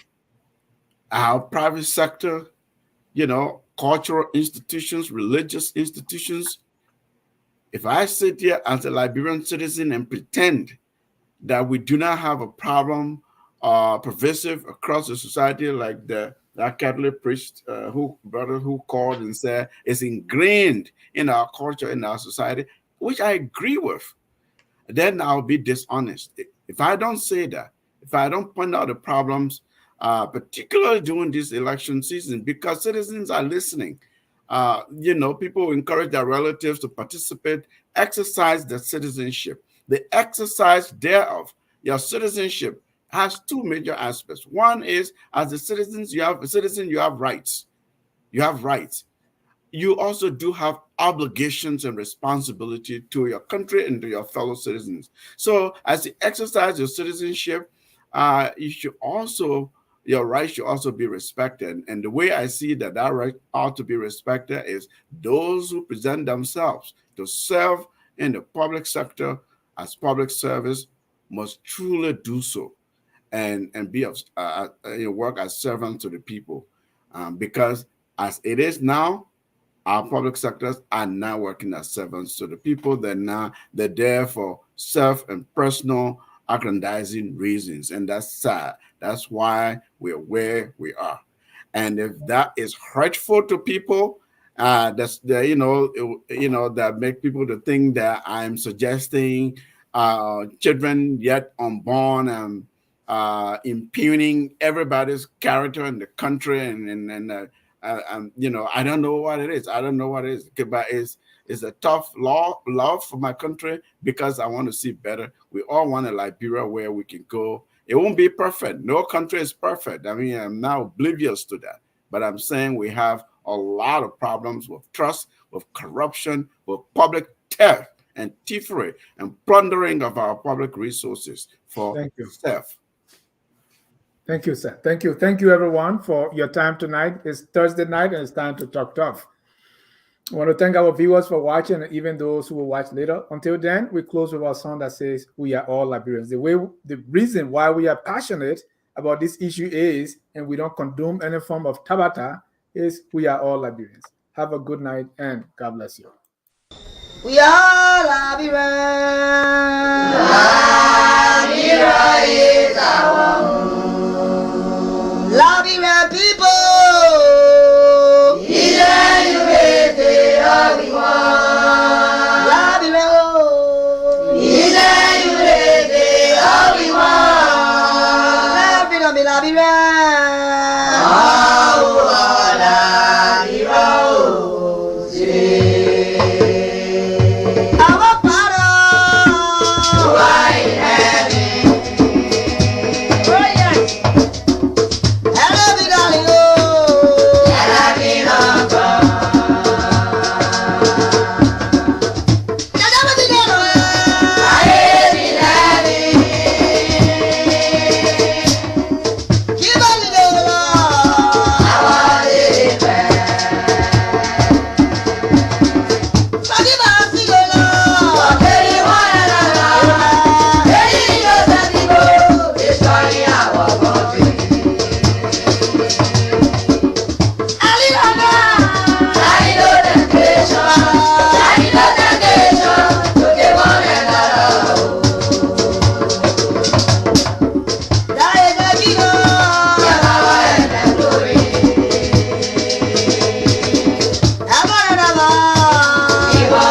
our private sector, cultural institutions, religious institutions. If I sit here as a Liberian citizen and pretend that we do not have a problem pervasive across the society, like that Catholic priest who called and said it's ingrained in our culture, in our society, which I agree with, then I'll be dishonest. If I don't say that, if I don't point out the problems, particularly during this election season, because citizens are listening. People encourage their relatives to participate, exercise their citizenship. The exercise thereof, your citizenship, has two major aspects. One is, as a citizen, you have rights. You have rights. You also do have obligations and responsibility to your country and to your fellow citizens. So as you exercise your citizenship, your rights should also be respected. And the way I see that right ought to be respected is those who present themselves to serve in the public sector as public service must truly do so and be work as servants to the people. Because as it is now, our public sectors are now working as servants to the people. They're there for self and personal aggrandizing reasons, and that's sad. That's why we're where we are. And if that is hurtful to people, that make people to think that I'm suggesting children yet unborn and impugning everybody's character in the country and you know, I don't know what it is. I don't know what it is. But it's a tough love for my country because I want to see better. We all want a Liberia where we can go. It won't be perfect. No country is perfect. I mean, I'm now oblivious to that. But I'm saying we have a lot of problems with trust, with corruption, with public theft and thievery and plundering of our public resources for self. Thank you, sir. Thank you. Thank you, everyone, for your time tonight. It's Thursday night, and it's time to talk tough. I want to thank our viewers for watching, and even those who will watch later. Until then, we close with our song that says, "We are all Liberians." The reason why we are passionate about this issue is, and we don't condone any form of Tabata, is we are all Liberians. Have a good night, and God bless you. We are Liberians. Liberia is our home. Liberian people. Liberia.